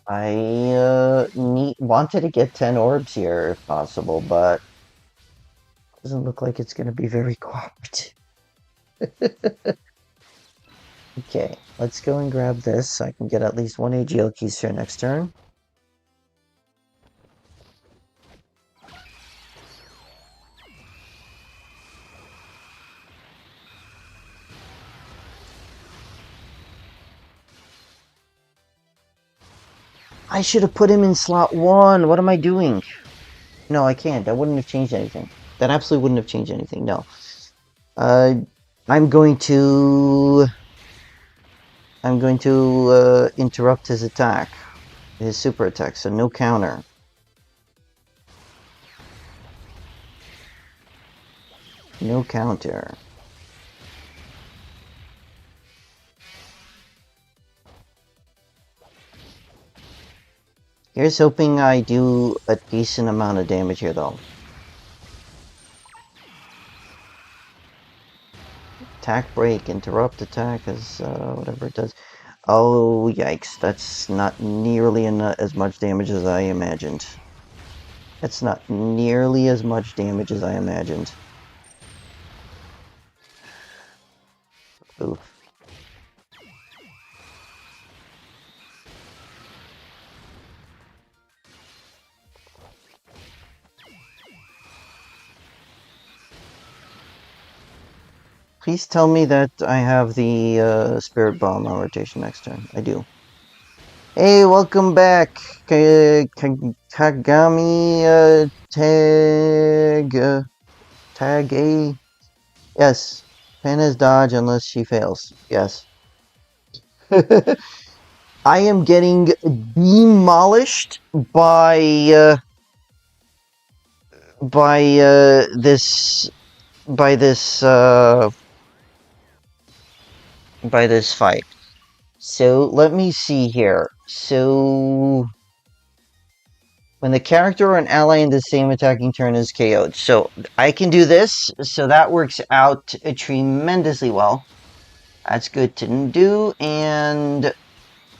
S1: I wanted to get 10 orbs here if possible, but doesn't look like it's going to be very cooperative. Okay, let's go and grab this so I can get at least one AGL keys here next turn. I should have put him in slot 1. What am I doing? No, I can't. That wouldn't have changed anything. That absolutely wouldn't have changed anything. No. I'm going to interrupt his attack. His super attack, so no counter. No counter. Here's hoping I do a decent amount of damage here, though. Attack break, interrupt attack, as whatever it does. Oh, yikes. That's not nearly as much damage as I imagined. That's not nearly as much damage as I imagined. Oof. Please tell me that I have the Spirit Bomb on rotation next turn. I do. Hey, welcome back, Kagami Tag A. Yes, Panna's dodge unless she fails. Yes. I am getting demolished by this by this fight. So let me see here. So when the character or an ally in the same attacking turn is KO'd. So I can do this, so that works out tremendously well. That's good to do, and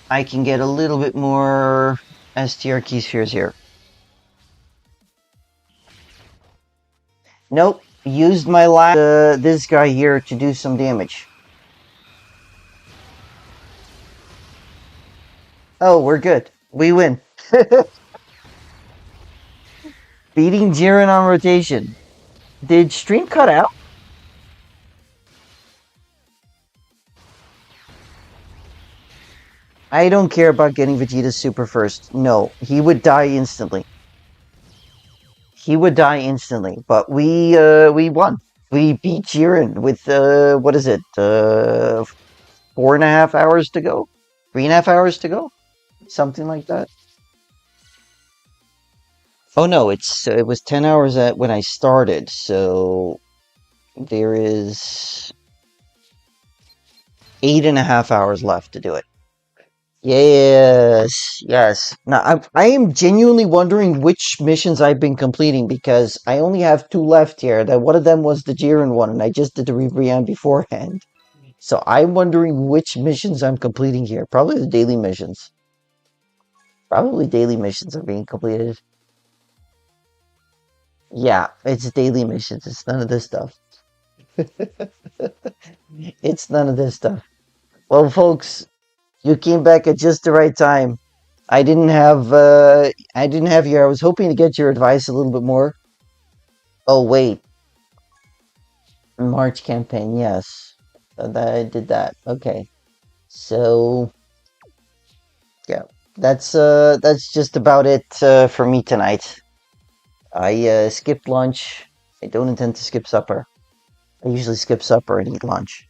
S1: I can get a little bit more STR key spheres here. Nope, used my last this guy here to do some damage. Oh, we're good. We win. Beating Jiren on rotation. Did stream cut out? I don't care about getting Vegeta super first. No, he would die instantly. He would die instantly. But we won. We beat Jiren with what is it? 4.5 hours to go? 3.5 hours to go? Something like that. Oh no, it was 10 hours at when I started, so there is 8.5 hours left to do it. Yes, yes. Now I am genuinely wondering which missions I've been completing because I only have two left here. That one of them was the Jiren one, and I just did the Ribrianne beforehand. So I'm wondering which missions I'm completing here. Probably the daily missions. Probably daily missions are being completed. Yeah, it's daily missions. It's none of this stuff. It's none of this stuff. Well, folks, you came back at just the right time. I didn't have your I was hoping to get your advice a little bit more. Oh wait, March campaign, yes. I did that. Okay. So yeah. That's just about it for me tonight. I skipped lunch. I don't intend to skip supper. I usually skip supper and eat lunch.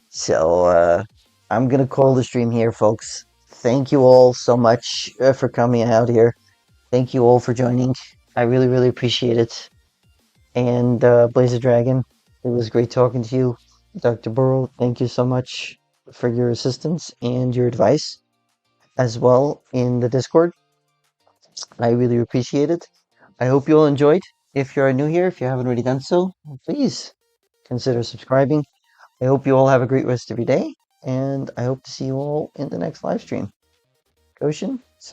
S1: So I'm gonna call the stream here, folks. Thank you all so much for coming out here. Thank you all for joining. I really, really appreciate it. And Blazer Dragon, it was great talking to you. Dr. Burrow, thank you so much for your assistance and your advice as well in the Discord. I really appreciate it. I hope you all enjoyed. If you are new here, if you haven't already done so, please consider subscribing. I hope you all have a great rest of your day, and I hope to see you all in the next live stream. Goshen,